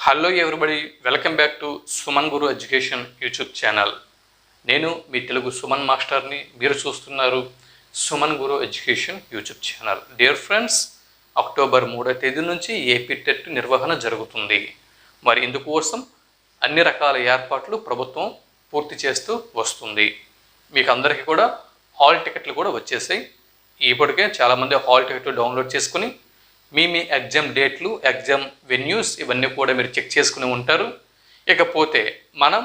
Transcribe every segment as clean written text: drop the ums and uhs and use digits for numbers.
Hello everybody, welcome back to Suman Guru Education YouTube channel. నేను మీ తెలుగు సుమన్ మాస్టర్ని. మీరు చూస్తున్నారు Suman Guru Education YouTube channel. Dear friends, October 3వ తేదీ నుంచి ఏపీ టెట్ నిర్వహణ జరుగుతుంది. మరి ఇందుకోసం అన్ని రకాల ఏర్పాట్లు ప్రభుత్వం పూర్తి చేస్తూ వస్తుంది. మీకు అందరికీ కూడా హాల్ టికెట్లు కూడా వచ్చేసాయి. ఇప్పటికే చాలామంది హాల్ టికెట్లు డౌన్లోడ్ చేసుకుని మీ ఎగ్జామ్ డేట్లు, ఎగ్జామ్ వెన్యూస్ ఇవన్నీ కూడా మీరు చెక్ చేసుకుని ఉంటారు. ఇకపోతే మనం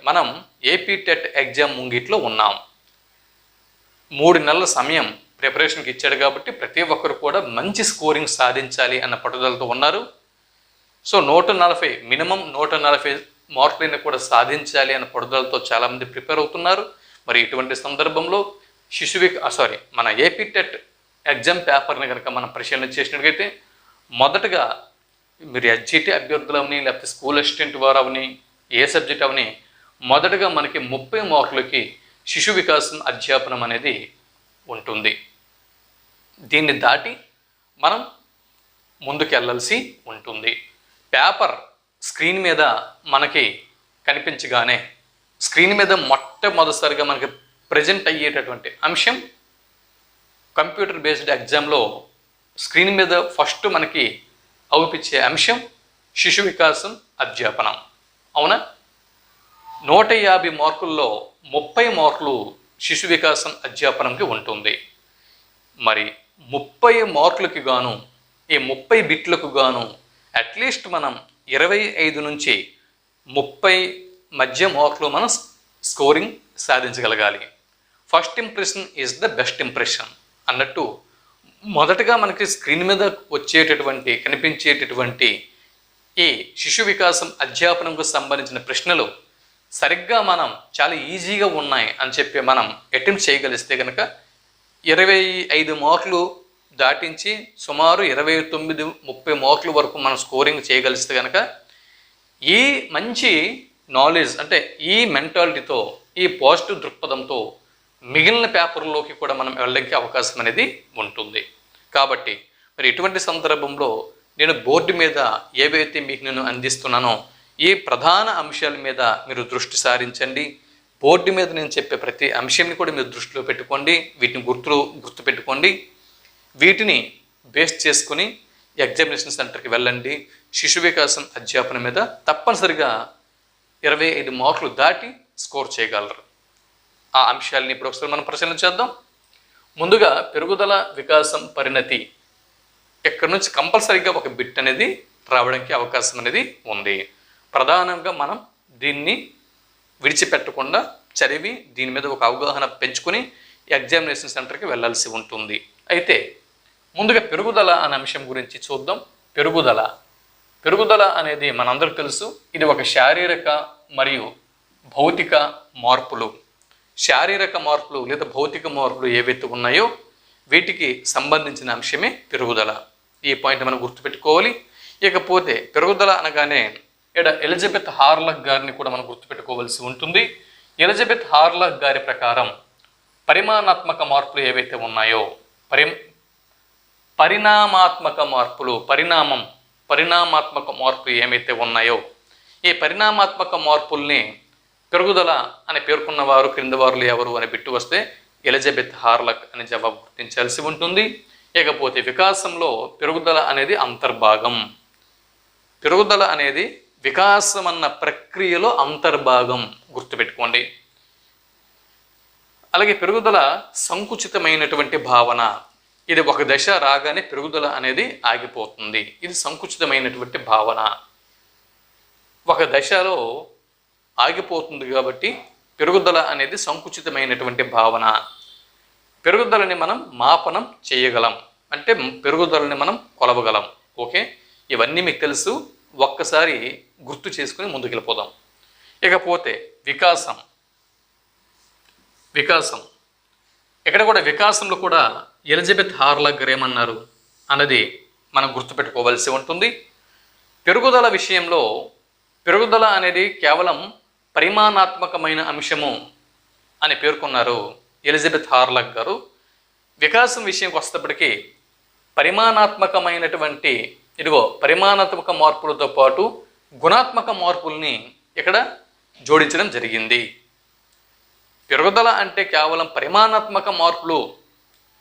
మనం ఏపీ టెట్ ఎగ్జామ్ ముంగిట్లో ఉన్నాం. 3 నెలల సమయం ప్రిపరేషన్కి ఇచ్చాడు కాబట్టి ప్రతి ఒక్కరు కూడా మంచి స్కోరింగ్ సాధించాలి అన్న పట్టుదలతో ఉన్నారు. సో 140 మినిమం 140 మార్కులను కూడా సాధించాలి అన్న పట్టుదలతో చాలామంది ప్రిపేర్ అవుతున్నారు. మరి ఇటువంటి సందర్భంలో మన ఏపీ టెట్ ఎగ్జామ్ పేపర్ని కనుక మనం పరిశీలన చేసినట్లయితే మొదటగా మీరు ఎస్జిటి అభ్యర్థులు అవని, లేకపోతే స్కూల్ అసిస్టెంట్ వారు అవని, ఏ సబ్జెక్ట్ అవని, మొదటగా మనకి 30 మార్కులకి శిశు వికాసం అధ్యాపనం అనేది ఉంటుంది. దీన్ని దాటి మనం ముందుకెళ్ళాల్సి ఉంటుంది. పేపర్ స్క్రీన్ మీద మనకి కనిపించగానే స్క్రీన్ మీద మొట్టమొదటిసారిగా మనకి ప్రజెంట్ అయ్యేటటువంటి అంశం కంప్యూటర్ బేస్డ్ ఎగ్జామ్లో స్క్రీన్ మీద ఫస్ట్ మనకి అవుపించే అంశం శిశు వికాసం అధ్యాపనం. అవునా? 150 మార్కుల్లో 30 మార్కులు శిశు వికాసం అధ్యాపనంకి ఉంటుంది. మరి 30 మార్కులకి గాను, ఈ 30 బిట్లకు గాను అట్లీస్ట్ మనం 25 నుంచి 30 మధ్య మార్కులు మనం స్కోరింగ్ సాధించగలగాలి. First impression is the best impression అన్నట్టు మొదటగా మనకి స్క్రీన్ మీద కనిపించేటటువంటి ఈ శిశు వికాసం అధ్యాపనంకు సంబంధించిన ప్రశ్నలు సరిగ్గా మనం చాలా ఈజీగా ఉన్నాయి అని చెప్పి మనం అటెంప్ట్ చేయగలిస్తే కనుక 25 మార్కులు దాటించి సుమారు 29-30 మార్కుల వరకు మనం స్కోరింగ్ చేయగలిస్తే కనుక ఈ మంచి నాలెడ్జ్, అంటే ఈ మెంటాలిటీతో, ఈ పాజిటివ్ దృక్పథంతో మిగిలిన పేపర్లోకి కూడా మనం వెళ్ళడానికి అవకాశం అనేది ఉంటుంది. కాబట్టి మరి ఇటువంటి సందర్భంలో నేను బోర్డు మీద ఏవైతే మీకు నేను అందిస్తున్నానో ఈ ప్రధాన అంశాల మీద మీరు దృష్టి సారించండి. బోర్డు మీద నేను చెప్పే ప్రతి అంశాన్ని కూడా మీరు దృష్టిలో పెట్టుకోండి, వీటిని గుర్తుపెట్టుకోండి. వీటిని బేస్ చేసుకుని ఎగ్జామినేషన్ సెంటర్కి వెళ్ళండి. శిశు వికాసం అధ్యాపనం మీద తప్పనిసరిగా 25 మార్కులు దాటి స్కోర్ చేయగలరు. ఆ అంశాలని ఇప్పుడు ఒకసారి మనం పరిశీలన చేద్దాం. ముందుగా పెరుగుదల, వికాసం, పరిణతి, ఇక్కడ నుంచి కంపల్సరీగా ఒక బిట్ అనేది రావడానికి అవకాశం అనేది ఉంది. ప్రధానంగా మనం దీన్ని విడిచిపెట్టకుండా చదివి దీని మీద ఒక అవగాహన పెంచుకొని ఎగ్జామినేషన్ సెంటర్కి వెళ్ళాల్సి ఉంటుంది. అయితే ముందుగా పెరుగుదల అనే అంశం గురించి చూద్దాం. పెరుగుదల అనేది మనందరికీ తెలుసు. ఇది ఒక శారీరక మరియు భౌతిక మార్పులు. శారీరక మార్పులు లేదా భౌతిక మార్పులు ఏవైతే ఉన్నాయో వీటికి సంబంధించిన అంశమే పెరుగుదల. ఈ పాయింట్ మనం గుర్తుపెట్టుకోవాలి. ఇకపోతే పెరుగుదల అనగానే ఇక్కడ ఎలిజబెత్ హార్లాక్ గారిని కూడా మనం గుర్తుపెట్టుకోవాల్సి ఉంటుంది. ఎలిజబెత్ హార్లాక్ గారి ప్రకారం పరిమాణాత్మక మార్పులు ఏవైతే ఉన్నాయో, పరిణామాత్మక మార్పులు ఏమైతే ఉన్నాయో ఈ పరిణామాత్మక మార్పుల్ని పెరుగుదల అని పేర్కొన్న వారు క్రింద వారులు ఎవరు అని బిట్టు వస్తే ఎలిజబెత్ హార్లాక్ అని జవాబు గుర్తించాల్సి ఉంటుంది. ఇకపోతే వికాసంలో పెరుగుదల అనేది అంతర్భాగం. పెరుగుదల అనేది వికాసం అన్న ప్రక్రియలో అంతర్భాగం, గుర్తుపెట్టుకోండి. అలాగే పెరుగుదల సంకుచితమైనటువంటి భావన. ఇది ఒక దశ రాగానే పెరుగుదల అనేది ఆగిపోతుంది. ఇది సంకుచితమైనటువంటి భావన, ఒక దశలో ఆగిపోతుంది. కాబట్టి పెరుగుదల అనేది సంకుచితమైనటువంటి భావన. పెరుగుదలని మనం మాపనం చేయగలం, అంటే పెరుగుదలని మనం కొలవగలం. ఓకే, ఇవన్నీ మీకు తెలుసు. ఒక్కసారి గుర్తు చేసుకుని ముందుకెళ్ళిపోదాం. ఇకపోతే వికాసం ఇక్కడ కూడా వికాసంలో కూడా ఎలిజబెత్ హార్లాక్ గారు ఏమన్నారు అన్నది మనం గుర్తుపెట్టుకోవాల్సి ఉంటుంది. పెరుగుదల విషయంలో పెరుగుదల అనేది కేవలం పరిమాణాత్మకమైన అంశము అని పేర్కొన్నారు ఎలిజబెత్ హార్లాక్ గారు. వికాసం విషయంకి వస్తేప్పటికీ పరిమాణాత్మకమైనటువంటి ఇదిగో పరిమాణాత్మక మార్పులతో పాటు గుణాత్మక మార్పుల్ని ఇక్కడ జోడించడం జరిగింది. పెరుగుదల అంటే కేవలం పరిమాణాత్మక మార్పులు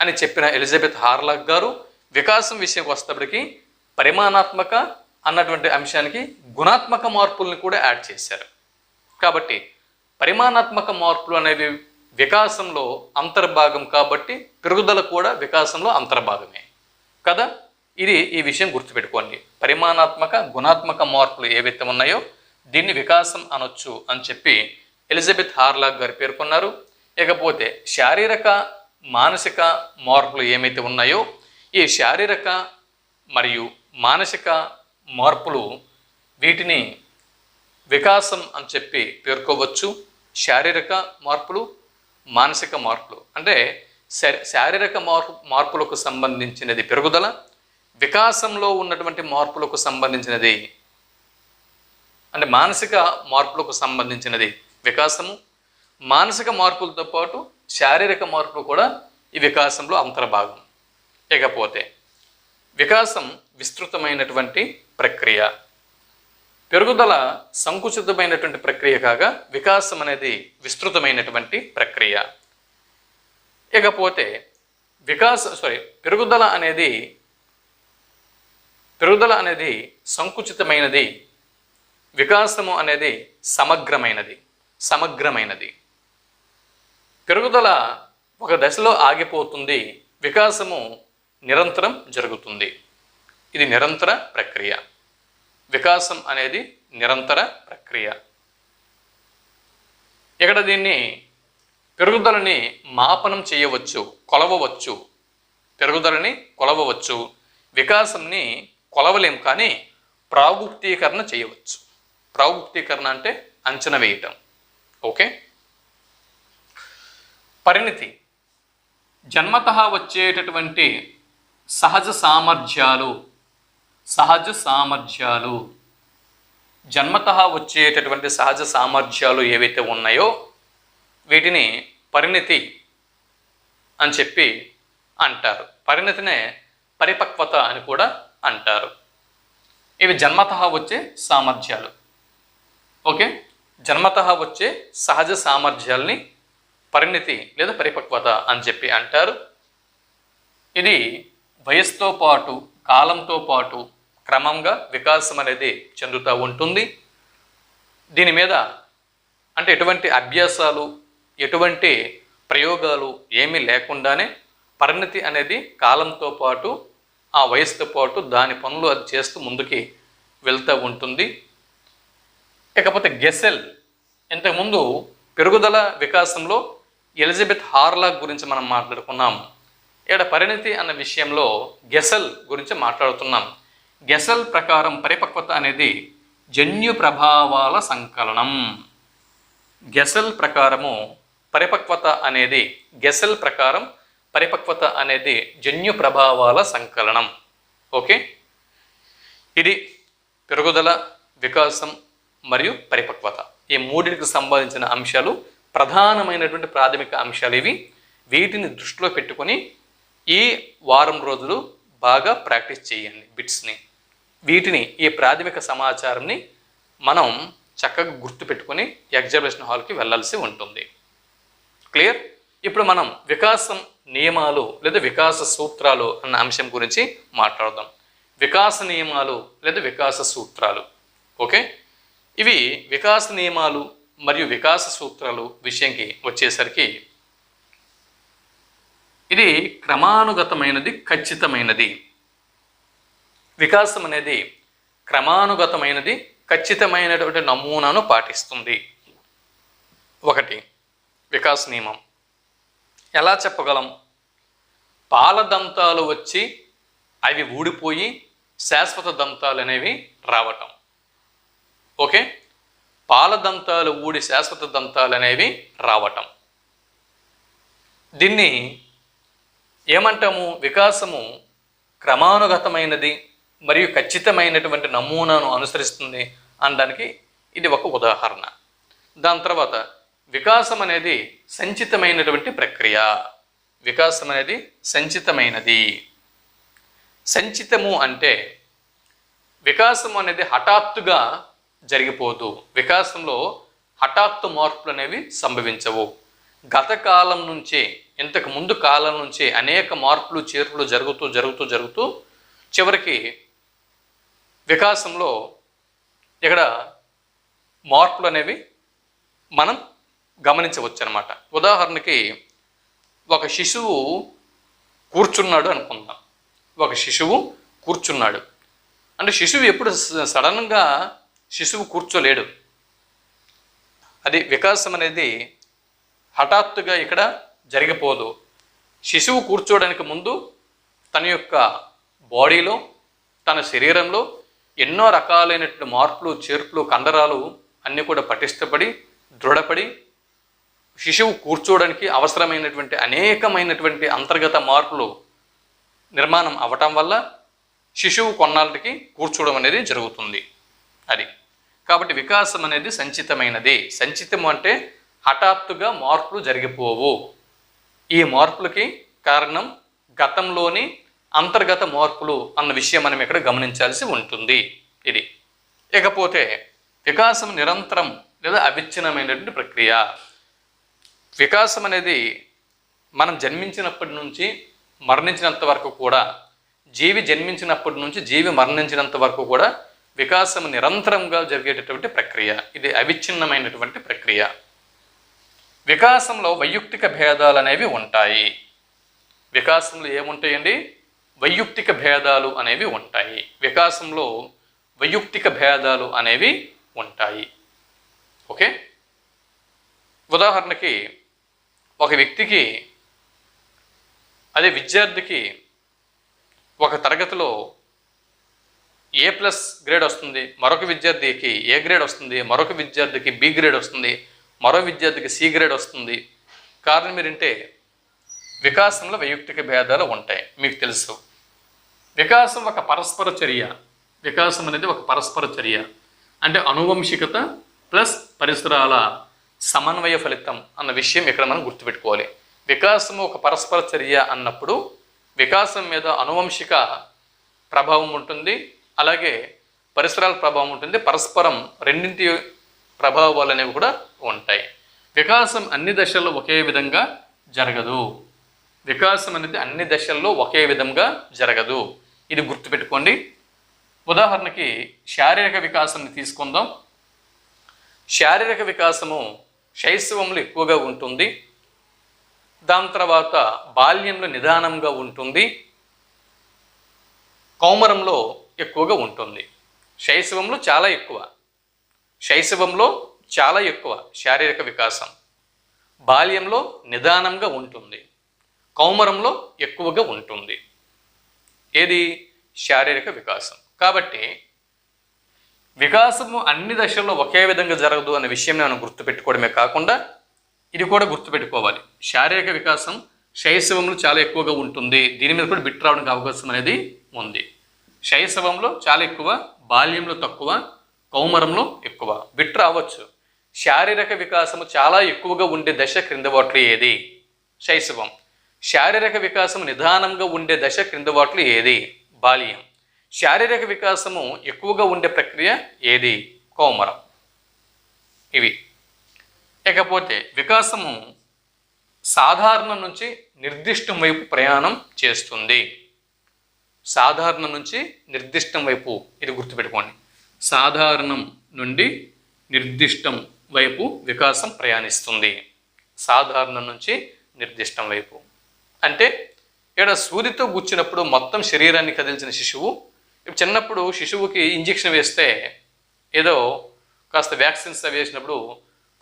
అని చెప్పిన ఎలిజబెత్ హార్లాక్ గారు వికాసం విషయంకి వస్తేప్పటికి పరిమాణాత్మక అన్నటువంటి అంశానికి గుణాత్మక మార్పుల్ని కూడా యాడ్ చేశారు. కాబట్టి పరిమాణాత్మక మార్పులు అనేవి వికాసంలో అంతర్భాగం కాబట్టి పెరుగుదల కూడా వికాసంలో అంతర్భాగమే కదా. ఈ విషయం గుర్తుపెట్టుకోండి. పరిమాణాత్మక గుణాత్మక మార్పులు ఏవైతే ఉన్నాయో దీన్ని వికాసం అనొచ్చు అని చెప్పి ఎలిజబెత్ హార్లాక్ గారు పేర్కొన్నారు. ఇకపోతే శారీరక మానసిక మార్పులు ఏమైతే ఉన్నాయో ఈ శారీరక మరియు మానసిక మార్పులు వీటిని వికాసం అని చెప్పి పేర్కోవచ్చు. శారీరక మార్పులు, మానసిక మార్పులు అంటే శారీరక మార్పులకు సంబంధించినది పెరుగుదల, వికాసంలో ఉన్నటువంటి మార్పులకు సంబంధించినది అంటే మానసిక మార్పులకు సంబంధించినది వికాసము. మానసిక మార్పులతో పాటు శారీరక మార్పులు కూడా ఈ వికాసంలో అంతర్భాగం. ఇకపోతే వికాసం విస్తృతమైనటువంటి ప్రక్రియ, పెరుగుదల సంకుచితమైనటువంటి ప్రక్రియ కాగా వికాసం అనేది విస్తృతమైనటువంటి ప్రక్రియ. ఇకపోతే పెరుగుదల అనేది సంకుచితమైనది, వికాసము అనేది సమగ్రమైనది. పెరుగుదల ఒక దశలో ఆగిపోతుంది, వికాసము నిరంతరం జరుగుతుంది. ఇది నిరంతర ప్రక్రియ. వికాసం అనేది నిరంతర ప్రక్రియ. ఇక్కడ దీన్ని పెరుగుదలని మాపనం చేయవచ్చు, కొలవవచ్చు. పెరుగుదలని కొలవవచ్చు, వికాసంని కొలవలేం కానీ ప్రాగుప్తీకరణ చేయవచ్చు. ప్రాగుప్తీకరణ అంటే అంచనా వేయటం. ఓకే. పరిణితి జన్మతః వచ్చేటటువంటి సహజ సామర్థ్యాలు జన్మతః వచ్చేటటువంటి సహజ సామర్థ్యాలు ఏవైతే ఉన్నాయో వీటిని పరిణితి అని చెప్పి అంటారు. పరిణతినే పరిపక్వత అని కూడా అంటారు. ఇవి జన్మతః వచ్చే సామర్థ్యాలు. ఓకే. జన్మతః వచ్చే సహజ సామర్థ్యాల్ని పరిణితి లేదా పరిపక్వత అని చెప్పి అంటారు. ఇది వయస్సుతో పాటు కాలంతో పాటు క్రమంగా వికాసం అనేది చెందుతూ ఉంటుంది. దీని మీద అంటే ఎటువంటి అభ్యాసాలు, ఎటువంటి ప్రయోగాలు ఏమీ లేకుండానే పరిణితి అనేది కాలంతో పాటు ఆ వయసుతో పాటు దాని పనులు అది చేస్తూ ముందుకి వెళ్తూ ఉంటుంది. ఇకపోతే గెసెల్, ఇంతకుముందు పెరుగుదల వికాసంలో ఎలిజబెత్ హార్లాక్ గురించి మనం మాట్లాడుకున్నాం. ఇక్కడ పరిణితి అన్న విషయంలో గెసెల్ గురించి మాట్లాడుతున్నాం. గెసెల్ ప్రకారం పరిపక్వత అనేది జన్యు ప్రభావాల సంకలనం. గెసెల్ ప్రకారము పరిపక్వత అనేది పరిపక్వత అనేది జన్యు ప్రభావాల సంకలనం. ఓకే. ఇది పెరుగుదల, వికాసం మరియు పరిపక్వత ఈ మూడింటికి సంబంధించిన అంశాలు ప్రధానమైనటువంటి ప్రాథమిక అంశాలు ఇవి. వీటిని దృష్టిలో పెట్టుకొని ఈ వారం రోజులు బాగా ప్రాక్టీస్ చేయండి బిట్స్ని. వీటిని ఈ ప్రాథమిక సమాచారాన్ని మనం చక్కగా గుర్తుపెట్టుకొని ఎగ్జామినేషన్ హాల్కి వెళ్ళాల్సి ఉంటుంది. క్లియర్. ఇప్పుడు మనం వికాసం నియమాలు లేదా వికాస సూత్రాలు అన్న అంశం గురించి మాట్లాడదాం. వికాస నియమాలు లేదా వికాస సూత్రాలు. ఓకే. ఇవి వికాస నియమాలు మరియు వికాస సూత్రాలు విషయంకి వచ్చేసరికి ఇది క్రమానుగతమైనది, ఖచ్చితమైనది. వికాసం అనేది క్రమానుగతమైనది, ఖచ్చితమైనటువంటి నమూనాను పాటిస్తుంది. ఒకటి వికాస నియమం. ఎలా చెప్పగలం? పాల దంతాలు వచ్చి అవి ఊడిపోయి శాశ్వత దంతాలు అనేవి రావటం. ఓకే. పాల దంతాలు ఊడి శాశ్వత దంతాలు అనేవి రావటం. దీన్ని ఏమంటాము? వికాసము క్రమానుగతమైనది మరియు ఖచ్చితమైనటువంటి నమూనాను అనుసరిస్తుంది అనడానికి ఇది ఒక ఉదాహరణ. దాని తర్వాత వికాసం అనేది సంచితమైనటువంటి ప్రక్రియ. వికాసం అనేది సంచితమైనది. సంచితము అంటే వికాసం అనేది హఠాత్తుగా జరిగిపోదు. వికాసంలో హఠాత్తు మార్పులు అనేవి సంభవించవు. గత కాలం నుంచే, ఇంతకు ముందు కాలం నుంచే అనేక మార్పులు చేర్పులు జరుగుతూ చివరికి వికాసంలో ఇక్కడ మార్పులు అనేవి మనం గమనించవచ్చు అన్నమాట. ఉదాహరణకి ఒక శిశువు కూర్చున్నాడు అనుకుందాం. ఒక శిశువు కూర్చున్నాడు అంటే శిశువు ఎప్పుడు సడన్గా శిశువు కూర్చోలేడు. అది వికాసం అనేది హఠాత్తుగా ఇక్కడ జరిగిపోదు. శిశువు కూర్చోవడానికి ముందు తన యొక్క బాడీలో, తన శరీరంలో ఎన్నో రకాలైనటువంటి మార్పులు చేర్పులు కండరాలు అన్నీ కూడా పటిష్టపడి దృఢపడి శిశువు కూర్చోవడానికి అవసరమైనటువంటి అనేకమైనటువంటి అంతర్గత మార్పులు నిర్మాణం అవ్వటం వల్ల శిశువు కొన్నాళ్ళకి కూర్చోవడం అనేది జరుగుతుంది. అది కాబట్టి వికాసం అనేది సంచితమైనది. సంచితం అంటే హఠాత్తుగా మార్పులు జరిగిపోవు. ఈ మార్పులకి కారణం గతంలోని అంతర్గత మార్పులు అన్న విషయం మనం ఇక్కడ గమనించాల్సి ఉంటుంది. ఇది ఇకపోతే వికాసం నిరంతరం లేదా అవిచ్ఛిన్నమైనటువంటి ప్రక్రియ. వికాసం అనేది మనం జన్మించినప్పటి నుంచి మరణించినంత వరకు కూడా, జీవి జన్మించినప్పటి నుంచి జీవి మరణించినంత వరకు కూడా వికాసం నిరంతరంగా జరిగేటటువంటి ప్రక్రియ. ఇది అవిచ్ఛిన్నమైనటువంటి ప్రక్రియ. వికాసంలో వైయక్తిక భేదాలు అనేవి ఉంటాయి. వికాసంలో ఏముంటాయండి? వైయక్తిక భేదాలు అనేవి ఉంటాయి. వికాసంలో వైయక్తిక భేదాలు అనేవి ఉంటాయి. ఓకే, ఉదాహరణకి ఒక వ్యక్తికి, అదే విద్యార్థికి ఒక తరగతిలో A+ గ్రేడ్ వస్తుంది, మరొక విద్యార్థికి A గ్రేడ్ వస్తుంది, మరొక విద్యార్థికి B గ్రేడ్ వస్తుంది, మరో విద్యార్థికి C గ్రేడ్ వస్తుంది. కారణం ఏంటంటే వికాసంలో వైయక్తిక భేదాలు ఉంటాయి. మీకు తెలుసు, వికాసం ఒక పరస్పర చర్య. వికాసం అనేది ఒక పరస్పర చర్య అంటే అనువంశికత ప్లస్ పరిసరాల సమన్వయ ఫలితం అన్న విషయం ఇక్కడ మనం గుర్తుపెట్టుకోవాలి. వికాసం ఒక పరస్పర చర్య అన్నప్పుడు వికాసం మీద అనువంశిక ప్రభావం ఉంటుంది, అలాగే పరిసరాల ప్రభావం ఉంటుంది. పరస్పరం రెండింటి ప్రభావాలు అనేవి కూడా ఉంటాయి. వికాసం అన్ని దశల్లో ఒకే విధంగా జరగదు. వికాసం అనేది అన్ని దశల్లో ఒకే విధంగా జరగదు. ఇది గుర్తుపెట్టుకోండి. ఉదాహరణకి శారీరక వికాసాన్ని తీసుకుందాం. శారీరక వికాసము శైశవంలో ఎక్కువగా ఉంటుంది, దాని తర్వాత బాల్యంలో నిదానంగా ఉంటుంది, కౌమారంలో ఎక్కువగా ఉంటుంది. శైశవంలో చాలా ఎక్కువ శారీరక వికాసం, బాల్యంలో నిదానంగా ఉంటుంది, కౌమారంలో ఎక్కువగా ఉంటుంది. ఏది? శారీరక వికాసం. కాబట్టి వికాసము అన్ని దశల్లో ఒకే విధంగా జరగదు అనే విషయం మనం గుర్తుపెట్టుకోవడమే కాకుండా ఇది కూడా గుర్తుపెట్టుకోవాలి. శారీరక వికాసం శైశవంలో చాలా ఎక్కువగా ఉంటుంది. దీని మీద కూడా బిట్ రావడానికి అవకాశం అనేది ఉంది. శైశవంలో చాలా ఎక్కువ, బాల్యంలో తక్కువ, కౌమారంలో ఎక్కువ. బిట్ రావచ్చు. శారీరక వికాసము చాలా ఎక్కువగా ఉండే దశ క్రింద వాటిలో ఏది? శైశవం. శారీరక వికాసం నిదానంగా ఉండే దశ క్రింద వాటిలో ఏది? బాల్యం. శారీరక వికాసము ఎక్కువగా ఉండే ప్రక్రియ ఏది? కౌమారం. ఇవి. ఇకపోతే వికాసము సాధారణం నుంచి నిర్దిష్టం వైపు ప్రయాణం చేస్తుంది. సాధారణం నుంచి నిర్దిష్టం వైపు, ఇది గుర్తుపెట్టుకోండి. సాధారణం నుండి నిర్దిష్టం వైపు వికాసం ప్రయాణిస్తుంది. సాధారణం నుంచి నిర్దిష్టం వైపు అంటే ఇక్కడ సూదితో గుచ్చినప్పుడు మొత్తం శరీరాన్ని కదిల్చిన శిశువు, చిన్నప్పుడు శిశువుకి ఇంజెక్షన్ వేస్తే ఏదో కాస్త వ్యాక్సిన్స్ వేసినప్పుడు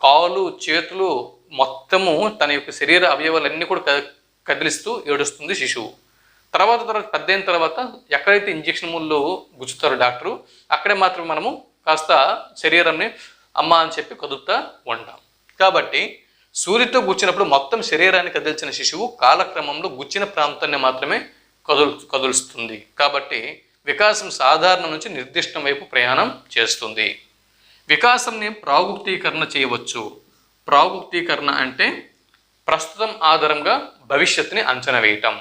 కాళ్ళు చేతులు మొత్తము తన యొక్క శరీర అవయవాలన్నీ కూడా కదిలిస్తూ ఏడుస్తుంది శిశువు. తర్వాత పెద్ద అయిన తర్వాత ఎక్కడైతే ఇంజెక్షన్ ముళ్ళు గుచ్చుతారో డాక్టరు, అక్కడే మాత్రం మనము కాస్త శరీరాన్ని అమ్మ అని చెప్పి కదుపుతా ఉంటాం. కాబట్టి సూదితో గుచ్చినప్పుడు మొత్తం శరీరాన్ని కదిల్చిన శిశువు కాలక్రమంలో గుచ్చిన ప్రాంతాన్ని మాత్రమే కదులుస్తుంది. కాబట్టి వికాసం సాధారణం నుంచి నిర్దిష్టం వైపు ప్రయాణం చేస్తుంది. వికాసంని ప్రాగుక్తీకరణ చేయవచ్చు. ప్రాగుక్తీకరణ అంటే ప్రస్తుతం ఆధారంగా భవిష్యత్తుని అంచనా వేయటం.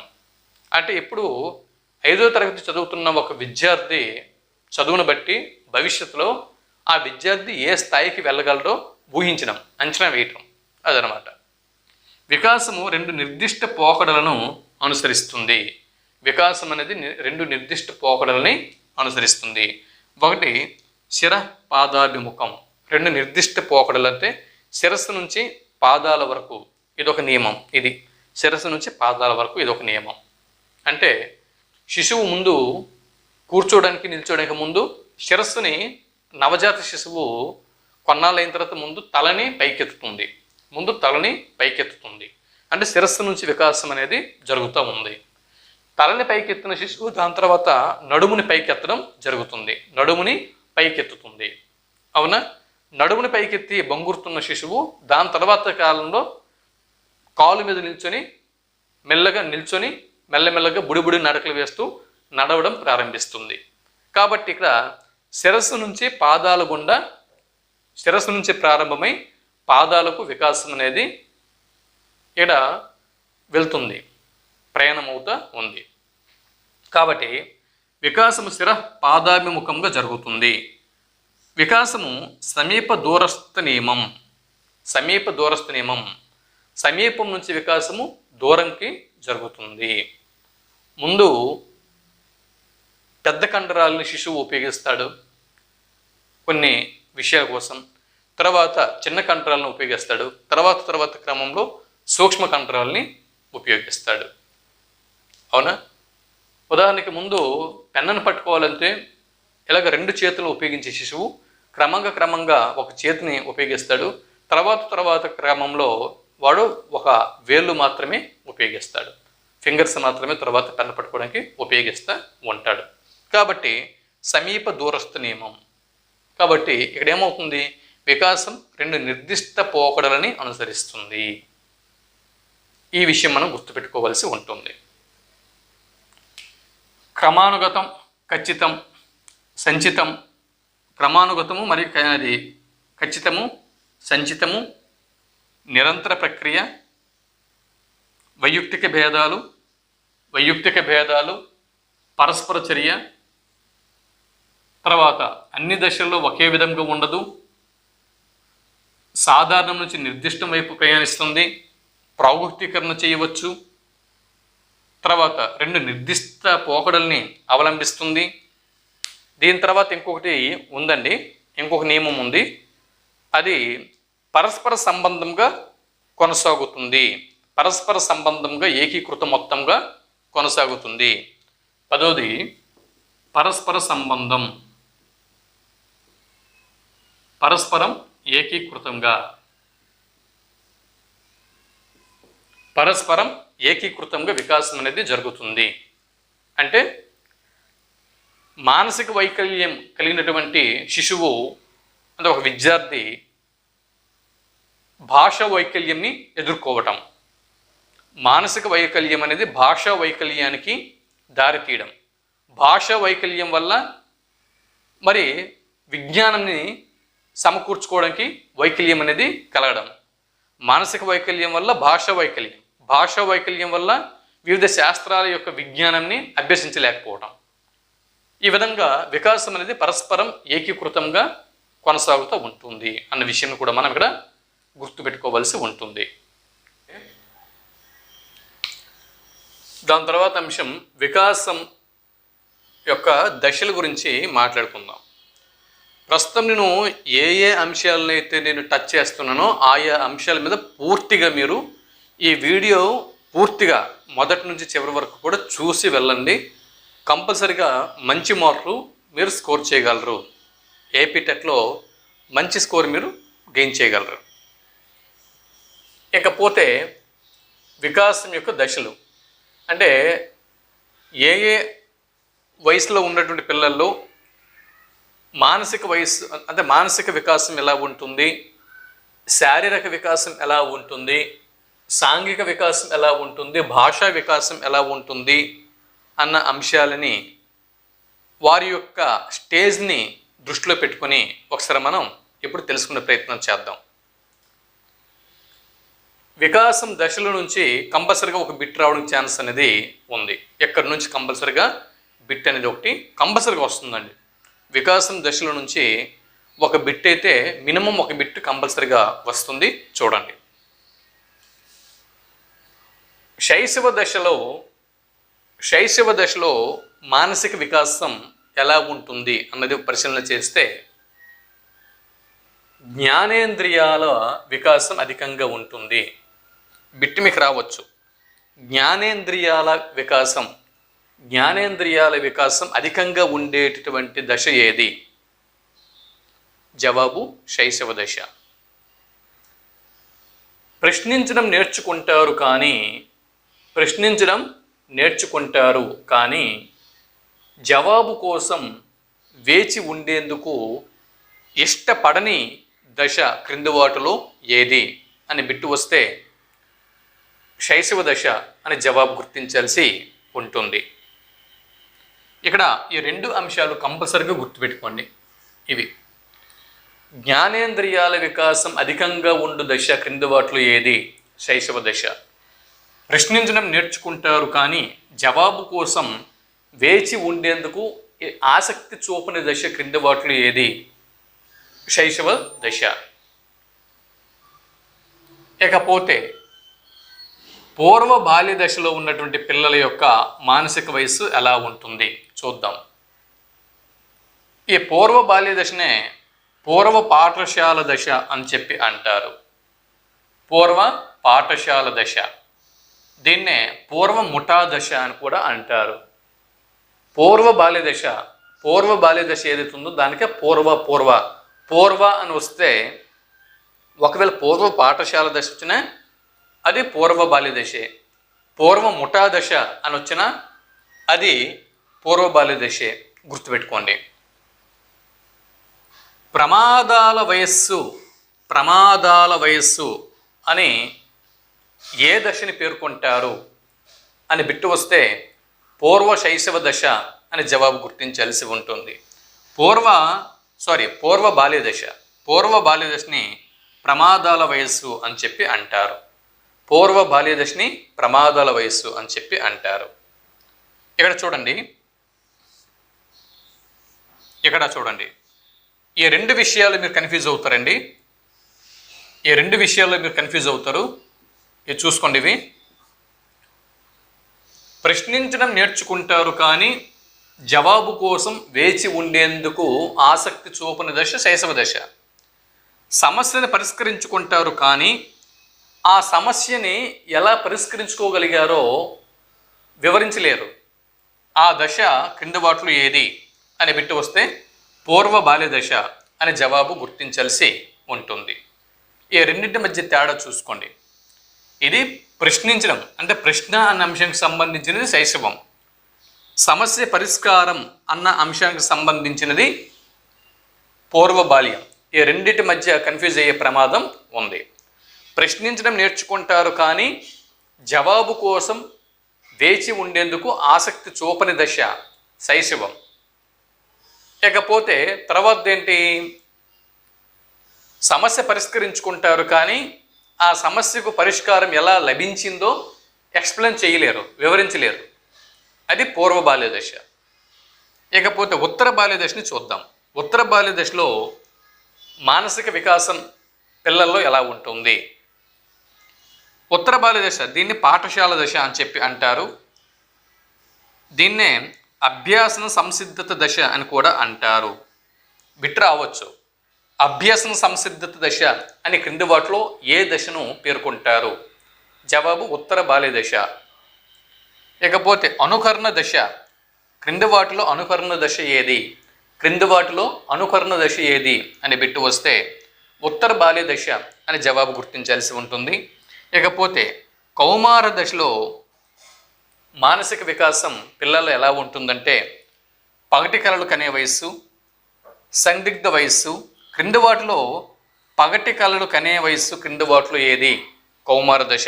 అంటే ఇప్పుడు 5వ తరగతి చదువుతున్న ఒక విద్యార్థి చదువును బట్టి భవిష్యత్తులో ఆ విద్యార్థి ఏ స్థాయికి వెళ్ళగలడో ఊహించడం, అంచనా వేయటం, అదనమాట. వికాసము 2 నిర్దిష్ట పోకడలను అనుసరిస్తుంది. వికాసం అనేది 2 నిర్దిష్ట పోకడలని అనుసరిస్తుంది. ఒకటి శిర పాదాభిముఖం. 2 నిర్దిష్ట పోకడలు అంటే శిరస్సు నుంచి పాదాల వరకు ఇదొక నియమం. ఇది శిరస్సు నుంచి పాదాల వరకు ఇదొక నియమం. అంటే శిశువు ముందు కూర్చోడానికి నిల్చోడానికి ముందు శిరస్సుని నవజాత శిశువు కొన్నాళ్ళైన తర్వాత ముందు తలని పైకెత్తుతుంది. అంటే శిరస్సు నుంచి వికాసం అనేది జరుగుతూ ఉంది. తలని పైకెత్తిన శిశువు దాని తర్వాత నడుముని పైకెత్తడం జరుగుతుంది. నడుముని పైకెత్తుతుంది. అవునా? నడుముని పైకెత్తి బొంగురుతున్న శిశువు దాని తర్వాత కాలంలో కాలు మీద మెల్లమెల్లగా బుడిబుడి నడకలు వేస్తూ నడవడం ప్రారంభిస్తుంది. కాబట్టి ఇక్కడ శిరస్సు నుంచి పాదాల గుండా, శిరస్సు నుంచి ప్రారంభమై పాదాలకు వికాసం అనేది ఇక్కడ వెళ్తుంది, ప్రయాణమవుతా ఉంది. కాబట్టి వికాసము శిర పాదాభిముఖంగా జరుగుతుంది. వికాసము సమీప దూరస్థ నియమం. సమీపం నుంచి వికాసము దూరంకి జరుగుతుంది. ముందు పెద్ద కండరాలని శిశువు ఉపయోగిస్తాడు కొన్ని విషయాల కోసం, తర్వాత చిన్న కండరాలను ఉపయోగిస్తాడు, తర్వాత క్రమంలో సూక్ష్మ కండరాలని ఉపయోగిస్తాడు. అవునా? ఉదాహరణకి ముందు పెన్నును పట్టుకోవాలంటే ఇలాగ 2 చేతులు ఉపయోగించే శిశువు క్రమంగా ఒక చేతిని ఉపయోగిస్తాడు. తర్వాత క్రమంలో వాడు ఒక వేళ్ళు మాత్రమే ఉపయోగిస్తాడు, ఫింగర్స్ మాత్రమే తర్వాత పెన్ను పట్టుకోవడానికి ఉపయోగిస్తూ ఉంటాడు. కాబట్టి సమీప దూరస్థ నియమం. కాబట్టి ఇక్కడ ఏమవుతుంది? వికాసం 2 నిర్దిష్ట పోకడలని అనుసరిస్తుంది. ఈ విషయం మనం గుర్తుపెట్టుకోవాల్సి ఉంటుంది. క్రమానుగతం, ఖచ్చితం, సంచితం. క్రమానుగతము మరియు అది ఖచ్చితము, సంచితము, నిరంతర ప్రక్రియ, వైయక్తిక భేదాలు, పరస్పర చర్య, తర్వాత అన్ని దశల్లో ఒకే విధంగా ఉండదు, సాధారణం నుంచి నిర్దిష్టం వైపు ప్రయాణిస్తుంది, ప్రాగుక్తీకరణ చేయవచ్చు, తర్వాత 2 నిర్దిష్ట పోకడల్ని అవలంబిస్తుంది. దీని తర్వాత ఇంకొక నియమం ఉంది. అది పరస్పర సంబంధంగా కొనసాగుతుంది. పరస్పర సంబంధంగా ఏకీకృత మొత్తంగా కొనసాగుతుంది. 10ది పరస్పర సంబంధం. పరస్పరం ఏకీకృతంగా వికాసం అనేది జరుగుతుంది. అంటే మానసిక వైకల్యం కలిగినటువంటి శిశువు అంటే ఒక విద్యార్థి భాషా వైకల్యంని ఎదుర్కోవటం. మానసిక వైకల్యం అనేది భాషా వైకల్యానికి దారితీయడం. భాషా వైకల్యం వల్ల మరి విజ్ఞానాన్ని సమకూర్చుకోవడానికి వైకల్యం అనేది కలగడం. మానసిక వైకల్యం వల్ల భాషా వైకల్యం వల్ల వివిధ శాస్త్రాల యొక్క విజ్ఞానాన్ని అభ్యసించలేకపోవడం. ఈ విధంగా వికాసం అనేది పరస్పరం ఏకీకృతంగా కొనసాగుతూ ఉంటుంది అన్న విషయం కూడా మనం ఇక్కడ గుర్తుపెట్టుకోవాల్సి ఉంటుంది. దాని తర్వాత అంశం వికాసం యొక్క దశల గురించి మాట్లాడుకుందాం. ప్రస్తుతం నేను ఏ అంశాలను అయితే నేను టచ్ చేస్తున్నానో ఆయా అంశాల మీద పూర్తిగా మీరు ఈ వీడియో పూర్తిగా మొదటి నుంచి చివరి వరకు కూడా చూసి వెళ్ళండి. కంపల్సరిగా మంచి మార్కులు మీరు స్కోర్ చేయగలరు. ఏపీ టెట్లో మంచి స్కోర్ మీరు గెయిన్ చేయగలరు. ఇకపోతే వికాసం యొక్క దశలు అంటే ఏ వయసులో ఉన్నటువంటి పిల్లల్లో మానసిక వికాసం ఎలా ఉంటుంది, శారీరక వికాసం ఎలా ఉంటుంది, సాంఘిక వికాసం ఎలా ఉంటుంది, భాషా వికాసం ఎలా ఉంటుంది అన్న అంశాలని వారి యొక్క స్టేజ్ని దృష్టిలో పెట్టుకొని ఒకసారి మనం ఇప్పుడు తెలుసుకునే ప్రయత్నం చేద్దాం. వికాసం దశల నుంచి కంపల్సరిగా ఒక బిట్ రావడానికి ఛాన్స్ అనేది ఉంది. ఎక్కడి నుంచి కంపల్సరిగా బిట్ అనేది ఒకటి కంపల్సరిగా వస్తుందండి. వికాసం దశలో నుంచి ఒక బిట్ అయితే మినిమం ఒక బిట్ కంపల్సరీగా వస్తుంది. చూడండి, శైశవ దశలో మానసిక వికాసం ఎలా ఉంటుంది అన్నది పరిశీలన చేస్తే జ్ఞానేంద్రియాల వికాసం అధికంగా ఉంటుంది. బిట్ మీకు రావచ్చు. జ్ఞానేంద్రియాల వికాసం అధికంగా ఉండేటటువంటి దశ ఏది? జవాబు శైశవ దశ. ప్రశ్నించడం నేర్చుకుంటారు కానీ జవాబు కోసం వేచి ఉండేందుకు ఇష్టపడని దశ క్రింది వాటిలో ఏది అని బిట్టు వస్తే శైశవ దశ అని జవాబు గుర్తించాల్సి ఉంటుంది. ఇక్కడ ఈ రెండు అంశాలు కంపల్సరీగా గుర్తుపెట్టుకోండి. ఇవి జ్ఞానేంద్రియాల వికాసం అధికంగా ఉండు దశ క్రింది వాటిలో ఏది? శైశవ దశ. ప్రశ్నించడం నేర్చుకుంటారు కానీ జవాబు కోసం వేచి ఉండేందుకు ఆసక్తి చూపని దశ క్రింది వాటిలో ఏది? శైశవ దశ. ఇకపోతే పూర్వ బాల్య దశలో ఉన్నటువంటి పిల్లల యొక్క మానసిక వయస్సు ఎలా ఉంటుంది చూద్దాం. ఈ పూర్వ బాల్య దశనే పూర్వ పాఠశాల దశ అని చెప్పి అంటారు. పూర్వ పాఠశాల దశ, దీన్నే పూర్వ ముఠా దశ అని కూడా అంటారు. పూర్వ బాల్య దశ ఏదైతే ఉందో దానికే పూర్వ అని వస్తే, ఒకవేళ పూర్వ పాఠశాల దశ వచ్చినా అది పూర్వ బాల్య దశే. పూర్వ ముఠా దశ అని వచ్చినా అది పూర్వ బాల్య దశే. గుర్తుపెట్టుకోండి. ప్రమాదాల వయస్సు అని ఏ దశని పేర్కొంటారు అని బిట్టు వస్తే పూర్వ శైశవ దశ అని జవాబు గుర్తించాల్సి ఉంటుంది. పూర్వ బాల్య దశని ప్రమాదాల వయస్సు అని చెప్పి అంటారు. పూర్వ బాల్య దశని ప్రమాదాల వయస్సు అని చెప్పి అంటారు. ఇక్కడ చూడండి, ఈ రెండు విషయాలు మీరు కన్ఫ్యూజ్ అవుతారండి. ఇది చూసుకోండి. ఇవి ప్రశ్నించడం నేర్చుకుంటారు కానీ జవాబు కోసం వేచి ఉండేందుకు ఆసక్తి చూపని దశ శైశవ దశ. సమస్యను పరిష్కరించుకుంటారు కానీ ఆ సమస్యని ఎలా పరిష్కరించుకోగలిగారో వివరించలేరు. ఆ దశ క్రింది వాటిలో ఏది అని బిట్టు వస్తే పూర్వ బాల్య దశ అని జవాబు గుర్తించాల్సి ఉంటుంది. ఈ రెండింటి మధ్య తేడా చూసుకోండి. ఇది ప్రశ్నించడం అంటే ప్రశ్న అన్న అంశానికి సంబంధించినది శైశవం, సమస్య పరిష్కారం అన్న అంశానికి సంబంధించినది పూర్వ బాల్యం. ఈ రెండింటి మధ్య కన్ఫ్యూజ్ అయ్యే ప్రమాదం ఉంది. ప్రశ్నించడం నేర్చుకుంటారు కానీ జవాబు కోసం వేచి ఉండేందుకు ఆసక్తి చూపని దశ శైశవం. ఇకపోతే తర్వాత ఏంటి? సమస్య పరిష్కరించుకుంటారు కానీ ఆ సమస్యకు పరిష్కారం ఎలా లభించిందో ఎక్స్ప్లెయిన్ చేయలేరు, వివరించలేరు. అది పూర్వ బాల్య దశ. ఇకపోతే ఉత్తర బాల్య దశని చూద్దాం. ఉత్తర బాల్య దశలో మానసిక వికాసం పిల్లల్లో ఎలా ఉంటుంది? ఉత్తర బాల్య దశ, దీన్ని పాఠశాల దశ అని చెప్పి అంటారు. దీన్నే అభ్యాసన సంసిద్ధత దశ అని కూడా అంటారు. బిట్ రావచ్చు. అభ్యాసన సంసిద్ధత దశ అని క్రింది వాటిలో ఏ దశను పేర్కొంటారు? జవాబు ఉత్తర బాల్య దశ. ఇకపోతే అనుకరణ దశ, క్రింది వాటిలో అనుకరణ దశ ఏది అని బిట్టు వస్తే ఉత్తర బాల్య దశ అని జవాబు గుర్తించాల్సి ఉంటుంది. ఇకపోతే కౌమార దశలో మానసిక వికాసం పిల్లలు ఎలా ఉంటుందంటే పగటి కలలు కనే వయస్సు, సందిగ్ధ వయస్సు. క్రింది వాటిలో పగటి కలలు కనే వయస్సు క్రింది వాటిలో ఏది? కౌమార దశ.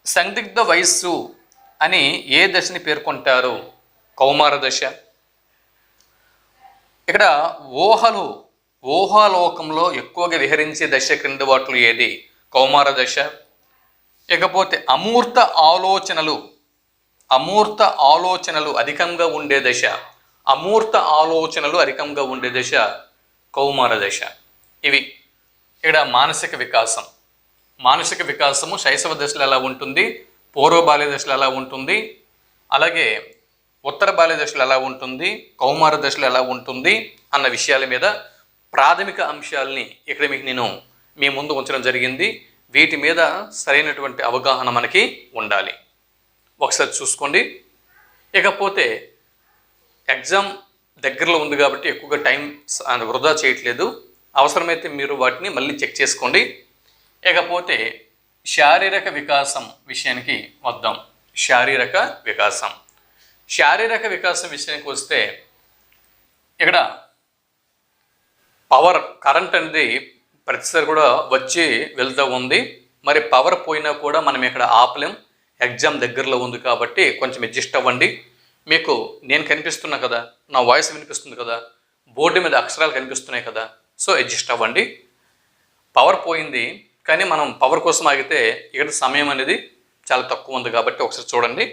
సందిగ్ధ వయస్సు అని ఏ దశని పేర్కొంటారు? కౌమార దశ. ఇక్కడ ఊహాలోకంలో ఎక్కువగా విహరించే దశ క్రింది వాటిలో ఏది? కౌమార దశ. ఇకపోతే అమూర్త ఆలోచనలు అధికంగా ఉండే దశ అమూర్త ఆలోచనలు అధికంగా ఉండే దశ కౌమార దశ. ఇవి ఇక్కడ మానసిక వికాసం. మానసిక వికాసము శైశవ దశలో ఎలా ఉంటుంది, పూర్వ బాల్య దశలో ఎలా ఉంటుంది, అలాగే ఉత్తర బాల్య దశలో ఎలా ఉంటుంది, కౌమార దశలో ఎలా ఉంటుంది అన్న విషయాల మీద ప్రాథమిక అంశాలని ఇక్కడ మీకు నేను మీ ముందు ఉంచడం జరిగింది. వీటి మీద సరైనటువంటి అవగాహన మనకి ఉండాలి. ఒకసారి చూసుకోండి. ఇకపోతే ఎగ్జామ్ దగ్గరలో ఉంది కాబట్టి ఎక్కువగా టైం వృధా చేయట్లేదు. అవసరమైతే మీరు వాటిని మళ్ళీ చెక్ చేసుకోండి. ఇకపోతే శారీరక వికాసం విషయానికి వద్దాం. శారీరక వికాసం విషయానికి వస్తే ఇక్కడ పవర్ కరెంట్ అనేది ప్రతిసారి కూడా వచ్చి వెళ్తూ ఉంది. మరి పవర్ పోయినా కూడా మనం ఇక్కడ ఆపలేం. ఎగ్జామ్ దగ్గరలో ఉంది కాబట్టి కొంచెం అడ్జస్ట్ అవ్వండి. మీకు నేను కనిపిస్తున్నా కదా, నా వాయిస్ వినిపిస్తుంది కదా, బోర్డు మీద అక్షరాలు కనిపిస్తున్నాయి కదా, సో అడ్జస్ట్ అవ్వండి. పవర్ పోయింది కానీ మనం పవర్ కోసం ఆగితే ఇక్కడ సమయం అనేది చాలా తక్కువ ఉంది కాబట్టి ఒకసారి చూడండి.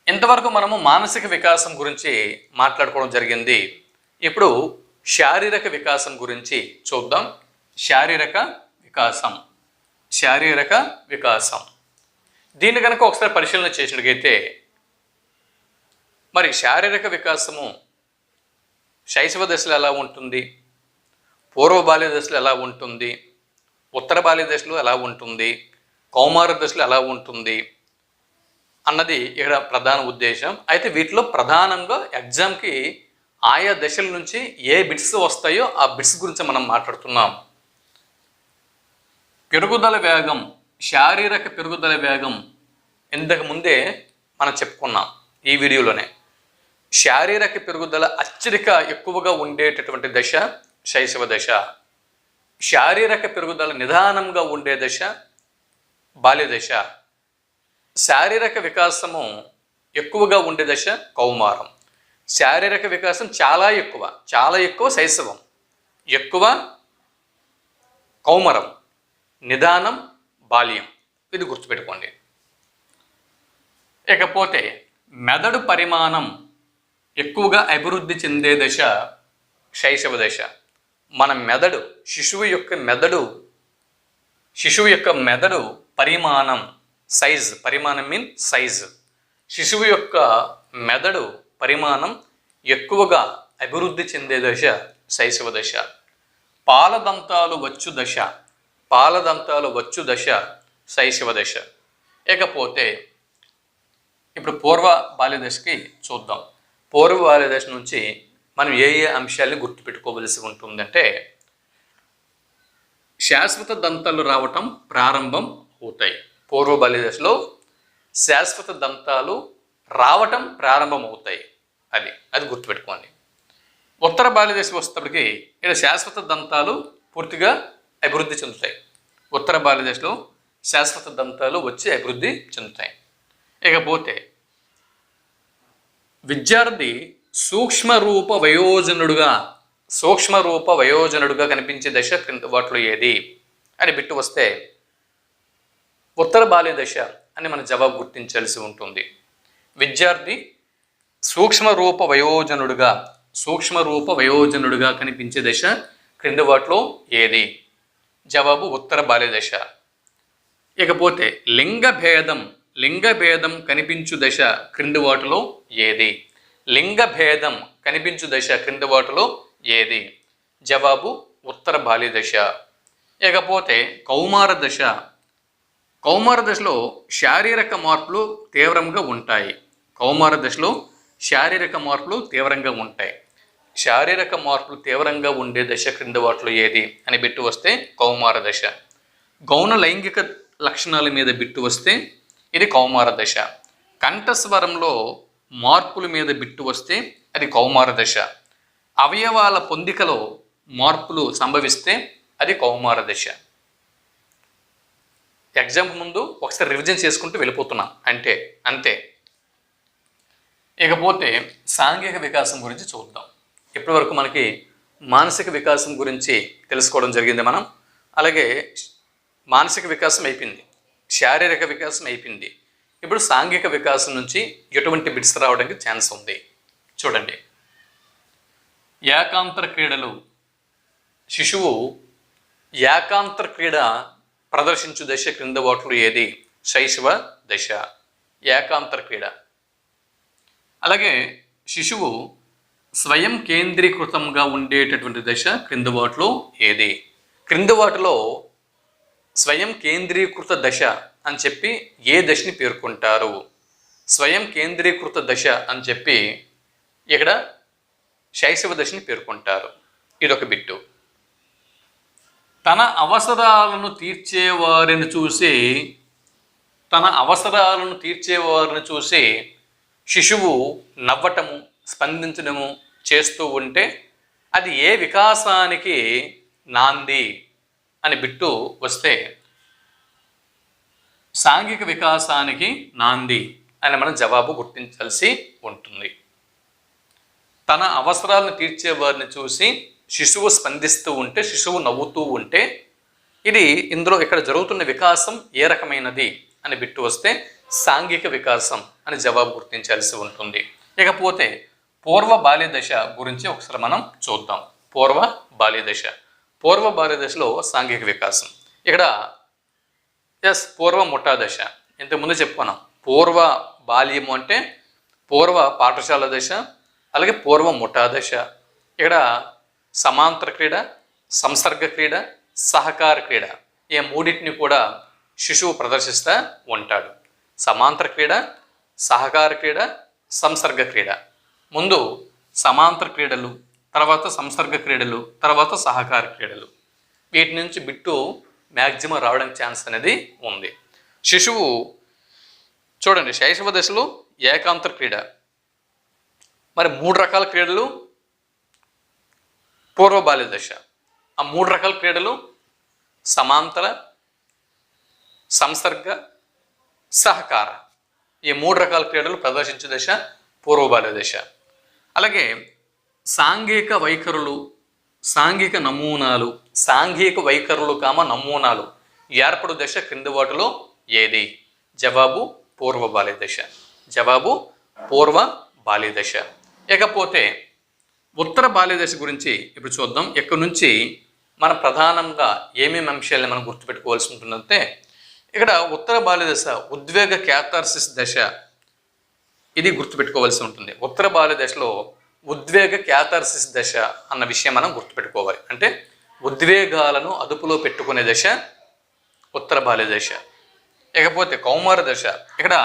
ఇంతవరకు మనము మానసిక వికాసం గురించి మాట్లాడుకోవడం జరిగింది. ఇప్పుడు శారీరక వికాసం గురించి చూద్దాం. శారీరక వికాసం దీన్ని కనుక ఒకసారి పరిశీలన చేసినట్లయితే మరి శారీరక వికాసము శైశవ దశలో ఎలా ఉంటుంది, పూర్వ బాల్య దశలో ఎలా ఉంటుంది, ఉత్తర బాల్య దశలో ఎలా ఉంటుంది, కౌమార దశలో ఎలా ఉంటుంది అన్నది ఇక్కడ ప్రధాన ఉద్దేశం. అయితే వీటిలో ప్రధానంగా ఎగ్జామ్కి ఆయా దశల నుంచి ఏ బిట్స్ వస్తాయో ఆ బిట్స్ గురించి మనం మాట్లాడుతున్నాం. పెరుగుదల వేగం, శారీరక పెరుగుదల వేగం ఇంతకు ముందే మనం చెప్పుకున్నాం ఈ వీడియోలోనే. శారీరక పెరుగుదల అత్యధిక ఎక్కువగా ఉండేటటువంటి దశ శైశవ దశ. శారీరక పెరుగుదల నిదానంగా ఉండే దశ బాల్య దశ. శారీరక వికాసము ఎక్కువగా ఉండే దశ కౌమారం. శారీరక వికాసం చాలా ఎక్కువ శైశవం, ఎక్కువ కౌమారం, నిదానం బాల్యం. ఇది గుర్తుపెట్టుకోండి. ఇకపోతే మెదడు పరిమాణం ఎక్కువగా అభివృద్ధి చెందే దశ శైశవ దశ. మన మెదడు శిశువు యొక్క మెదడు పరిమాణం, పరిమాణం మీన్ సైజ్. శిశువు యొక్క మెదడు పరిమాణం ఎక్కువగా అభివృద్ధి చెందే దశ శైశవ దశ. పాలదంతాలు వచ్చు దశ శైశవ దశ. ఇకపోతే ఇప్పుడు పూర్వ బాల్య దశకి చూద్దాం. పూర్వ బాల్య దశ నుంచి మనం ఏ అంశాలని గుర్తుపెట్టుకోవలసి ఉంటుందంటే శాశ్వత దంతాలు రావటం ప్రారంభం అవుతాయి. పూర్వ బాల్య దశలో శాశ్వత దంతాలు రావటం ప్రారంభం అవుతాయి. అది గుర్తుపెట్టుకోండి. ఉత్తర బాల్య దశ వచ్చేటప్పటికి ఇక్కడ శాశ్వత దంతాలు పూర్తిగా అభివృద్ధి చెందుతాయి. ఉత్తర బాల్య దశలో శాశ్వత దంతాలు వచ్చి అభివృద్ధి చెందుతాయి. ఇకపోతే విద్యార్థి సూక్ష్మ రూప వయోజనుడుగా కనిపించే దశ క్రింద వాటిలో ఏది అని బిట్టు వస్తే ఉత్తర బాల్య దశ అని మన జవాబు గుర్తించాల్సి ఉంటుంది. విద్యార్థి సూక్ష్మ రూప వయోజనుడుగా కనిపించే దశ క్రింద వాటిలో ఏది? జవాబు ఉత్తర బాల్య దశ. ఇకపోతే లింగభేదం కనిపించు దశ క్రింది వాటిలో ఏది? లింగభేదం కనిపించు దశ క్రింది వాటిలో ఏది? జవాబు ఉత్తర బాల్య దశ. ఇకపోతే కౌమార దశలో శారీరక మార్పులు తీవ్రంగా ఉంటాయి. శారీరక మార్పులు తీవ్రంగా ఉండే దశ క్రింది వాటిలో ఏది అని బిట్టు వస్తే కౌమార దశ. గౌణ లైంగిక లక్షణాల మీద బిట్టు వస్తే ఇది కౌమార దశ. కంఠస్వరంలో మార్పుల మీద బిట్టు వస్తే అది కౌమార దశ. అవయవాల పొందికలో మార్పులు సంభవిస్తే అది కౌమార దశ. ఎగ్జామ్ ముందు ఒకసారి రివిజన్ చేసుకుంటూ వెళ్ళిపోతున్నా అంతే. ఇకపోతే సాంఘిక వికాసం గురించి చూద్దాం. ఇప్పటి వరకు మనకి మానసిక వికాసం గురించి తెలుసుకోవడం జరిగింది మనం. అలాగే మానసిక వికాసం అయిపోయింది, శారీరక వికాసం అయిపోయింది. ఇప్పుడు సాంఘిక వికాసం నుంచి ఎటువంటి బిట్స్ రావడానికి ఛాన్స్ ఉంది చూడండి, ఏకాంతర క్రీడలు. శిశువు ఏకాంతర క్రీడ ప్రదర్శించు దశ క్రింద వాటిలో ఏది? శైశవ దశ, ఏకాంతర క్రీడ. అలాగే శిశువు స్వయం కేంద్రీకృతంగా ఉండేటటువంటి దశ క్రింద వాటిలో ఏది? క్రింద వాటిలో స్వయం కేంద్రీకృత దశ అని చెప్పి ఏ దశని పేర్కొంటారు? స్వయం కేంద్రీకృత దశ అని చెప్పి ఇక్కడ శైశవ దశని పేర్కొంటారు. ఇదొక బిట్టు. తన అవసరాలను తీర్చేవారిని చూసి శిశువు నవ్వటము, స్పందించడము చేస్తూ ఉంటే అది ఏ వికాసానికి నాంది అని బిట్టు వస్తే సాంఘిక వికాసానికి నాంది అని మనం జవాబు గుర్తించాల్సి ఉంటుంది. తన అవసరాలను తీర్చే వారిని చూసి శిశువు స్పందిస్తూ ఉంటే, శిశువు నవ్వుతూ ఉంటే ఇది ఇందులో ఇక్కడ జరుగుతున్న వికాసం ఏ రకమైనది అని బిట్టు వస్తే సాంఘిక వికాసం అని జవాబు గుర్తించాల్సి ఉంటుంది. ఇకపోతే పూర్వ బాల్య దశ గురించి ఒకసారి మనం చూద్దాం. పూర్వ బాల్య దశలో సాంఘిక వికాసం. ఇక్కడ పూర్వ ముఠా దశ. ఇంతకుముందు చెప్పుకున్నాం, పూర్వ బాల్యము అంటే పూర్వ పాఠశాల దశ, అలాగే పూర్వ ముఠా దశ. ఇక్కడ సమాంతర క్రీడ, సంసర్గ క్రీడ, సహకార క్రీడ, ఈ మూడింటిని కూడా శిశువు ప్రదర్శిస్తూ ఉంటాడు. సమాంతర క్రీడ, సహకార క్రీడ, సంసర్గ క్రీడ. ముందు సమాంతర క్రీడలు, తర్వాత సంసర్గ క్రీడలు, తర్వాత సహకార క్రీడలు. వీటి నుంచి బిట్టు మ్యాక్సిమం రావడానికి ఛాన్స్ అనేది ఉంది. శిశువు చూడండి, శైశవ దశలో ఏకాంతర క్రీడ. మరి 3 రకాల క్రీడలు పూర్వ బాల్య దశ. ఆ 3 రకాల క్రీడలు సమాంతర, సంసర్గ, సహకార. ఈ 3 రకాల క్రీడలు ప్రదర్శించే దశ పూర్వ బాల్య దశ. అలాగే సాంఘిక వైఖరులు, సాంఘిక నమూనాలు, నమూనాలు ఏర్పడు దశ క్రింది వాటిలో ఏది? జవాబు పూర్వ బాల్య దశ. ఇకపోతే ఉత్తర బాల్య దశ గురించి ఇప్పుడు చూద్దాం. ఇక్కడ నుంచి మనం ప్రధానంగా ఏమేమి అంశాలను మనం గుర్తుపెట్టుకోవాల్సి ఉంటుందంటే, ఇక్కడ ఉత్తర బాల్య దశ ఉద్వేగ క్యాథార్సిస్ దశ, ఇది గుర్తుపెట్టుకోవాల్సి ఉంటుంది. ఉత్తర బాల్య దశలో ఉద్వేగ క్యాథార్సిస్ దశ అన్న విషయం మనం గుర్తుపెట్టుకోవాలి. అంటే ఉద్వేగాలను అదుపులో పెట్టుకునే దశ ఉత్తర బాల్య దశ. ఇకపోతే కౌమార దశ. ఇక్కడ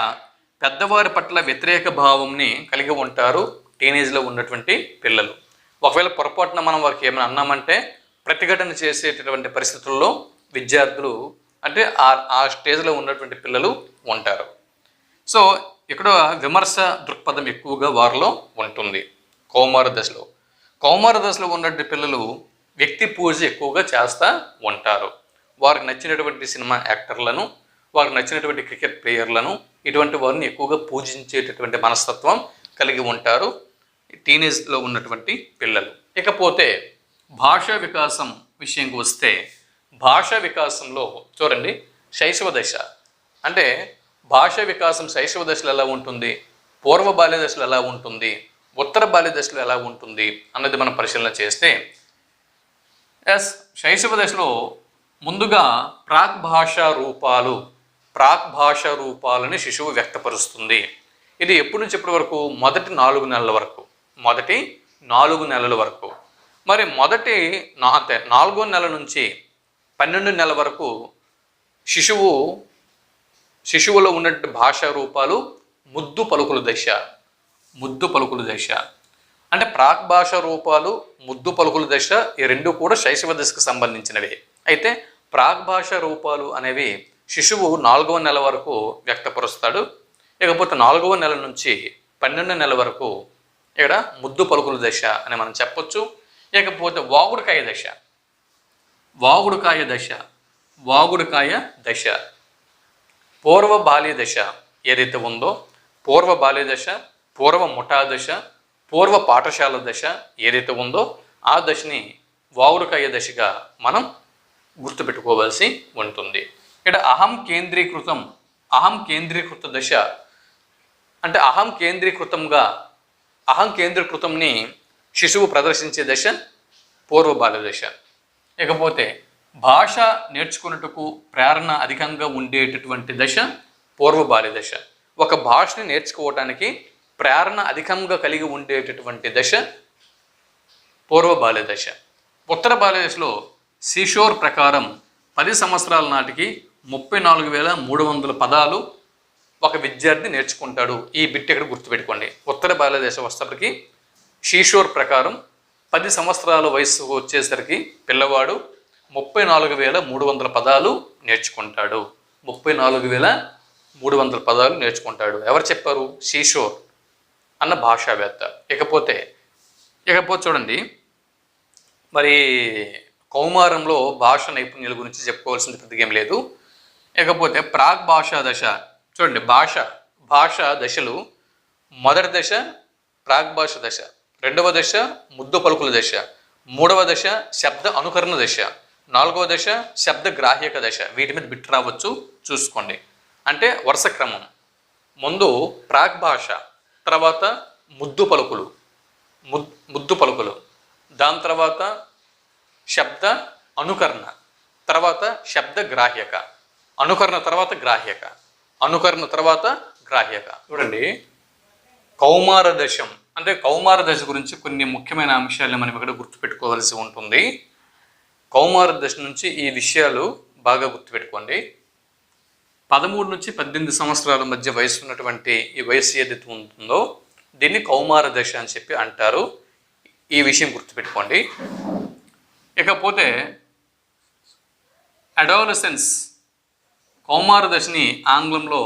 పెద్దవారి పట్ల వ్యతిరేక భావంని కలిగి ఉంటారు టీనేజ్లో ఉన్నటువంటి పిల్లలు. ఒకవేళ పొరపాటున మనం వారికి ఏమైనా అన్నామంటే ప్రతిఘటన చేసేటటువంటి పరిస్థితుల్లో విద్యార్థులు అంటే ఆ స్టేజ్లో ఉన్నటువంటి పిల్లలు ఉంటారు. సో ఇక్కడ విమర్శ దృక్పథం ఎక్కువగా వారిలో ఉంటుంది. కౌమార దశలో ఉన్నటువంటి పిల్లలు వ్యక్తి పూజ ఎక్కువగా చేస్తూ ఉంటారు. వారికి నచ్చినటువంటి సినిమా యాక్టర్లను, వారికి నచ్చినటువంటి క్రికెట్ ప్లేయర్లను, ఇటువంటి వారిని ఎక్కువగా పూజించేటటువంటి మనస్తత్వం కలిగి ఉంటారు టీనేజ్లో ఉన్నటువంటి పిల్లలు. ఇకపోతే భాషా వికాసం విషయంకి వస్తే, భాషా వికాసంలో చూడండి, శైశవ దశ అంటే భాషా వికాసం శైశవ దశలో ఎలా ఉంటుంది, పూర్వ బాల్య దశలో ఎలా ఉంటుంది, ఉత్తర బాల్య దశలో ఎలా ఉంటుంది అన్నది మనం పరిశీలన చేస్తే, శైశవ దశలో ముందుగా ప్రాక్ భాషా రూపాలని శిశువు వ్యక్తపరుస్తుంది. ఇది ఎప్పటి నుంచి ఎప్పటి వరకు? మొదటి 4 నెలల వరకు. మరి మొదటి 4వ నెల నుంచి 12 నెలల వరకు శిశువులో ఉన్నటువంటి భాషా రూపాలు ముద్దు పలుకుల దశ. అంటే ప్రాక్ భాషా రూపాలు, ముద్దు పలుకుల దశ, ఈ రెండు కూడా శైశవ దశకు సంబంధించినవి. అయితే ప్రాక్ భాషా రూపాలు అనేవి శిశువు 4వ నెల వరకు వ్యక్తపరుస్తాడు. ఇకపోతే 4వ నెల నుంచి 12 నెలల వరకు ఇక్కడ ముద్దు పలుకుల దశ అని మనం చెప్పొచ్చు. ఇకపోతే వాగుడుకాయ దశ పూర్వ బాల్య దశ ఏదైతే ఉందో, పూర్వ బాల్య దశ, పూర్వ ముఠా దశ, పూర్వ పాఠశాల దశ ఏదైతే ఉందో ఆ దశని వాగుడుకాయ దశగా మనం గుర్తుపెట్టుకోవాల్సి ఉంటుంది. ఇక్కడ అహం కేంద్రీకృత దశ అంటే అహం కేంద్రీకృతంగా అహం కేంద్రీకృతంని శిశువు ప్రదర్శించే దశ పూర్వ బాల్య దశ. ఇకపోతే భాష నేర్చుకున్నట్టుకు ప్రేరణ అధికంగా ఉండేటటువంటి దశ పూర్వ బాల్య దశ. ఒక భాషని నేర్చుకోవటానికి ప్రేరణ అధికంగా కలిగి ఉండేటటువంటి దశ పూర్వ బాల్య దశ. ఉత్తర బాల్య దశలో సిషోర్ ప్రకారం 10 సంవత్సరాల నాటికి 34,300 పదాలు ఒక విద్యార్థి నేర్చుకుంటాడు. ఈ బిట్ ఇక్కడ గుర్తుపెట్టుకోండి. ఉత్తర బాల్య దశ వచ్చేసరికి షీషోర్ ప్రకారం 10 సంవత్సరాల వయసు వచ్చేసరికి పిల్లవాడు 34,300 పదాలు నేర్చుకుంటాడు. 34,300 పదాలు నేర్చుకుంటాడు. ఎవరు చెప్పారు? షీషోర్ అన్న భాషావేత్త. ఇకపోతే చూడండి, మరి కౌమారంలో భాష నైపుణ్యాల గురించి చెప్పుకోవాల్సింది పెద్దగా ఏం లేదు. ఇకపోతే ప్రాగ్ భాషా దశ చూడండి. భాష దశలు: మొదటి దశ ప్రాగ్ భాష దశ, రెండవ దశ ముద్దు పలుకుల దశ, మూడవ దశ శబ్ద అనుకరణ దశ, నాలుగవ దశ శబ్ద గ్రాహ్యక దశ. వీటి మీద బిట్ రావచ్చు, చూసుకోండి. అంటే వరుస క్రమం: ముందు ప్రాగ్ భాష, తర్వాత ముద్దు పలుకులు, దాని తర్వాత శబ్ద అనుకరణ, తర్వాత శబ్ద గ్రాహ్యక, అనుకరణ తర్వాత గ్రాహ్యక. చూడండి, కౌమార దశం అంటే కౌమార దశ గురించి కొన్ని ముఖ్యమైన అంశాలను మనం ఇక్కడ గుర్తుపెట్టుకోవాల్సి ఉంటుంది. కౌమార దశ నుంచి ఈ విషయాలు బాగా గుర్తుపెట్టుకోండి. 13 నుంచి 18 సంవత్సరాల మధ్య వయసు ఉన్నటువంటి ఈ వయసు ఏదైతే ఉంటుందో దీన్ని కౌమార దశ అని చెప్పి అంటారు. ఈ విషయం గుర్తుపెట్టుకోండి. ఇకపోతే అడాలసెన్స్, కౌమార దశని ఆంగ్లంలో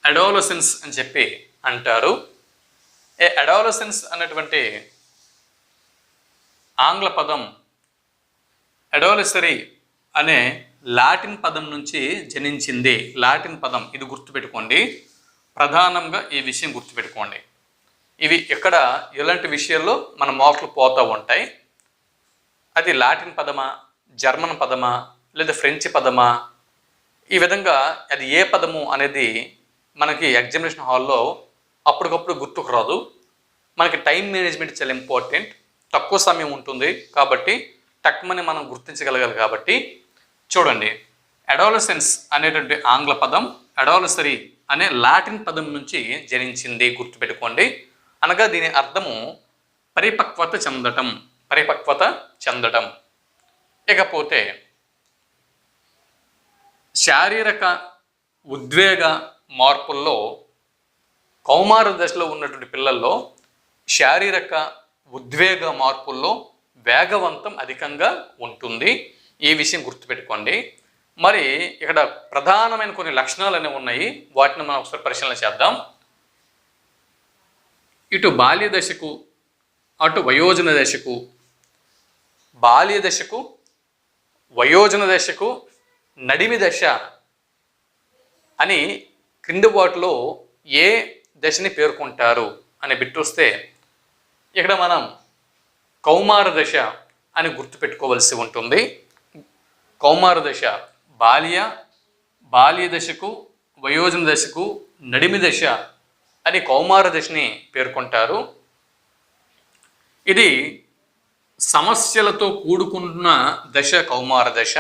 అడాలసెన్స్ అని చెప్పి అంటారు. అడాలసెన్స్ అన్నటువంటి ఆంగ్ల పదం అడాలసరీ అనే లాటిన్ పదం నుంచి జనించింది. లాటిన్ పదం, ఇది గుర్తుపెట్టుకోండి. ప్రధానంగా ఈ విషయం గుర్తుపెట్టుకోండి. ఇవి ఇక్కడ ఎలాంటి విషయాల్లో మన మార్కులు పోతూ ఉంటాయి. అది లాటిన్ పదమా, జర్మన్ పదమా, లేదా ఫ్రెంచ్ పదమా, ఈ విధంగా అది ఏ పదము అనేది మనకి ఎగ్జామినేషన్ హాల్లో అప్పటికప్పుడు గుర్తుకు రాదు. మనకి టైం మేనేజ్మెంట్ చాలా ఇంపార్టెంట్. తక్కువ సమయం ఉంటుంది కాబట్టి టక్మని మనం గుర్తించగలగాలి. కాబట్టి చూడండి, అడాలసెన్స్ అనేటువంటి ఆంగ్ల పదం అడాలసరీ అనే లాటిన్ పదం నుంచి జనించింది. గుర్తుపెట్టుకోండి. అనగా దీని అర్థము పరిపక్వత చెందటం. ఇకపోతే శారీరక ఉద్వేగ మార్పుల్లో కౌమార దశలో ఉన్నటువంటి పిల్లల్లో శారీరక ఉద్వేగ మార్పుల్లో వేగవంతం అధికంగా ఉంటుంది. ఈ విషయం గుర్తుపెట్టుకోండి. మరి ఇక్కడ ప్రధానమైన కొన్ని లక్షణాలు అనేవి ఉన్నాయి. వాటిని మనం ఒకసారి పరిశీలన చేద్దాం. ఇటు బాల్య దశకు, అటు వయోజన దశకు, బాల్య దశకు, వయోజన దశకు, నడిమి దశ అని క్రింది వాటిలో ఏ దశని పేర్కొంటారు అని బిట్టొస్తే ఇక్కడ మనం కౌమార దశ అని గుర్తుపెట్టుకోవలసి ఉంటుంది. కౌమార దశ బాల్య దశకు, వయోజన దశకు, నడిమి దశ అని కౌమార దశని పేర్కొంటారు. ఇది సమస్యలతో కూడుకున్న దశ కౌమార దశ.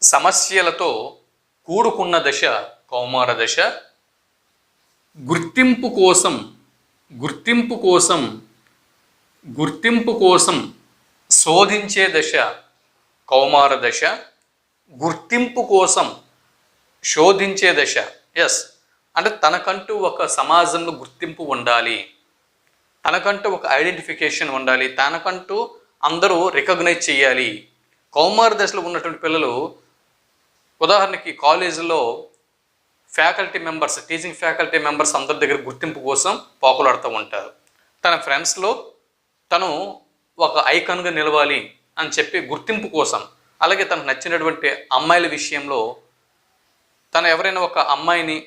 సమస్యలతో కూడుకున్న దశ కౌమార దశ. గుర్తింపు కోసం శోధించే దశ కౌమార దశ. గుర్తింపు కోసం శోధించే దశ. ఎస్, అంటే తనకంటూ ఒక సమాజంలో గుర్తింపు ఉండాలి, తనకంటూ ఒక ఐడెంటిఫికేషన్ ఉండాలి, తనకంటూ అందరూ రికగ్నైజ్ చేయాలి. కౌమార దశలో ఉన్నటువంటి పిల్లలు ఉదాహరణకి కాలేజీలో టీచింగ్ ఫ్యాకల్టీ మెంబర్స్ అందరి దగ్గర గుర్తింపు కోసం పాకులాడుతూ ఉంటారు. తన ఫ్రెండ్స్లో తను ఒక ఐకాన్గా నిలవాలి అని చెప్పి గుర్తింపు కోసం, అలాగే తనకు నచ్చినటువంటి అమ్మాయిల విషయంలో తను ఎవరైనా ఒక అమ్మాయిని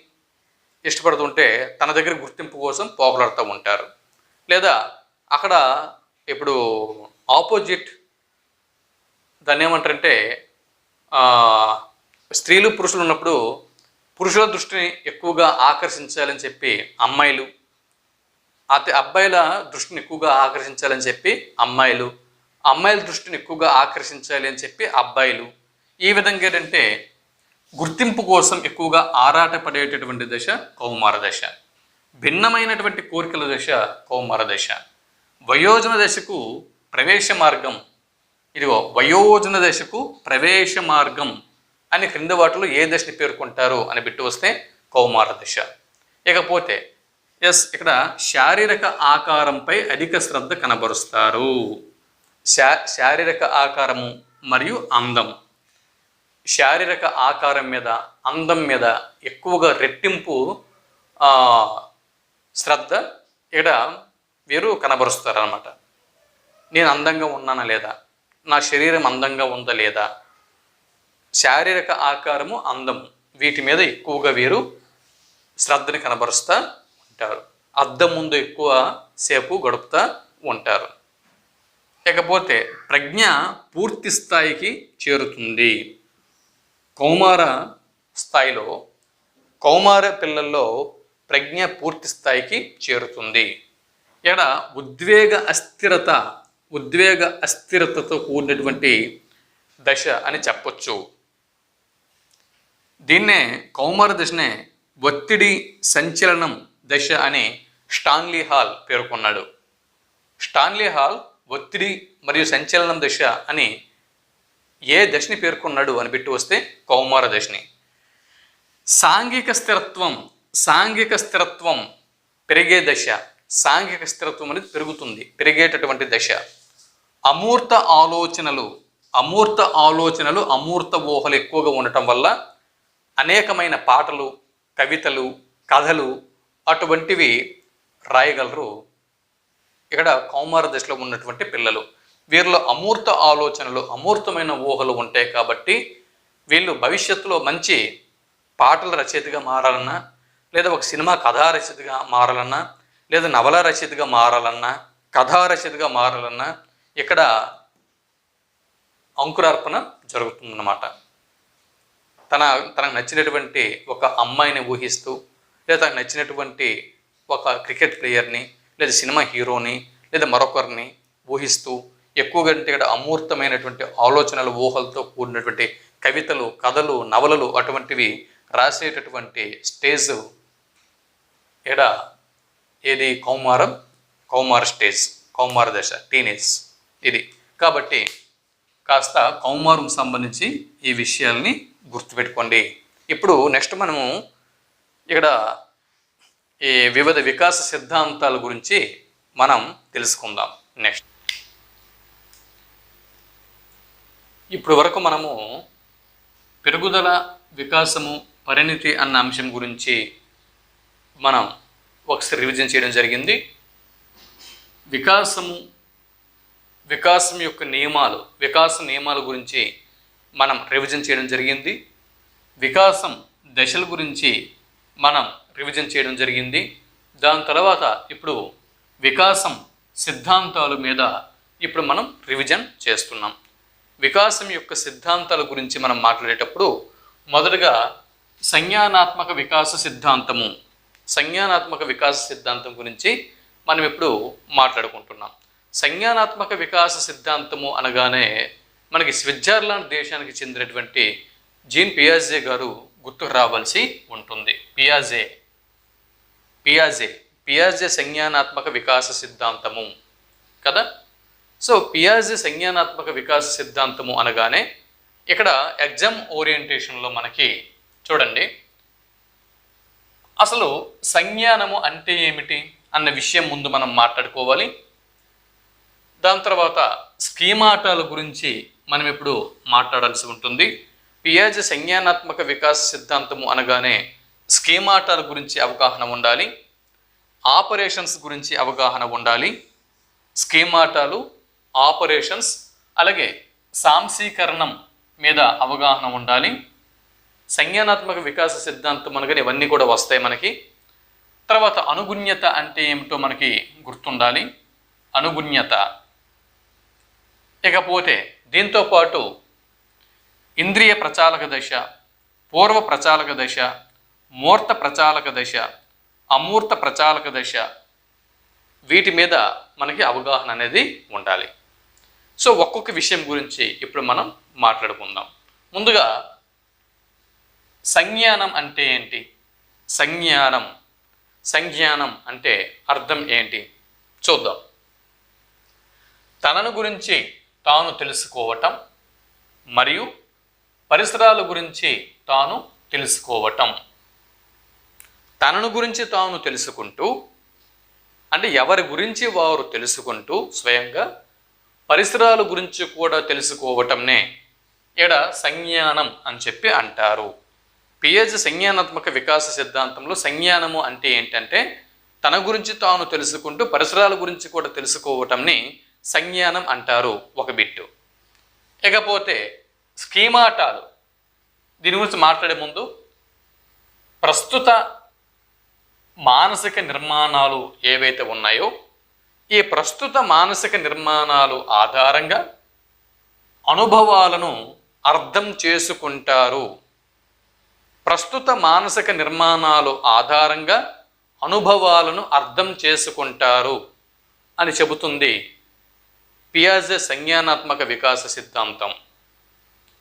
ఇష్టపడుతుంటే తన దగ్గర గుర్తింపు కోసం పోకలాడుతూ ఉంటారు. లేదా అక్కడ ఇప్పుడు ఆపోజిట్ దాన్ని ఏమంటారంటే స్త్రీలు పురుషులు ఉన్నప్పుడు పురుషుల దృష్టిని ఎక్కువగా ఆకర్షించాలని చెప్పి అమ్మాయిలు అబ్బాయిల దృష్టిని ఎక్కువగా ఆకర్షించాలని చెప్పి అమ్మాయిలు, అమ్మాయిల దృష్టిని ఎక్కువగా ఆకర్షించాలి అని చెప్పి అబ్బాయిలు. ఈ విధంగా ఏంటంటే గుర్తింపు కోసం ఎక్కువగా ఆరాటపడేటటువంటి దశ కౌమార దశ. భిన్నమైనటువంటి కోరికల దశ కౌమార దశ. వయోజన దశకు ప్రవేశ మార్గం, ఇదిగో వయోజన దశకు ప్రవేశ మార్గం అని క్రింద వాటిలో ఏ దశని పేర్కొంటారు అని బిట్టు వస్తే కౌమార దశ. ఇకపోతే ఇక్కడ శారీరక ఆకారంపై అధిక శ్రద్ధ కనబరుస్తారు. శారీరక ఆకారము మరియు అందం. శారీరక ఆకారం మీద, అందం మీద ఎక్కువగా రెట్టింపు శ్రద్ధ ఇక్కడ వీరు కనబరుస్తారు అన్నమాట. నేను అందంగా ఉన్నానా లేదా, నా శరీరం అందంగా ఉందా లేదా, శారీరక ఆకారము, అందము, వీటి మీద ఎక్కువగా వీరు శ్రద్ధని కనబరుస్తూ ఉంటారు. అద్దం ముందు ఎక్కువ సేపు గడుపుతూ ఉంటారు. ఇకపోతే ప్రజ్ఞ పూర్తి స్థాయికి చేరుతుంది. కౌమార స్థాయిలో, కౌమార పిల్లల్లో ప్రజ్ఞ పూర్తి స్థాయికి చేరుతుంది. ఇక్కడ ఉద్వేగ అస్థిరతతో కూడినటువంటి దశ అని చెప్పొచ్చు. దీన్నే కౌమార దశనే ఒత్తిడి సంచలనం దశ అని స్టాన్లీ హాల్ పేర్కొన్నాడు. స్టాన్లీ హాల్ ఒత్తిడి మరియు సంచలనం దశ అని ఏ దశని పేర్కొన్నాడు అని పెట్టి వస్తే కౌమార దశని. సాంఘిక స్థిరత్వం పెరిగే దశ. సాంఘిక స్థిరత్వం అనేది పెరుగుతుంది, పెరిగేటటువంటి దశ. అమూర్త ఆలోచనలు, అమూర్త ఊహలు ఎక్కువగా ఉండటం వల్ల అనేకమైన పాటలు, కవితలు, కథలు అటువంటివి రాయగలరు ఇక్కడ కౌమార దశలో ఉన్నటువంటి పిల్లలు. వీరిలో అమూర్త ఆలోచనలు, అమూర్తమైన ఊహలు ఉంటాయి కాబట్టి వీళ్ళు భవిష్యత్తులో మంచి పాటల రచయితగా మారాలన్నా, లేదా ఒక సినిమా కథా రచయితగా మారాలన్నా, లేదా నవల రచయితగా మారాలన్నా, కథా రచయితగా మారాలన్నా ఇక్కడ అంకురార్పణ జరుగుతుందన్నమాట. తనకు నచ్చినటువంటి ఒక అమ్మాయిని ఊహిస్తూ, లేదా తనకు నచ్చినటువంటి ఒక క్రికెట్ ప్లేయర్ని, లేదా సినిమా హీరోని, లేదా మరొకరిని ఊహిస్తూ ఎక్కువగా ఇక్కడ అమూర్తమైనటువంటి ఆలోచనలు, ఊహలతో కూడినటువంటి కవితలు, కథలు, నవలలు అటువంటివి రాసేటటువంటి స్టేజ్ ఇక్కడ ఏది కౌమార స్టేజ్, కౌమార దశ, టీనేజ్ ఇది. కాబట్టి కాస్త కౌమారం సంబంధించి ఈ విషయాల్ని గుర్తుపెట్టుకోండి. ఇప్పుడు నెక్స్ట్ మనము ఇక్కడ ఈ వివిధ వికాస సిద్ధాంతాల గురించి మనం తెలుసుకుందాం. నెక్స్ట్ ఇప్పుడు వరకు మనము పెరుగుదల, వికాసము, పరిణితి అన్న అంశం గురించి మనం ఒకసారి రివిజన్ చేయడం జరిగింది. వికాసం యొక్క నియమాలు, వికాస నియమాల గురించి మనం రివిజన్ చేయడం జరిగింది. వికాసం దశల గురించి మనం రివిజన్ చేయడం జరిగింది. దాని తర్వాత ఇప్పుడు వికాసం సిద్ధాంతాల మీద ఇప్పుడు మనం రివిజన్ చేస్తున్నాం. వికాసం యొక్క సిద్ధాంతాల గురించి మనం మాట్లాడేటప్పుడు మొదటగా సంజ్ఞానాత్మక వికాస సిద్ధాంతం గురించి మనం ఇప్పుడు మాట్లాడుకుంటున్నాం. సంజ్ఞానాత్మక వికాస సిద్ధాంతము అనగానే మనకి స్విట్జర్లాండ్ దేశానికి చెందినటువంటి జీన్ పియాజే గారు గుర్తుకు రావాల్సి ఉంటుంది. పియాజే సంజ్ఞానాత్మక వికాస సిద్ధాంతము కదా. సో పియాజే సంజ్ఞానాత్మక వికాస సిద్ధాంతము అనగానే ఇక్కడ ఎగ్జామ్ ఓరియంటేషన్లో మనకి చూడండి, అసలు సంజ్ఞానము అంటే ఏమిటి అన్న విషయం ముందు మనం మాట్లాడుకోవాలి. దాని తర్వాత స్కీమాటాల గురించి మనం ఇప్పుడు మాట్లాడాల్సి ఉంటుంది. పియాజే సంజ్ఞానాత్మక వికాస సిద్ధాంతము అనగానే స్కీమాటాల గురించి అవగాహన ఉండాలి, ఆపరేషన్స్ గురించి అవగాహన ఉండాలి. స్కీమాటాలు, ఆపరేషన్స్, అలాగే సాంశీకరణం మీద అవగాహన ఉండాలి. సంజ్ఞానాత్మక వికాస సిద్ధాంతం అనగానే ఇవన్నీ కూడా వస్తాయి మనకి. తర్వాత అనుగుణ్యత అంటే ఏమిటో మనకి గుర్తుండాలి, అనుగుణ్యత. ఇకపోతే దీంతో పాటు ఇంద్రియ ప్రచాలక దశ, పూర్వ ప్రచాలక దశ, మూర్త ప్రచాలక దశ, అమూర్త ప్రచాలక దశ, వీటి మీద మనకి అవగాహన అనేది ఉండాలి. సో ఒక్కొక్క విషయం గురించి ఇప్పుడు మనం మాట్లాడుకుందాం. ముందుగా సంజ్ఞానం అంటే ఏంటి? సంజ్ఞానం అంటే అర్థం ఏంటి చూద్దాం. తనను గురించి తాను తెలుసుకోవటం మరియు పరిసరాల గురించి తాను తెలుసుకోవటం. తనను గురించి తాను తెలుసుకుంటూ అంటే ఎవరి గురించి వారు తెలుసుకుంటూ స్వయంగా పరిసరాల గురించి కూడా తెలుసుకోవటంనే ఇక్కడ సంజ్ఞానం అని చెప్పి అంటారు. పియాజే సంజ్ఞానాత్మక వికాస సిద్ధాంతంలో సంజ్ఞానము అంటే ఏంటంటే తన గురించి తాను తెలుసుకుంటూ పరిసరాల గురించి కూడా తెలుసుకోవటంని సంజ్ఞానం అంటారు ఒక బిట్టు. ఇకపోతే స్కీమాటాలు, దీని గురించి మాట్లాడే ముందు ప్రస్తుత మానసిక నిర్మాణాలు ఏవైతే ఉన్నాయో ఈ ప్రస్తుత మానసిక నిర్మాణాలు ఆధారంగా అనుభవాలను అర్థం చేసుకుంటారు. ప్రస్తుత మానసిక నిర్మాణాలు ఆధారంగా అనుభవాలను అర్థం చేసుకుంటారు అని చెబుతుంది పియాజే సంజ్ఞానాత్మక వికాస సిద్ధాంతం.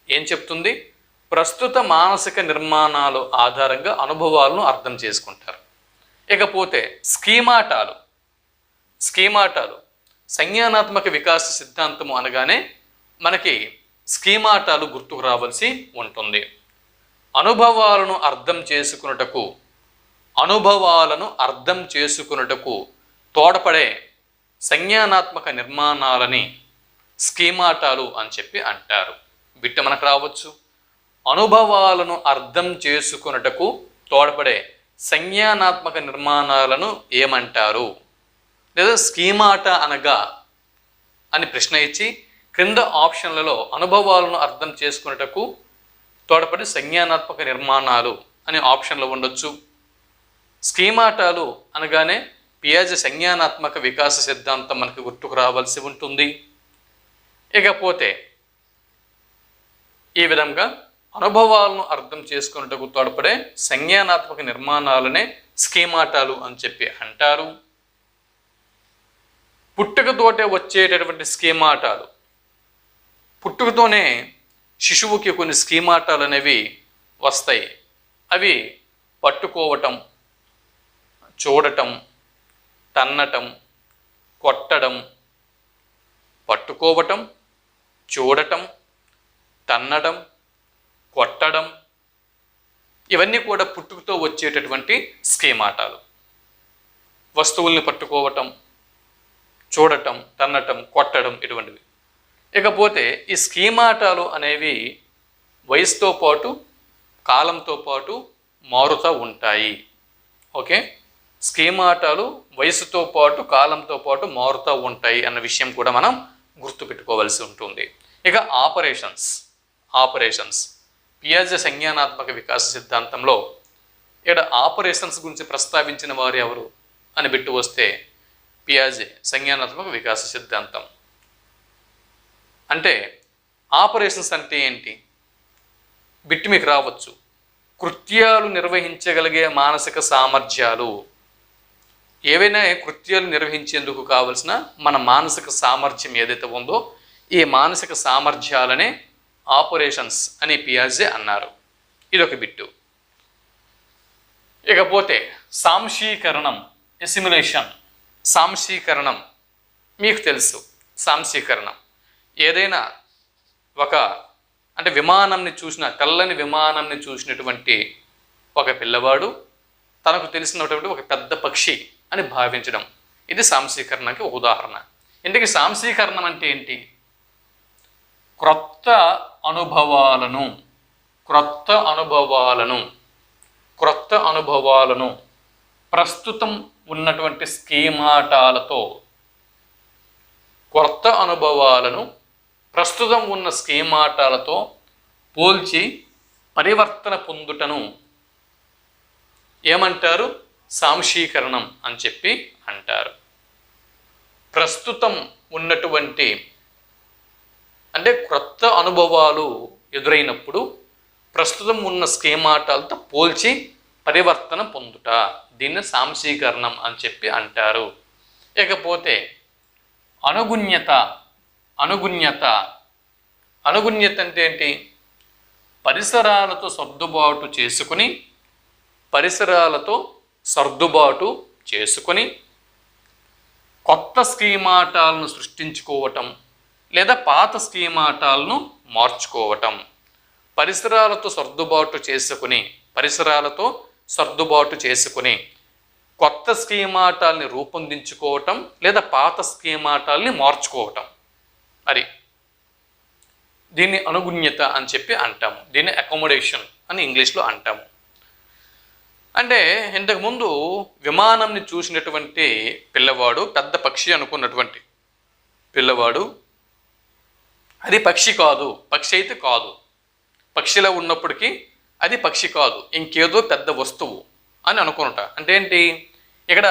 ఏం చెప్తుంది? ప్రస్తుత మానసిక నిర్మాణాలు ఆధారంగా అనుభవాలను అర్థం చేసుకుంటారు. ఇకపోతే స్కీమాటాలు సంజ్ఞానాత్మక వికాస సిద్ధాంతము అనగానే మనకి స్కీమాటాలు గుర్తుకు రావాల్సి ఉంటుంది. అనుభవాలను అర్థం చేసుకున్నటకు తోడ్పడే సంజ్ఞానాత్మక నిర్మాణాలని స్కీమాటాలు అని చెప్పి అంటారు. బిట్ట మనకు రావచ్చు. అనుభవాలను అర్థం చేసుకున్నటకు తోడ్పడే సంజ్ఞానాత్మక నిర్మాణాలను ఏమంటారు? లేదా స్కీమాటా అనగా అని ప్రశ్న ఇచ్చి క్రింద ఆప్షన్లలో అనుభవాలను అర్థం చేసుకున్నటకు తోడ్పడే సంజ్ఞానాత్మక నిర్మాణాలు అనే ఆప్షన్లు ఉండొచ్చు. స్కీమాటాలు అనగానే పియాజే సంజ్ఞానాత్మక వికాస సిద్ధాంతం మనకు గుర్తుకు రావాల్సి ఉంటుంది. ఇకపోతే ఈ విధంగా అనుభవాలను అర్థం చేసుకున్నటకు తోడ్పడే సంజ్ఞానాత్మక నిర్మాణాలనే స్కీమాటాలు అని చెప్పి అంటారు. పుట్టుకతోటే వచ్చేటటువంటి స్కీమాటాలు, పుట్టుకతోనే శిశువుకి కొన్ని స్కీమాటాలు అనేవి వస్తాయి. అవి పట్టుకోవటం, చూడటం, తన్నటం, కొట్టడం. పట్టుకోవటం, చూడటం, తన్నడం, కొట్టడం ఇవన్నీ కూడా పుట్టుకతో వచ్చేటటువంటి స్కీమాటాలు. వస్తువుల్ని పట్టుకోవటం, చూడటం, తన్నటం, కొట్టడం ఇటువంటివి. ఇకపోతే ఈ స్కీమాటాలు అనేవి వయసుతో పాటు కాలంతో పాటు మారుతూ ఉంటాయి. ఓకే, స్కీమాటాలు వయసుతో పాటు కాలంతో పాటు మారుతూ ఉంటాయి అన్న విషయం కూడా మనం గుర్తుపెట్టుకోవాల్సి ఉంటుంది. ఇక ఆపరేషన్స్ పియాజే సంజ్ఞానాత్మక వికాస సిద్ధాంతంలో ఇక్కడ ఆపరేషన్స్ గురించి ప్రస్తావించిన వారు ఎవరు అని బిట్టు వస్తే పియాజే సంజ్ఞానాత్మక వికాస సిద్ధాంతం. అంటే ఆపరేషన్స్ అంటే ఏంటి? బిట్టు మీకు రావచ్చు. కృత్యాలు నిర్వహించగలిగే మానసిక సామర్థ్యాలు. ఏవైనా కృత్యాలు నిర్వహించేందుకు కావలసిన మన మానసిక సామర్థ్యం ఏదైతే ఉందో ఈ మానసిక సామర్థ్యాలనే ఆపరేషన్స్ అని పియాజే అన్నారు. ఇదొక బిట్టు. ఇకపోతే సాంశీకరణం, ఎసిమ్యులేషన్. సాంశీకరణం మీకు తెలుసు. సాంశీకరణం ఏదైనా విమానంని చూసిన, తెల్లని విమానాన్ని చూసినటువంటి ఒక పిల్లవాడు తనకు తెలిసినటువంటి ఒక పెద్ద పక్షి అని భావించడం, ఇది సాంశీకరణకి ఒక ఉదాహరణ. ఇందుకే సాంశీకరణం అంటే ఏంటి? క్రొత్త అనుభవాలను ప్రస్తుతం ఉన్నటువంటి స్కీమాటాలతో, కొత్త అనుభవాలను ప్రస్తుతం ఉన్న స్కీమాటాలతో పోల్చి పరివర్తన పొందుటను ఏమంటారు? సాంశీకరణం అని చెప్పి అంటారు. ప్రస్తుతం ఉన్నటువంటి అంటే క్రొత్త అనుభవాలు ఎదురైనప్పుడు ప్రస్తుతం ఉన్న స్కీమాటాలతో పోల్చి పరివర్తన పొందుట, దీన్ని సాంశీకరణం అని చెప్పి అంటారు. ఇకపోతే అనుగుణ్యత. అనుగుణ్యత అనుగుణ్యత అంటే ఏంటి? పరిసరాలతో సర్దుబాటు చేసుకుని కొత్త స్కీమాటాలను సృష్టించుకోవటం లేదా పాత స్కీమాటాలను మార్చుకోవటం. పరిసరాలతో సర్దుబాటు చేసుకుని కొత్త స్కీమాటాలని రూపొందించుకోవటం లేదా పాత స్కీమాటాలని మార్చుకోవటం. అది దీన్ని అనుగుణ్యత అని చెప్పి అంటాము. దీన్ని అకామిడేషన్ అని ఇంగ్లీష్లో అంటాము. అంటే ఇంతకుముందు విమానంని చూసినటువంటి పిల్లవాడు, పెద్ద పక్షి అనుకున్నటువంటి పిల్లవాడు, అది పక్షి కాదు, పక్షి అయితే కాదు, పక్షిలో ఉన్నప్పటికీ అది పక్షి కాదు, ఇంకేదో పెద్ద వస్తువు అని అనుకుంటా. అంటే ఏంటి? ఇక్కడ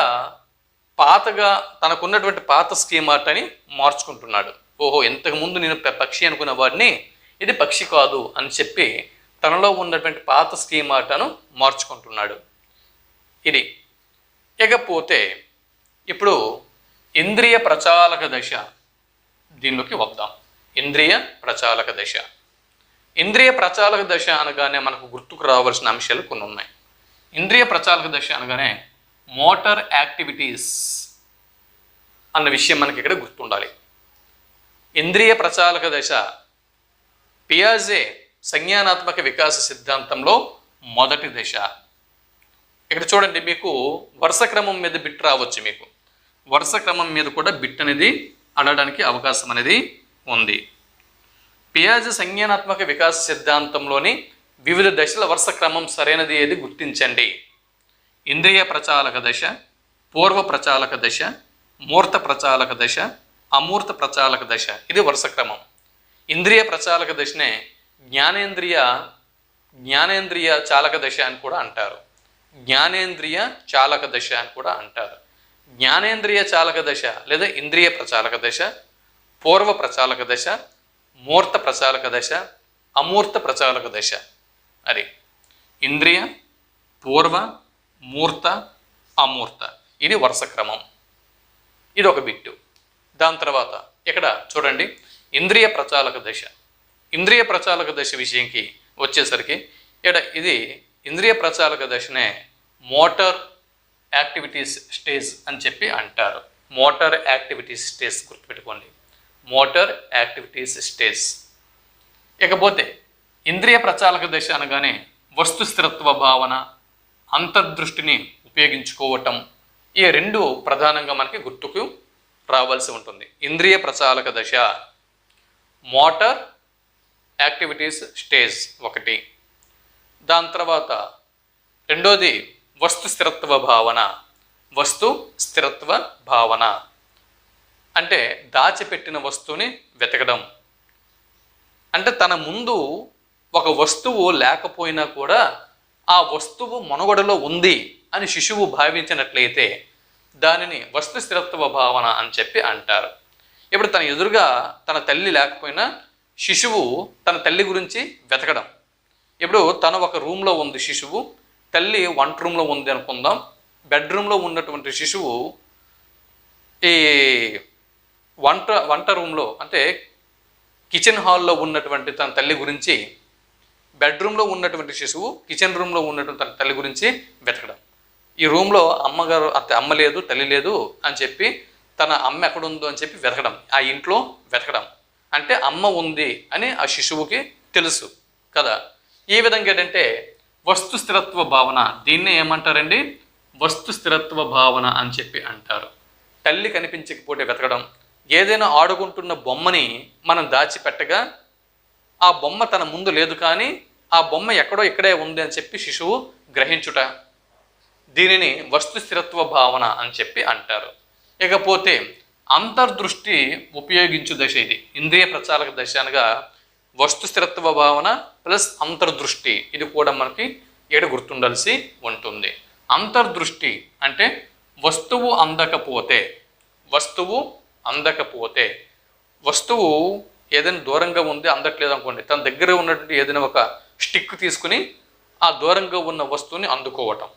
పాతగా తనకున్నటువంటి పాత స్కీమాటని మార్చుకుంటున్నాడు. ఓహో, ఇంతకుముందు నేను పక్షి అనుకున్న వాడిని ఇది పక్షి కాదు అని చెప్పి తనలో ఉన్నటువంటి పాత స్కీమాటను మార్చుకుంటున్నాడు. ఇది. ఇకపోతే ఇప్పుడు ఇంద్రియ ప్రచాలక దశ, దీనిలోకి వద్దాం. ఇంద్రియ ప్రచాలక దశ. ఇంద్రియ ప్రచాలక దశ అనగానే మనకు గుర్తుకు రావాల్సిన అంశాలు కొన్ని ఉన్నాయి. ఇంద్రియ ప్రచాలక దశ అనగానే మోటార్ యాక్టివిటీస్ అన్న విషయం మనకి ఇక్కడ గుర్తుండాలి. ఇంద్రియ ప్రచాలక దశ పియాజే సంజ్ఞానాత్మక వికాస సిద్ధాంతంలో మొదటి దశ. ఇక్కడ చూడండి, మీకు వరుస క్రమం మీద బిట్ రావచ్చు. మీకు వరుస క్రమం మీద కూడా బిట్ అనేది అడగడానికి అవకాశం అనేది ఉంది. పియాజే సంజ్ఞానాత్మక వికాస సిద్ధాంతంలోని వివిధ దశల వరుస క్రమం సరైనది ఏది గుర్తించండి. ఇంద్రియ ప్రచాలక దశ, పూర్వ ప్రచాలక దశ, మూర్త ప్రచాలక దశ, అమూర్త ప్రచాలక దశ. ఇది వరుస క్రమం. ఇంద్రియ ప్రచాలక దశనే జ్ఞానేంద్రియ చాలక దశ అని కూడా అంటారు. జ్ఞానేంద్రియ చాలక దశ అని కూడా అంటారు. జ్ఞానేంద్రియ చాలక దశ లేదా ఇంద్రియ ప్రచాలక దశ, పూర్వ ప్రచాలక దశ, మూర్త ప్రచాలక దశ, అమూర్త ప్రచాలక దశ. అది ఇంద్రియ, పూర్వ, మూర్త, అమూర్త. ఇది వరుస క్రమం. ఇది ఒక బిట్టు. దాని తర్వాత ఇక్కడ చూడండి, ఇంద్రియ ప్రచాలక దశ. ఇంద్రియ ప్రచాలక దశ విషయంకి వచ్చేసరికి ఇక్కడ ఇది ఇంద్రియ ప్రచాలక దశనే మోటార్ యాక్టివిటీస్ స్టేజ్ అని చెప్పి అంటారు. మోటార్ యాక్టివిటీస్ స్టేజ్ గుర్తుపెట్టుకోండి. Motor activities stage. ఇకపోతే ఇంద్రియ ప్రచాలక దశ అనగానే వస్తు స్థిరత్వ భావన, అంతర్దృష్టిని ఉపయోగించుకోవటం, ఈ రెండు ప్రధానంగా మనకి గుర్తుకు రావాల్సి ఉంటుంది. ఇంద్రియ ప్రచాలక దశ మోటార్ యాక్టివిటీస్ స్టేజ్ ఒకటి. దాని తర్వాత రెండోది వస్తు స్థిరత్వ భావన. వస్తు స్థిరత్వ భావన అంటే దాచిపెట్టిన వస్తువుని వెతకడం. అంటే తన ముందు ఒక వస్తువు లేకపోయినా కూడా ఆ వస్తువు మనుగడలో ఉంది అని శిశువు భావించినట్లయితే దానిని వస్తు స్థిరత్వ భావన అని చెప్పి అంటారు. ఇప్పుడు తన ఎదురుగా తన తల్లి లేకపోయినా శిశువు తన తల్లి గురించి వెతకడం. ఇప్పుడు తను ఒక రూమ్లో ఉంది శిశువు, తల్లి వంట రూమ్లో ఉంది అనుకుందాం. బెడ్రూమ్లో ఉన్నటువంటి శిశువు ఈ వంట రూమ్లో అంటే కిచెన్ హాల్లో ఉన్నటువంటి తన తల్లి గురించి, బెడ్రూమ్లో ఉన్నటువంటి శిశువు కిచెన్ రూమ్లో ఉన్నటువంటి తన తల్లి గురించి వెతకడం. ఈ రూమ్లో అమ్మగారు అమ్మ లేదు, తల్లి లేదు అని చెప్పి తన అమ్మ ఎక్కడుందో అని చెప్పి వెతకడం. ఆ ఇంట్లో వెతకడం అంటే అమ్మ ఉంది అని ఆ శిశువుకి తెలుసు కదా. ఈ విధంగా ఏంటంటే వస్తు స్థిరత్వ భావన, దీన్నే ఏమంటారండి? వస్తు స్థిరత్వ భావన అని చెప్పి అంటారు. తల్లి కనిపించకపోతే వెతకడం, ఏదైనా ఆడుకుంటున్న బొమ్మని మనం దాచిపెట్టగా ఆ బొమ్మ తన ముందు లేదు కానీ ఆ బొమ్మ ఎక్కడో ఇక్కడే ఉంది అని చెప్పి శిశువు గ్రహించుట, దీనిని వస్తు స్థిరత్వ భావన అని చెప్పి అంటారు. ఇకపోతే అంతర్దృష్టి ఉపయోగించు దశ. ఇది ఇంద్రియ ప్రచాలక దశ అనగా వస్తు స్థిరత్వ భావన ప్లస్ అంతర్దృష్టి, ఇది కూడా మనకి ఏడు గుర్తుండాల్సి ఉంటుంది. అంతర్దృష్టి అంటే వస్తువు అందకపోతే వస్తువు ఏదైనా దూరంగా ఉంది, అందట్లేదు అనుకోండి, తన దగ్గర ఉన్నటువంటి ఏదైనా ఒక స్టిక్ తీసుకుని ఆ దూరంగా ఉన్న వస్తువుని అందుకోవటం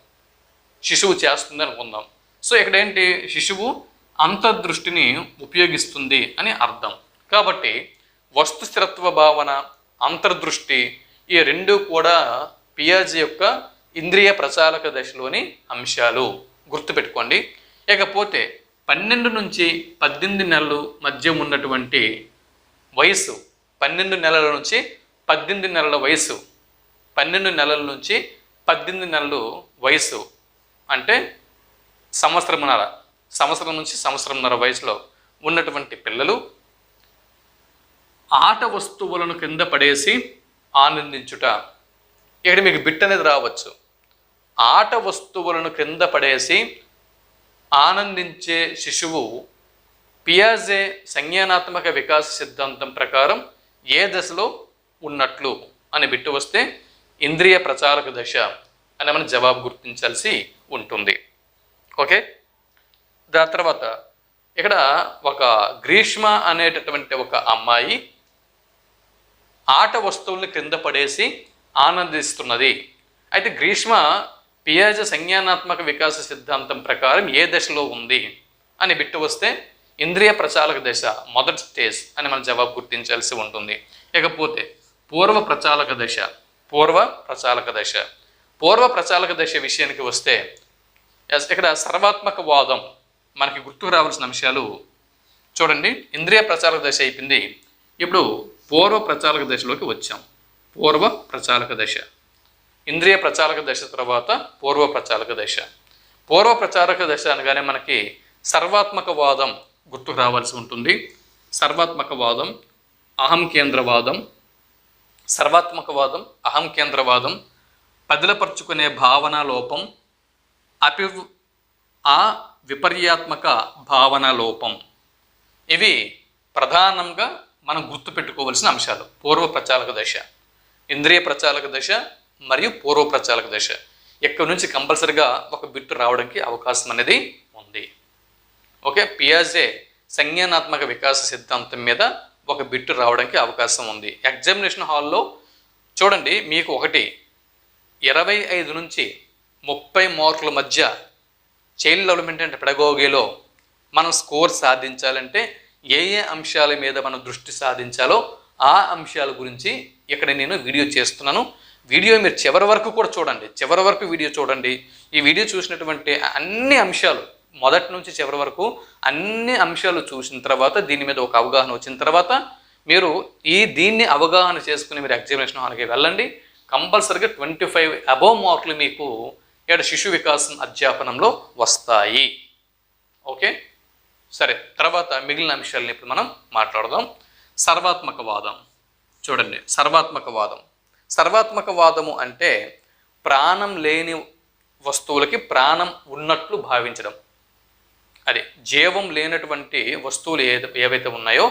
శిశువు చేస్తుంది అనుకుందాం. సో ఇక్కడ ఏంటి, శిశువు అంతర్దృష్టిని ఉపయోగిస్తుంది అని అర్థం. కాబట్టి వస్తు స్థిరత్వ భావన, అంతర్దృష్టి ఈ రెండు కూడా పియాజే యొక్క ఇంద్రియ ప్రచాలక దశలోని అంశాలు, గుర్తుపెట్టుకోండి. ఇకపోతే 12 నుంచి 18 నెలలు మధ్య ఉన్నటువంటి వయసు, 12 నెలల నుంచి 18 నెలల వయసు, 12 నెలల నుంచి 18 నెలలు వయసు అంటే సంవత్సరం నుంచి సంవత్సరంన్నర వయసులో ఉన్నటువంటి పిల్లలు ఆట వస్తువులను కింద పడేసి ఆనందించుట. ఇక్కడ మీకు బిట్ అనేది రావచ్చు. ఆట వస్తువులను క్రింద పడేసి ఆనందించే శిశువు పియాజే సంజ్ఞానాత్మక వికాస సిద్ధాంతం ప్రకారం ఏ దశలో ఉన్నట్లు అని బిట్టు వస్తే ఇంద్రియ ప్రచాలక దశ అని మనం జవాబు గుర్తించాల్సి ఉంటుంది. ఓకే, దాని తర్వాత ఇక్కడ ఒక గ్రీష్మ అనేటటువంటి ఒక అమ్మాయి ఆట వస్తువుల్ని క్రింద పడేసి ఆనందిస్తున్నది. అయితే గ్రీష్మ పియాజే సంజ్ఞానాత్మక వికాస సిద్ధాంతం ప్రకారం ఏ దశలో ఉంది అని బిట్టు వస్తే ఇంద్రియ ప్రచాలక దశ, మొదటి స్టేజ్ అని మనం జవాబు గుర్తించాల్సి ఉంటుంది. ఇకపోతే పూర్వ ప్రచాలక దశ విషయానికి వస్తే ఇక్కడ సర్వాత్మక వాదం మనకి గుర్తుకు రావాల్సిన అంశాలు చూడండి. ఇంద్రియ ప్రచాలక దశ అయిపోయింది. ఇప్పుడు పూర్వ ప్రచాలక దశలోకి వచ్చాం. పూర్వ ప్రచాలక దశ, ఇంద్రియ ప్రచాలక దశ తర్వాత పూర్వ ప్రచాలక దశ. పూర్వ ప్రచాలక దశ అనగానే మనకి సర్వాత్మక వాదం గుర్తుకు రావాల్సి ఉంటుంది. సర్వాత్మక వాదం, అహం కేంద్రవాదం, అహం కేంద్రవాదం, పదిలపరుచుకునే భావన లోపం, విపర్యాత్మక భావన లోపం. ఇవి ప్రధానంగా మనం గుర్తుపెట్టుకోవాల్సిన అంశాలు. పూర్వ ప్రచాలక దశ, ఇంద్రియ ప్రచాలక దశ మరియు పూర్వ ప్రచాలక దశ. ఎక్కడి నుంచి కంపల్సరిగా ఒక బిట్టు రావడానికి అవకాశం అనేది ఉంది. ఓకే, పియాజే సంజ్ఞానాత్మక వికాస సిద్ధాంతం మీద ఒక బిట్టు రావడానికి అవకాశం ఉంది. ఎగ్జామినేషన్ హాల్లో చూడండి, మీకు 25 నుంచి 30 మార్కుల మధ్య చైల్డ్ డెవలప్మెంట్ అండ్ పెడగోగీలో మనం స్కోర్ సాధించాలంటే ఏ అంశాల మీద మనం దృష్టి సాధించాలో ఆ అంశాల గురించి ఇక్కడ నేను వీడియో చేస్తున్నాను. వీడియో మీరు చివరి వరకు కూడా చూడండి, చివరి వరకు వీడియో చూడండి. ఈ వీడియో చూసినటువంటి అన్ని అంశాలు మొదటి నుంచి చివరి వరకు అన్ని అంశాలు చూసిన తర్వాత దీని మీద ఒక అవగాహన వచ్చిన తర్వాత మీరు దీన్ని అవగాహన చేసుకుని మీరు ఎగ్జామినేషన్ హాల్కి వెళ్ళండి. కంపల్సరీగా 25 అబోవ్ మార్కులు మీకు ఇక్కడ శిశు వికాసం అధ్యాపనంలో వస్తాయి. ఓకే, సరే, తర్వాత మిగిలిన అంశాలను ఇప్పుడు మనం మాట్లాడదాం. సర్వాత్మక వాదం చూడండి. సర్వాత్మక వాదము అంటే ప్రాణం లేని వస్తువులకి ప్రాణం ఉన్నట్లు భావించడం. అది జీవం లేనటువంటి వస్తువులు ఏవైతే ఉన్నాయో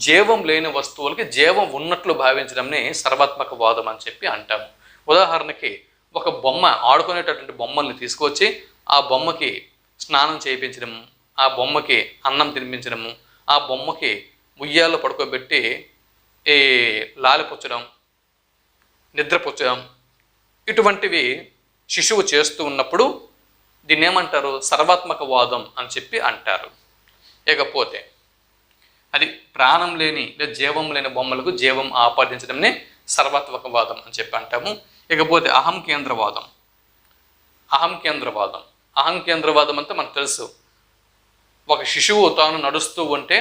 జీవం లేని వస్తువులకి జీవం ఉన్నట్లు భావించడంని సర్వాత్మక వాదం అని చెప్పి అంటాము. ఉదాహరణకి ఒక బొమ్మ, ఆడుకునేటటువంటి బొమ్మల్ని తీసుకొచ్చి ఆ బొమ్మకి స్నానం చేయించడము, ఆ బొమ్మకి అన్నం తినిపించడము, ఆ బొమ్మకి ఉయ్యాల్లో పడుకోబెట్టి లాలిపుచ్చడం, నిద్రపుచ్చడం, ఇటువంటివి శిశువు చేస్తూ ఉన్నప్పుడు దీన్ని ఏమంటారు? సర్వాత్మక వాదం అని చెప్పి అంటారు. ఇకపోతే అది ప్రాణం లేని లేదా జీవం లేని బొమ్మలకు జీవం ఆపాదించడంనే సర్వాత్మక వాదం అని చెప్పి అంటాము. ఇకపోతే అహం కేంద్రవాదం అంతా మనకు తెలుసు. ఒక శిశువు తాను నడుస్తూ ఉంటే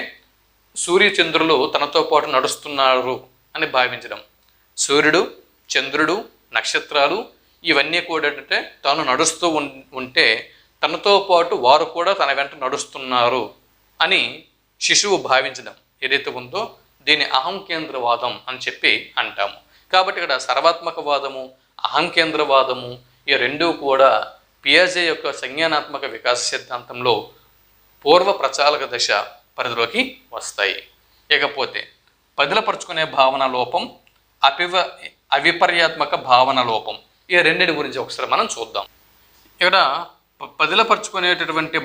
సూర్యచంద్రులు తనతో పాటు నడుస్తున్నారు అని భావించడం. సూర్యుడు, చంద్రుడు, నక్షత్రాలు ఇవన్నీ కూడా ఏంటంటే తాను నడుస్తూ ఉంటే తనతో పాటు వారు కూడా తన వెంట నడుస్తున్నారు అని శిశువు భావించడం ఏదైతే ఉందో దీన్ని అహం కేంద్రవాదం అని చెప్పి అంటాము. కాబట్టి ఇక్కడ సర్వాత్మక వాదము, అహం కేంద్రవాదము ఈ రెండూ కూడా పియాజే యొక్క సంజ్ఞానాత్మక వికాస సిద్ధాంతంలో పూర్వ ప్రచాలక దశ పరిధిలోకి వస్తాయి. ఇకపోతే పదిలపరుచుకునే భావన లోపం, అవిపర్యాత్మక భావన లోపం ఈ రెండింటి గురించి ఒకసారి మనం చూద్దాం. ఇక్కడ పదిలపరుచుకునేటటువంటి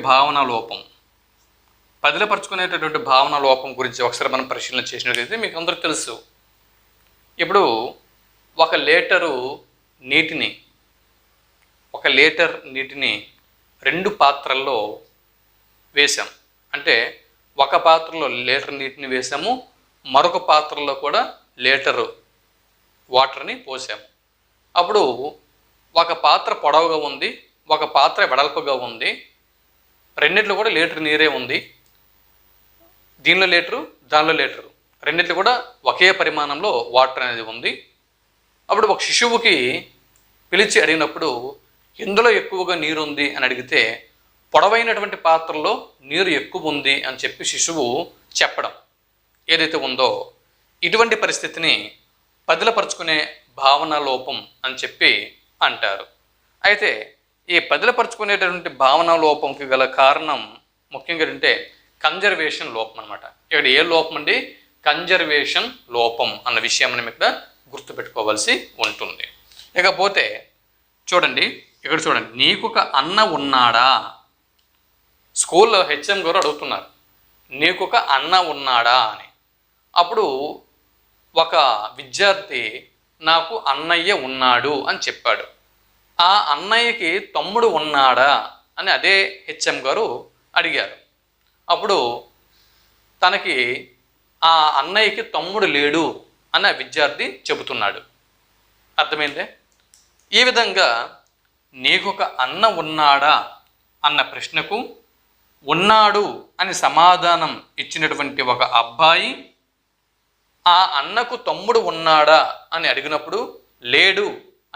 భావన లోపం గురించి ఒకసారి మనం పరిశీలన చేసినట్లయితే మీకు అందరూ తెలుసు. ఇప్పుడు ఒక లీటర్ నీటిని 2 పాత్రల్లో వేసాం. అంటే ఒక పాత్రలో లీటర్ నీటిని వేసాము, మరొక పాత్రలో కూడా లీటరు వాటర్ని పోసాము. అప్పుడు ఒక పాత్ర పొడవుగా ఉంది, ఒక పాత్ర వెడల్పుగా ఉంది, రెండిట్లో కూడా లీటర్ నీరే ఉంది. దీనిలో లీటరు, దానిలో లీటరు, రెండిట్లో కూడా ఒకే పరిమాణంలో వాటర్ అనేది ఉంది. అప్పుడు ఒక శిశువుకి పిలిచి అడిగినప్పుడు ఎందులో ఎక్కువగా నీరు ఉంది అని అడిగితే పొడవైనటువంటి పాత్రలో నీరు ఎక్కువ ఉంది అని చెప్పి శిశువు చెప్పడం ఏదైతే ఉందో, ఇటువంటి పరిస్థితిని పదిలపరుచుకునే భావన లోపం అని చెప్పి అంటారు. అయితే ఈ పదిలపరుచుకునేటటువంటి భావన లోపంకి గల కారణం ముఖ్యంగా ఏంటంటే కన్జర్వేషన్ లోపం అనమాట. ఇక్కడ ఏ లోపం అండి? కన్జర్వేషన్ లోపం అన్న విషయం మనం ఇక్కడ గుర్తుపెట్టుకోవాల్సి ఉంటుంది. ఇకపోతే చూడండి, ఇక్కడ చూడండి, నీకొక అన్న ఉన్నాడా? స్కూల్లో హెచ్ఎం గారు అడుగుతున్నారు, నీకొక అన్న ఉన్నాడా అని. అప్పుడు ఒక విద్యార్థి నాకు అన్నయ్య ఉన్నాడు అని చెప్పాడు. ఆ అన్నయ్యకి తమ్ముడు ఉన్నాడా అని అదే హెచ్ఎం గారు అడిగారు. అప్పుడు తనకి ఆ అన్నయ్యకి తమ్ముడు లేడు అని ఆ విద్యార్థి చెబుతున్నాడు. అర్థమైందే? ఈ విధంగా నీకొక అన్న ఉన్నాడా అన్న ప్రశ్నకు ఉన్నాడు అని సమాధానం ఇచ్చినటువంటి ఒక అబ్బాయి ఆ అన్నకు తమ్ముడు ఉన్నాడా అని అడిగినప్పుడు లేడు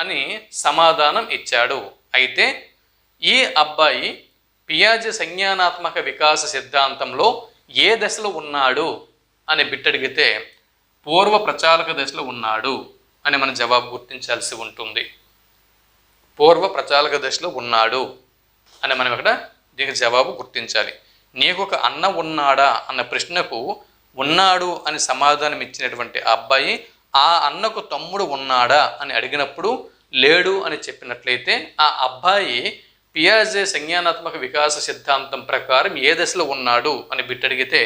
అని సమాధానం ఇచ్చాడు. అయితే ఈ అబ్బాయి పియాజే సంజ్ఞానాత్మక వికాస సిద్ధాంతంలో ఏ దశలో ఉన్నాడు అని బిట్టడిగితే పూర్వ ప్రచాలక దశలో ఉన్నాడు అని మన జవాబు గుర్తించాల్సి ఉంటుంది. పూర్వ ప్రచాలక దశలో ఉన్నాడు అని మనం ఇక్కడ దీనికి జవాబు గుర్తించాలి. నీకొక అన్న ఉన్నాడా అన్న ప్రశ్నకు ఉన్నాడు అని సమాధానం ఇచ్చినటువంటి అబ్బాయి ఆ అన్నకు తమ్ముడు ఉన్నాడా అని అడిగినప్పుడు లేడు అని చెప్పినట్లయితే ఆ అబ్బాయి పియాజే సంజ్ఞానాత్మక వికాస సిద్ధాంతం ప్రకారం ఏ దశలో ఉన్నాడు అని బిట్టడిగితే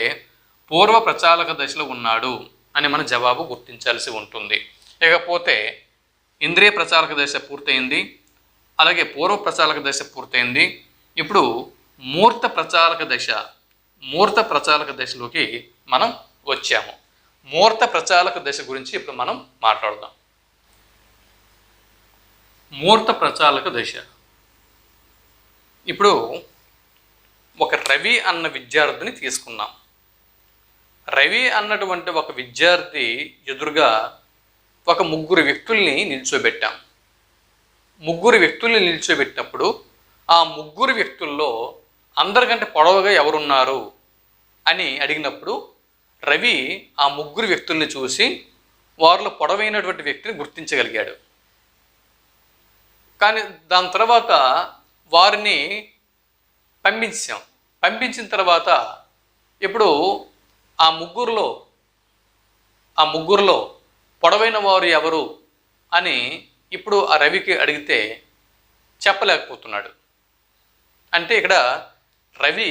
పూర్వ ప్రచాలక దశలో ఉన్నాడు అని మన జవాబు గుర్తించాల్సి ఉంటుంది. ఇకపోతే ఇంద్రియ ప్రచాలక దశ పూర్తయింది, అలాగే పూర్వ ప్రచాలక దశ పూర్తయింది. ఇప్పుడు మూర్త ప్రచాలక దశలోకి మనం వచ్చాము. మూర్త ప్రచాలక దశ గురించి ఇప్పుడు మనం మాట్లాడదాం. మూర్త ప్రచాలక దశ. ఇప్పుడు ఒక రవి అన్న విద్యార్థిని తీసుకున్నాం. రవి అన్నటువంటి ఒక విద్యార్థి ఎదురుగా ఒక ముగ్గురు వ్యక్తుల్ని నిల్చోబెట్టాం. ముగ్గురు వ్యక్తుల్ని నిల్చోబెట్టినప్పుడు ఆ ముగ్గురు వ్యక్తుల్లో అందరికంటే పొడవుగా ఎవరున్నారు అని అడిగినప్పుడు రవి ఆ ముగ్గురు వ్యక్తుల్ని చూసి వారిలో పొడవైనటువంటి వ్యక్తిని గుర్తించగలిగాడు. కానీ దాని తర్వాత వారిని పంపించిన తర్వాత ఇప్పుడు ఆ ముగ్గురులో పొడవైన వారు ఎవరు అని ఇప్పుడు ఆ రవికి అడిగితే చెప్పలేకపోతున్నాడు. అంటే ఇక్కడ రవి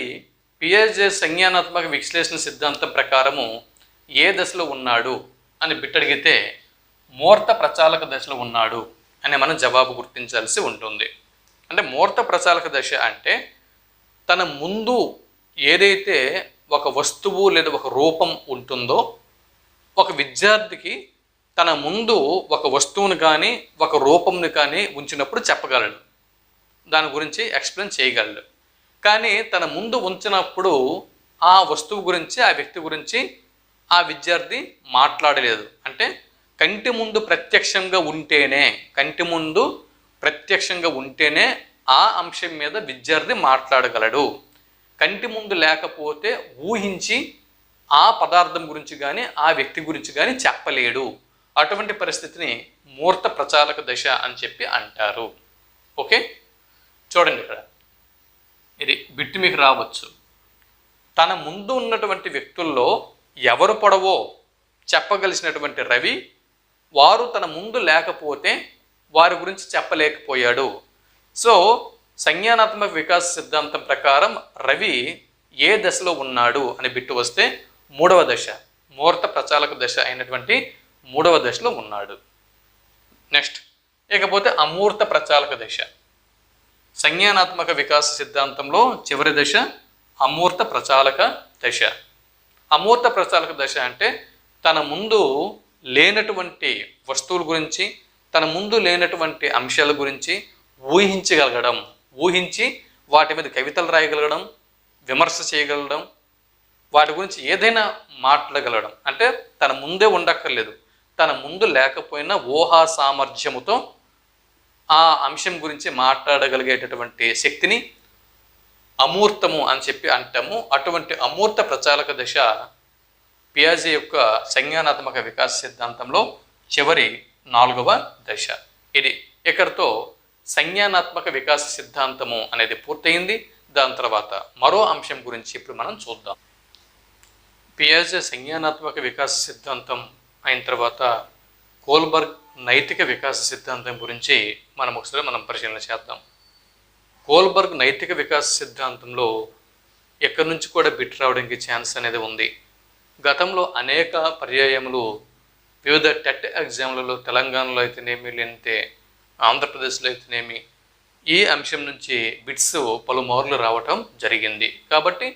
పియాజే సంజ్ఞానాత్మక విశ్లేషణ సిద్ధాంతం ప్రకారము ఏ దశలో ఉన్నాడు అని బిట్టడిగితే మూర్త ప్రచాలక దశలో ఉన్నాడు అని మనం జవాబు గుర్తించాల్సి ఉంటుంది. అంటే మూర్త ప్రచాలక దశ అంటే తన ముందు ఏదైతే ఒక వస్తువు లేదా ఒక రూపం ఉంటుందో ఒక విద్యార్థికి తన ముందు ఒక వస్తువును కానీ ఒక రూపంని కానీ ఉంచినప్పుడు చెప్పగలడు, దాని గురించి ఎక్స్ప్లెయిన్ చేయగలడు. కానీ తన ముందు ఉంచినప్పుడు ఆ వస్తువు గురించి ఆ వ్యక్తి గురించి ఆ విద్యార్థి మాట్లాడలేదు. అంటే కంటి ముందు ప్రత్యక్షంగా ఉంటేనే ఆ అంశం మీద విద్యార్థి మాట్లాడగలడు. కంటి ముందు లేకపోతే ఊహించి ఆ పదార్థం గురించి కానీ ఆ వ్యక్తి గురించి కానీ చెప్పలేడు. అటువంటి పరిస్థితిని మూర్త ప్రచాలక దశ అని చెప్పి అంటారు. ఓకే, చూడండి, ఇక్కడ ఇది బిట్టు మీకు రావచ్చు. తన ముందు ఉన్నటువంటి వ్యక్తుల్లో ఎవరు పొడవో చెప్పగలిసినటువంటి రవి వారు తన ముందు లేకపోతే వారి గురించి చెప్పలేకపోయాడు. సో సంజ్ఞానాత్మక వికాస సిద్ధాంతం ప్రకారం రవి ఏ దశలో ఉన్నాడు అని బిట్టు వస్తే మూడవ దశ, మూర్త ప్రచాలక దశ అయినటువంటి మూడవ దశలో ఉన్నాడు. నెక్స్ట్, ఇకపోతే అమూర్త ప్రచాలక దశ. సంజ్ఞానాత్మక వికాస సిద్ధాంతంలో చివరి దశ అమూర్త ప్రచాలక దశ. అమూర్త ప్రచాలక దశ అంటే తన ముందు లేనటువంటి వస్తువుల గురించి, తన ముందు లేనటువంటి అంశాల గురించి ఊహించగలగడం, ఊహించి వాటి మీద కవితలు రాయగలగడం, విమర్శ చేయగలగడం, వాటి గురించి ఏదైనా మాట్లాడగలగడం. అంటే తన ముందే ఉండక్కర్లేదు, తన ముందు లేకపోయినా ఊహా సామర్థ్యముతో ఆ అంశం గురించి మాట్లాడగలిగేటటువంటి శక్తిని అమూర్తము అని చెప్పి అంటాము. అటువంటి అమూర్త ప్రచాలక దశ పియాజే యొక్క సంజ్ఞానాత్మక వికాస సిద్ధాంతంలో చివరి 4వ దశ. ఇది ఇక్కడితో సంజ్ఞానాత్మక వికాస సిద్ధాంతము అనేది పూర్తయింది. దాని తర్వాత మరో అంశం గురించి ఇప్పుడు మనం చూద్దాం. పియాజే సంజ్ఞానాత్మక వికాస సిద్ధాంతం అయిన తర్వాత కోల్బర్గ్ నైతిక వికాస సిద్ధాంతం గురించి మనం పరిశీలన చేద్దాం. కోల్బర్గ్ నైతిక వికాస సిద్ధాంతంలో ఎక్కడి నుంచి కూడా బిట్ రావడానికి ఛాన్స్ అనేది ఉంది. గతంలో అనేక పర్యాయములు వివిధ టెట్ ఎగ్జామ్లలో తెలంగాణలో అయితేనేమి, లేదంటే ఆంధ్రప్రదేశ్లో అయితేనేమి ఈ అంశం నుంచి బిట్స్ పలుమార్లు రావటం జరిగింది. కాబట్టి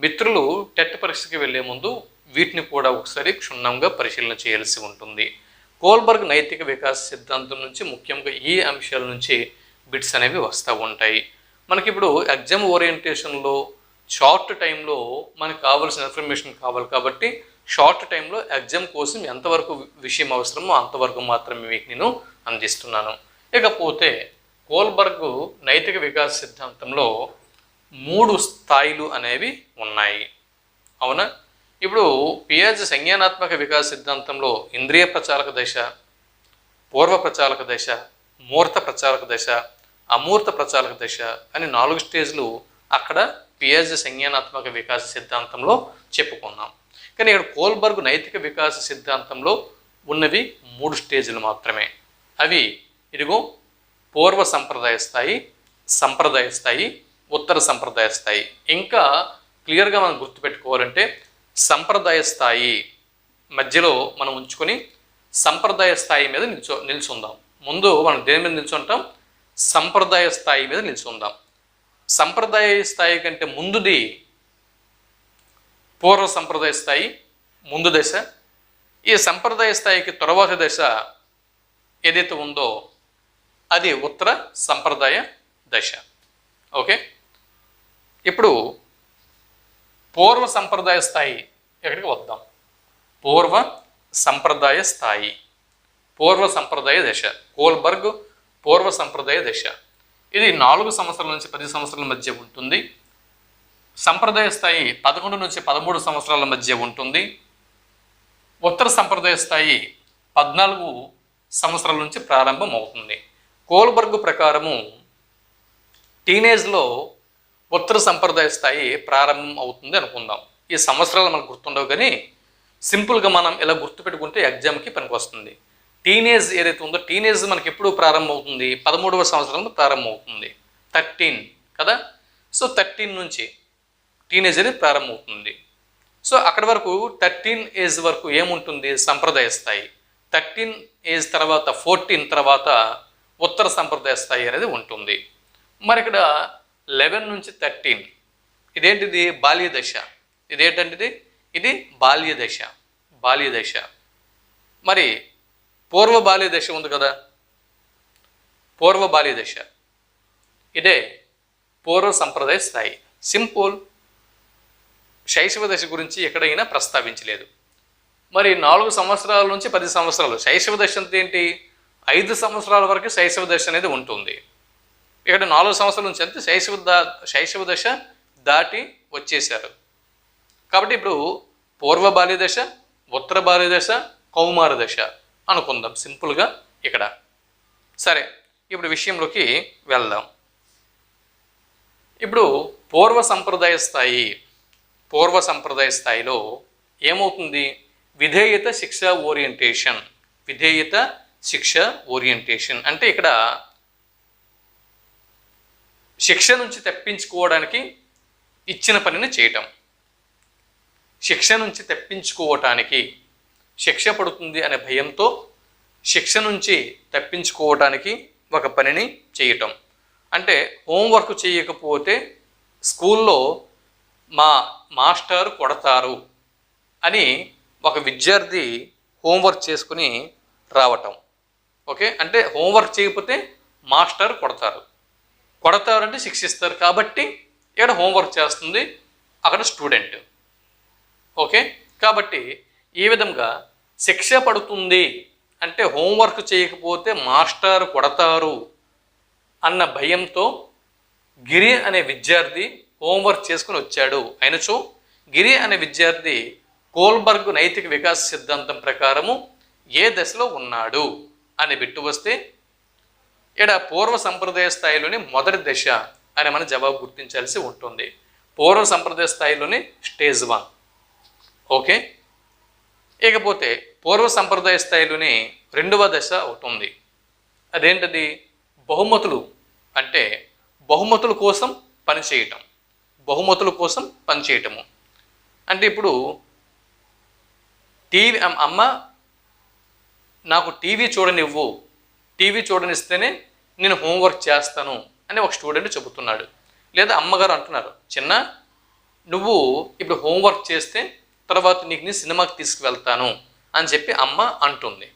మిత్రులు టెట్ పరీక్షకి వెళ్లే ముందు వీటిని కూడా ఒకసారి క్షుణ్ణంగా పరిశీలన చేయాల్సి ఉంటుంది. కోల్బర్గ్ నైతిక వికాస సిద్ధాంతం నుంచి ముఖ్యంగా ఈ అంశాల నుంచి బిట్స్ అనేవి వస్తూ ఉంటాయి. మనకిప్పుడు ఎగ్జామ్ ఓరియంటేషన్లో షార్ట్ టైంలో మనకు కావాల్సిన ఇన్ఫర్మేషన్ కావాలి కాబట్టి షార్ట్ టైంలో ఎగ్జామ్ కోసం ఎంతవరకు విషయం అవసరమో అంతవరకు మాత్రమే మీకు నేను అందిస్తున్నాను. ఇకపోతే కోల్బర్గ్ నైతిక వికాస సిద్ధాంతంలో 3 స్థాయిలు అనేవి ఉన్నాయి, అవునా? ఇప్పుడు పియాజే సంజ్ఞానాత్మక వికాస సిద్ధాంతంలో ఇంద్రియ ప్రచాలక దశ, పూర్వ ప్రచాలక దశ, మూర్త ప్రచాలక దశ, అమూర్త ప్రచాలక దశ అని 4 స్టేజ్లు అక్కడ పియాజే సంజ్ఞానాత్మక వికాస సిద్ధాంతంలో చెప్పుకున్నాం. కానీ ఇక్కడ కోల్బర్గ్ నైతిక వికాస సిద్ధాంతంలో ఉన్నవి 3 స్టేజ్లు మాత్రమే. అవి ఇదిగో పూర్వ సంప్రదాయ స్థాయి, సంప్రదాయ స్థాయి, ఉత్తర సంప్రదాయ స్థాయి. ఇంకా క్లియర్గా మనం గుర్తుపెట్టుకోవాలంటే సంప్రదాయ స్థాయి మధ్యలో మనం ఉంచుకొని సంప్రదాయ స్థాయి మీద నిల్చుందాం. ముందు మనం దేని మీద నిల్చుంటాం? సంప్రదాయ స్థాయి మీద నిల్చుందాం. సంప్రదాయ స్థాయి కంటే ముందుది పూర్వ సంప్రదాయ స్థాయి, ముందు దశ. ఈ సంప్రదాయ స్థాయికి తరువాత దశ ఏదైతే ఉందో అది ఉత్తర సంప్రదాయ దశ. ఓకే, ఇప్పుడు పూర్వ సంప్రదాయ స్థాయి ఎక్కడికి వద్దాం. పూర్వ సంప్రదాయ స్థాయి, పూర్వ సంప్రదాయ దశ, కోల్బర్గ్ పూర్వ సంప్రదాయ దశ. ఇది 4 సంవత్సరాల నుంచి 10 సంవత్సరాల మధ్య ఉంటుంది. సంప్రదాయ స్థాయి 11 నుంచి 13 సంవత్సరాల మధ్య ఉంటుంది. ఉత్తర సంప్రదాయ స్థాయి 14 సంవత్సరాల నుంచి ప్రారంభం అవుతుంది. కోల్బర్గ్ ప్రకారము టీనేజ్లో ఉత్తర సంప్రదాయ స్థాయి ప్రారంభం అవుతుంది అనుకుందాం. ఈ సంవత్సరాలు మనకు గుర్తుండవు, కానీ సింపుల్గా మనం ఇలా గుర్తుపెట్టుకుంటే ఎగ్జామ్కి పనికి వస్తుంది. టీనేజ్ ఏదైతే ఉందో టీనేజ్ మనకి ఎప్పుడు ప్రారంభం అవుతుంది? 13వ సంవత్సరంలో ప్రారంభం అవుతుంది, 13 కదా. సో 13 నుంచి టీనేజ్ అనేది ప్రారంభం అవుతుంది. సో అక్కడి వరకు 13 ఏజ్ వరకు ఏముంటుంది? సంప్రదాయ స్థాయి. 13 ఏజ్ తర్వాత 14 తర్వాత ఉత్తర సంప్రదాయ స్థాయి అనేది ఉంటుంది. మరి ఇక్కడ 11 నుంచి 13 ఇదేంటిది? బాల్య దశ. ఇదేంటంటే ఇది బాల్య దశ, బాల్య దశ. మరి పూర్వ బాల్య దశ ఉంది కదా, పూర్వ బాల్య దశ, ఇదే పూర్వ సంప్రదాయ స్థాయి. సింపుల్. శైశవ దశ గురించి ఎక్కడైనా ప్రస్తావించలేదు. మరి 4 సంవత్సరాల నుంచి 10 సంవత్సరాలు శైశవ దశ అంటే ఏంటి? 5 సంవత్సరాల వరకు శైశవ దశ అనేది ఉంటుంది. ఇక్కడ 4 సంవత్సరాల నుంచి అంటే శైశవ దశ దాటి వచ్చేశారు. కాబట్టి ఇప్పుడు పూర్వ బాల్య దశ, ఉత్తర బాల్య దశ, కౌమార దశ అనుకుందాం సింపుల్గా ఇక్కడ. సరే, ఇప్పుడు విషయంలోకి వెళ్దాం. ఇప్పుడు పూర్వ సంప్రదాయ స్థాయి, పూర్వ సంప్రదాయ స్థాయిలో ఏమవుతుంది? విధేయత శిక్ష ఓరియంటేషన్. విధేయత శిక్ష ఓరియంటేషన్ అంటే ఇక్కడ శిక్ష నుంచి తప్పించుకోవడానికి ఇచ్చిన పనిని చేయటం. శిక్ష నుంచి తప్పించుకోవటానికి, శిక్ష పడుతుంది అనే భయంతో శిక్ష నుంచి తప్పించుకోవటానికి ఒక పనిని చేయటం. అంటే హోంవర్క్ చేయకపోతే స్కూల్లో మా మాస్టర్ కొడతారు అని ఒక విద్యార్థి హోంవర్క్ చేసుకుని రావటం. ఓకే, అంటే హోంవర్క్ చేయకపోతే మాస్టర్ కొడతారు, కొడతారు అంటే శిక్షిస్తారు. కాబట్టి ఇక్కడ హోంవర్క్ చేస్తుంది అక్కడ స్టూడెంట్. ఓకే, కాబట్టి ఈ విధంగా శిక్ష పడుతుంది అంటే హోంవర్క్ చేయకపోతే మాస్టర్ కొడతారు అన్న భయంతో గిరి అనే విద్యార్థి హోంవర్క్ చేసుకుని వచ్చాడు. అయినచో గిరి అనే విద్యార్థి కోల్బర్గ్ నైతిక వికాస సిద్ధాంతం ప్రకారము ఏ దశలో ఉన్నాడు అని బిట్టు వస్తే ఇక్కడ పూర్వ సంప్రదాయ స్థాయిలోని మొదటి దశ అని మనం జవాబు గుర్తించాల్సి ఉంటుంది. పూర్వ సంప్రదాయ స్థాయిలోని స్టేజ్ 1. ఓకే, ఇకపోతే పూర్వ సంప్రదాయ స్థాయిలోని రెండవ దశ ఒకటి ఉంది. అదేంటది? బహుమతులు. అంటే బహుమతుల కోసం పనిచేయటం, బహుమతుల కోసం పనిచేయటము. అంటే ఇప్పుడు టీవీ అమ్మ నాకు టీవీ చూడనివ్వు, టీవీ చూడనిస్తేనే నేను హోంవర్క్ చేస్తాను అని ఒక స్టూడెంట్ చెబుతున్నాడు. లేదా అమ్మగారు అంటున్నారు, చిన్న నువ్వు ఇప్పుడు హోంవర్క్ చేస్తే తర్వాత నీకు నేను సినిమాకి తీసుకువెళ్తాను అని చెప్పి అమ్మ అంటుంది.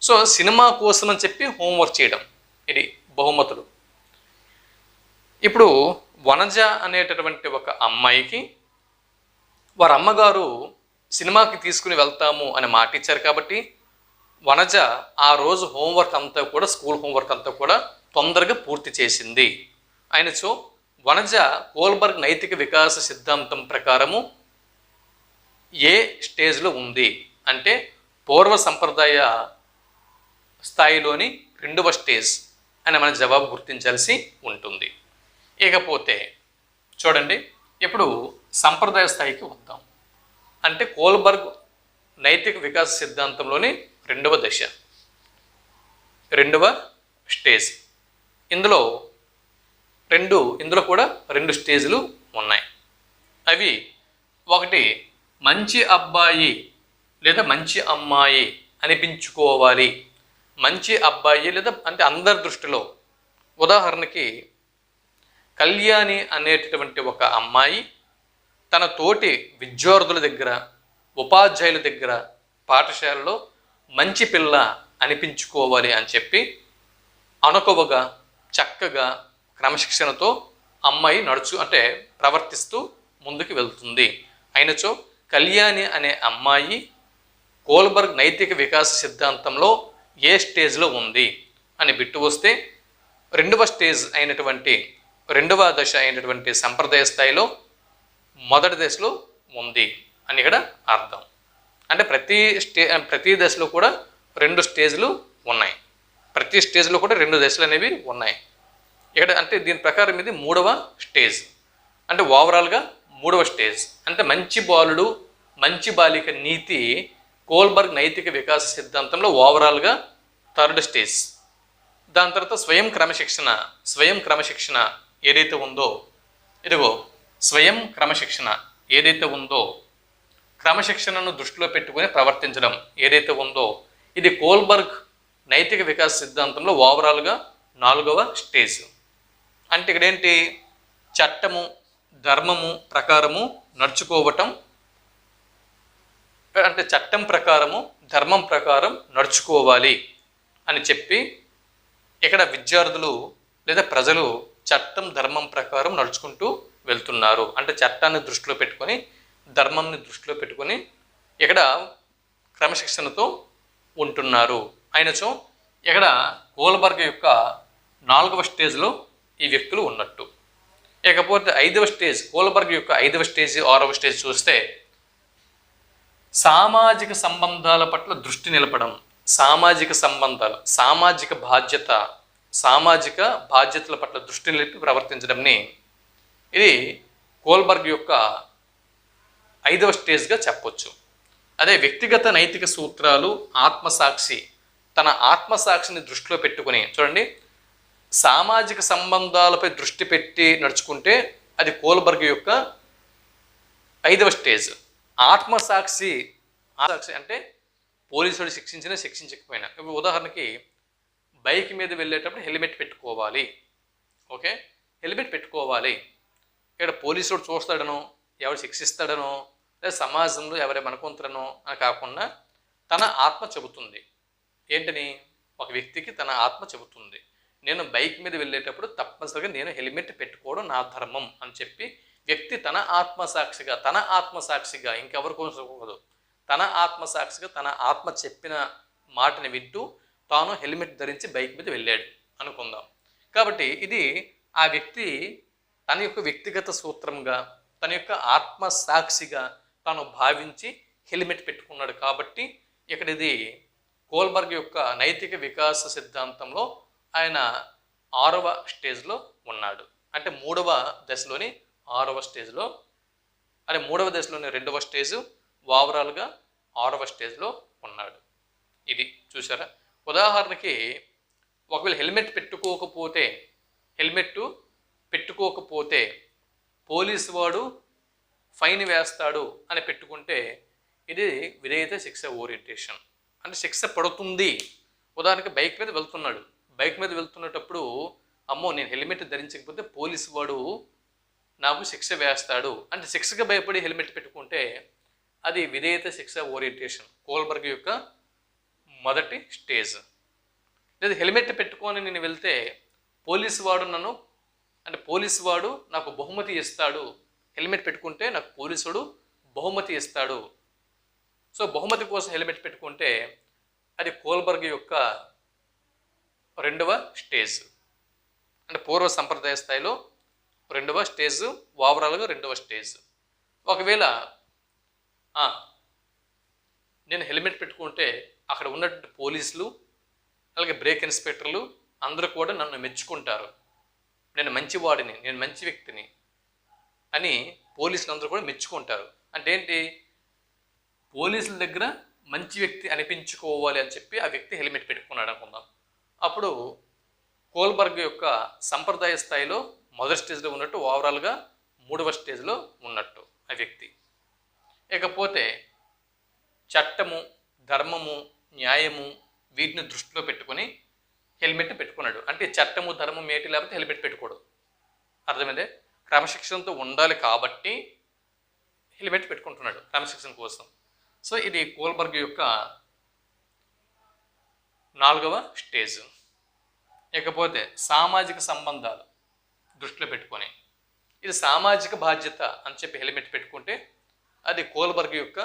సో సినిమా కోసం అని చెప్పి హోంవర్క్ చేయడం, ఇది బహుమతులు. ఇప్పుడు వనజ అనేటటువంటి ఒక అమ్మాయికి వారి అమ్మగారు సినిమాకి తీసుకుని వెళ్తాము అని మాట ఇచ్చారు. కాబట్టి వనజ ఆ రోజు హోంవర్క్ అంతా కూడా, స్కూల్ హోంవర్క్ అంతా కూడా తొందరగా పూర్తి చేసింది. అయినచో వనజ కోల్బర్గ్ నైతిక వికాస సిద్ధాంతం ప్రకారము ఏ స్టేజ్లో ఉంది అంటే పూర్వ సంప్రదాయ స్థాయిలోని రెండవ స్టేజ్ అని మన జవాబు గుర్తించాల్సి ఉంటుంది. ఇకపోతే చూడండి, ఇప్పుడు సంప్రదాయ స్థాయికి వద్దాం. అంటే కోల్బర్గ్ నైతిక వికాస సిద్ధాంతంలోని రెండవ దశ, రెండవ స్టేజ్. ఇందులో కూడా రెండు స్టేజ్లు ఉన్నాయి. అవి ఒకటి మంచి అబ్బాయి లేదా మంచి అమ్మాయి అనిపించుకోవాలి. మంచి అబ్బాయి లేదా అంటే అందరి దృష్టిలో, ఉదాహరణకి కళ్యాణి అనేటటువంటి ఒక అమ్మాయి తన తోటి విద్యార్థుల దగ్గర, ఉపాధ్యాయుల దగ్గర, పాఠశాలలో మంచి పిల్ల అనిపించుకోవాలి అని చెప్పి అనుకువగా, చక్కగా, క్రమశిక్షణతో అమ్మాయి అంటే ప్రవర్తిస్తూ ముందుకు వెళ్తుంది. అయినచో కళ్యాణి అనే అమ్మాయి కోల్బర్గ్ నైతిక వికాస సిద్ధాంతంలో ఏ స్టేజ్లో ఉంది అని బిట్టు వస్తే రెండవ దశ అయినటువంటి సంప్రదాయ స్థాయిలో మొదటి దశలో ఉంది అని ఇక్కడ అర్థం. అంటే ప్రతి దశలో కూడా రెండు స్టేజ్లు ఉన్నాయి. ప్రతి స్టేజ్లో కూడా రెండు దశలు అనేవి ఉన్నాయి. ఇక్కడ అంటే దీని ప్రకారం ఇది మూడవ స్టేజ్. అంటే ఓవరాల్గా మూడవ స్టేజ్. అంటే మంచి బాలుడు, మంచి బాలిక నీతి కోల్బర్గ్ నైతిక వికాస సిద్ధాంతంలో ఓవరాల్గా థర్డ్ స్టేజ్. దాని తర్వాత స్వయం క్రమశిక్షణ ఏదైతే ఉందో, ఇదిగో స్వయం క్రమశిక్షణ ఏదైతే ఉందో, క్రమశిక్షణను దృష్టిలో పెట్టుకుని ప్రవర్తించడం ఏదైతే ఉందో, ఇది కోల్బర్గ్ నైతిక వికాస సిద్ధాంతంలో ఓవరాల్గా 4వ స్టేజ్. అంటే ఇక్కడేంటి? చట్టము, ధర్మము ప్రకారము నడుచుకోవటం, అంటే చట్టం ప్రకారము, ధర్మం ప్రకారం నడుచుకోవాలి అని చెప్పి ఇక్కడ విద్యార్థులు లేదా ప్రజలు చట్టం, ధర్మం ప్రకారం నడుచుకుంటూ వెళ్తున్నారు. అంటే చట్టాన్ని దృష్టిలో పెట్టుకొని, ధర్మంని దృష్టిలో పెట్టుకొని ఇక్కడ క్రమశిక్షణతో ఉంటున్నారు. అయినచో ఇక్కడ కోల్బర్గ్ యొక్క 4వ స్టేజ్లో ఈ వ్యక్తులు ఉన్నట్టు. ఇకపోతే 5వ స్టేజ్, కోల్బర్గ్ యొక్క 5వ స్టేజ్, 6వ స్టేజ్ చూస్తే సామాజిక సంబంధాల పట్ల దృష్టి నిలపడం, సామాజిక సంబంధాలు, సామాజిక బాధ్యతల పట్ల దృష్టి నిలిపి ప్రవర్తించడంని ఇది కోల్బర్గ్ యొక్క 5వ స్టేజ్గా చెప్పొచ్చు. అదే వ్యక్తిగత నైతిక సూత్రాలు, ఆత్మసాక్షి, తన ఆత్మసాక్షిని దృష్టిలో పెట్టుకుని చూడండి, సామాజిక సంబంధాలపై దృష్టి పెట్టి నడుచుకుంటే అది కోల్బర్గ్ యొక్క 5వ స్టేజ్. ఆత్మసాక్షి అంటే పోలీసుడు శిక్షించినా శిక్షించకపోయినా, ఇప్పుడు ఉదాహరణకి బైక్ మీద వెళ్ళేటప్పుడు హెల్మెట్ పెట్టుకోవాలి. ఓకే, హెల్మెట్ పెట్టుకోవాలి. ఇక్కడ పోలీసుడు చూస్తాడనో ఎవరు శిక్షిస్తాడనో లేదా సమాజంలో ఎవరి మనకుంతరనో అని కాకుండా తన ఆత్మ చెబుతుంది. ఏంటని? ఒక వ్యక్తికి తన ఆత్మ చెబుతుంది, నేను బైక్ మీద వెళ్ళేటప్పుడు తప్పనిసరిగా నేను హెల్మెట్ పెట్టుకోవడం నా ధర్మం అని చెప్పి వ్యక్తి తన ఆత్మసాక్షిగా ఇంకెవరి కోసం కాదు, తన ఆత్మసాక్షిగా తన ఆత్మ చెప్పిన మాటని వింటూ తాను హెల్మెట్ ధరించి బైక్ మీద వెళ్ళాడు అనుకుందాం. కాబట్టి ఇది ఆ వ్యక్తి తన యొక్క వ్యక్తిగత సూత్రంగా తన యొక్క ఆత్మసాక్షిగా తాను భావించి హెల్మెట్ పెట్టుకున్నాడు. కాబట్టి ఇక్కడ ఇది కోల్బర్గ్ యొక్క నైతిక వికాస సిద్ధాంతంలో ఆయన 6వ స్టేజ్లో ఉన్నాడు. అంటే 3వ దశలోని 6వ స్టేజ్లో, అంటే 3వ దశలోని 2వ స్టేజు, ఓవరాల్గా 6వ స్టేజ్లో ఉన్నాడు. ఇది చూసారా? ఉదాహరణకి ఒకవేళ హెల్మెట్ పెట్టుకోకపోతే పోలీసు వాడు ఫైన్ వేస్తాడు అని పెట్టుకుంటే ఇది విధేయత శిక్ష ఓరియంటేషన్. అంటే శిక్ష పడుతుంది. ఉదాహరణకి బైక్ మీద వెళ్తున్నప్పుడు అమ్మో నేను హెల్మెట్ ధరించకపోతే పోలీసు వాడు నాకు శిక్ష వేస్తాడు అంటే శిక్షకు భయపడి హెల్మెట్ పెట్టుకుంటే అది విధేయత శిక్ష ఓరియంటేషన్, కోల్బర్గ్ యొక్క మొదటి స్టేజ్. లేదా హెల్మెట్ పెట్టుకొని నేను వెళ్తే పోలీసు వాడు నాకు బహుమతి ఇస్తాడు, హెల్మెట్ పెట్టుకుంటే నాకు పోలీసుడు బహుమతి ఇస్తాడు, సో బహుమతి కోసం హెల్మెట్ పెట్టుకుంటే అది కోల్బర్గ్ యొక్క 2వ స్టేజ్. అంటే పూర్వ సంప్రదాయ స్థాయిలో 2వ స్టేజ్, ఓవరాల్గా 2వ స్టేజ్. ఒకవేళ నేను హెల్మెట్ పెట్టుకుంటే అక్కడ ఉన్నటువంటి పోలీసులు అలాగే బ్రేక్ ఇన్స్పెక్టర్లు అందరూ కూడా నన్ను మెచ్చుకుంటారు, నేను మంచివాడిని, నేను మంచి వ్యక్తిని అని పోలీసులు అందరూ కూడా మెచ్చుకుంటారు. అంటే ఏంటి? పోలీసుల దగ్గర మంచి వ్యక్తి అనిపించుకోవాలి అని చెప్పి ఆ వ్యక్తి హెల్మెట్ పెట్టుకున్నాడు అనుకుందాం. అప్పుడు కోల్బర్గ్ యొక్క సంప్రదాయ స్థాయిలో మొదటి స్టేజ్లో ఉన్నట్టు, ఓవరాల్గా 3వ స్టేజ్లో ఉన్నట్టు ఆ వ్యక్తి. ఇకపోతే చట్టము, ధర్మము, న్యాయము వీటిని దృష్టిలో పెట్టుకొని హెల్మెట్ పెట్టుకున్నాడు. అంటే చట్టము, ధర్మం ఏటి లేకపోతే హెల్మెట్ పెట్టుకోడు. అర్థమైందే? క్రమశిక్షణతో ఉండాలి కాబట్టి హెల్మెట్ పెట్టుకుంటున్నాడు క్రమశిక్షణ కోసం. సో ఇది కోల్బర్గ్ యొక్క 4వ స్టేజ్. ఇకపోతే సామాజిక సంబంధాలు దృష్టిలో పెట్టుకొని ఇది సామాజిక బాధ్యత అని చెప్పి హెల్మెట్ పెట్టుకుంటే అది కోల్బర్గ్ యొక్క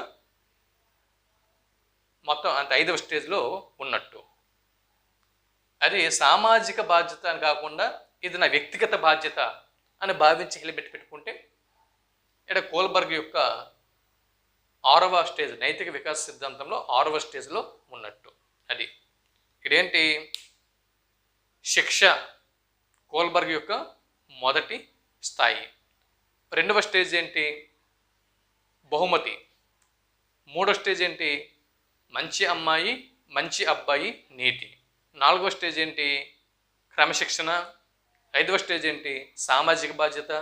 మొత్తం అంటే 5వ స్టేజ్లో ఉన్నట్టు. అది సామాజిక బాధ్యత అని కాకుండా ఇది నా వ్యక్తిగత బాధ్యత అని భావించి హెల్మెట్ పెట్టుకుంటే ఇక్కడ కోల్బర్గ్ యొక్క 6వ స్టేజ్, నైతిక వికాస సిద్ధాంతంలో 6వ స్టేజ్లో ఉన్నట్టు. అది ఇక్కడేంటి? శిక్ష కోల్బర్గ్ యొక్క మొదటి స్థాయి. 2వ స్టేజ్ ఏంటి? బహుమతి. 3వ స్టేజ్ ఏంటి? మంచి అమ్మాయి, మంచి అబ్బాయి, నీతి. 4వ స్టేజ్ ఏంటి? క్రమశిక్షణ. 5వ స్టేజ్ ఏంటి? సామాజిక బాధ్యత.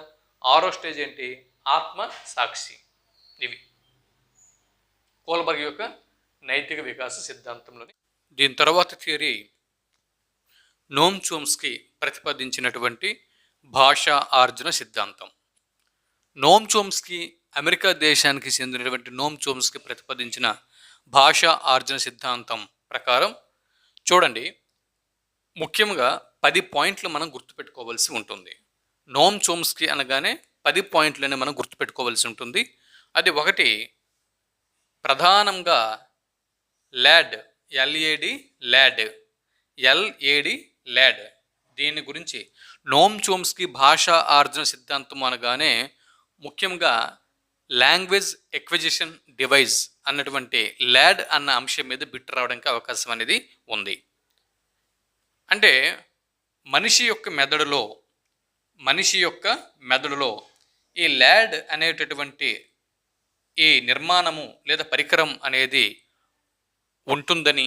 6వ స్టేజ్ ఏంటి? ఆత్మ సాక్షి. ఇవి కోల్బర్గ్ యొక్క నైతిక వికాస సిద్ధాంతంలోని. దీని తర్వాత థియరీ నోమ్ చోమ్స్కీ ప్రతిపాదించినటువంటి భాషా ఆర్జన సిద్ధాంతం. నోమ్ చోమ్స్కీ అమెరికా దేశానికి చెందినటువంటి నోమ్ చోమ్స్కీ ప్రతిపాదించిన భాషా ఆర్జన సిద్ధాంతం ప్రకారం చూడండి, ముఖ్యంగా 10 పాయింట్లు మనం గుర్తుపెట్టుకోవాల్సి ఉంటుంది. నోమ్ చోమ్స్కీ అనగానే 10 పాయింట్లని మనం గుర్తుపెట్టుకోవాల్సి ఉంటుంది. అది ఒకటి, ప్రధానంగా ల్యాడ్, ల్యాడ్ దీని గురించి నోమ్ చోమ్స్కీ భాషా ఆర్జన సిద్ధాంతం అనగానే ముఖ్యంగా లాంగ్వేజ్ ఎక్విజిషన్ డివైస్ అన్నటువంటి ల్యాడ్ అన్న అంశం మీద బిట్ రావడానికి అవకాశం అనేది ఉంది. అంటే మనిషి యొక్క మెదడులో ఈ ల్యాడ్ అనేటటువంటి ఈ నిర్మాణము లేదా పరికరం అనేది ఉంటుందని,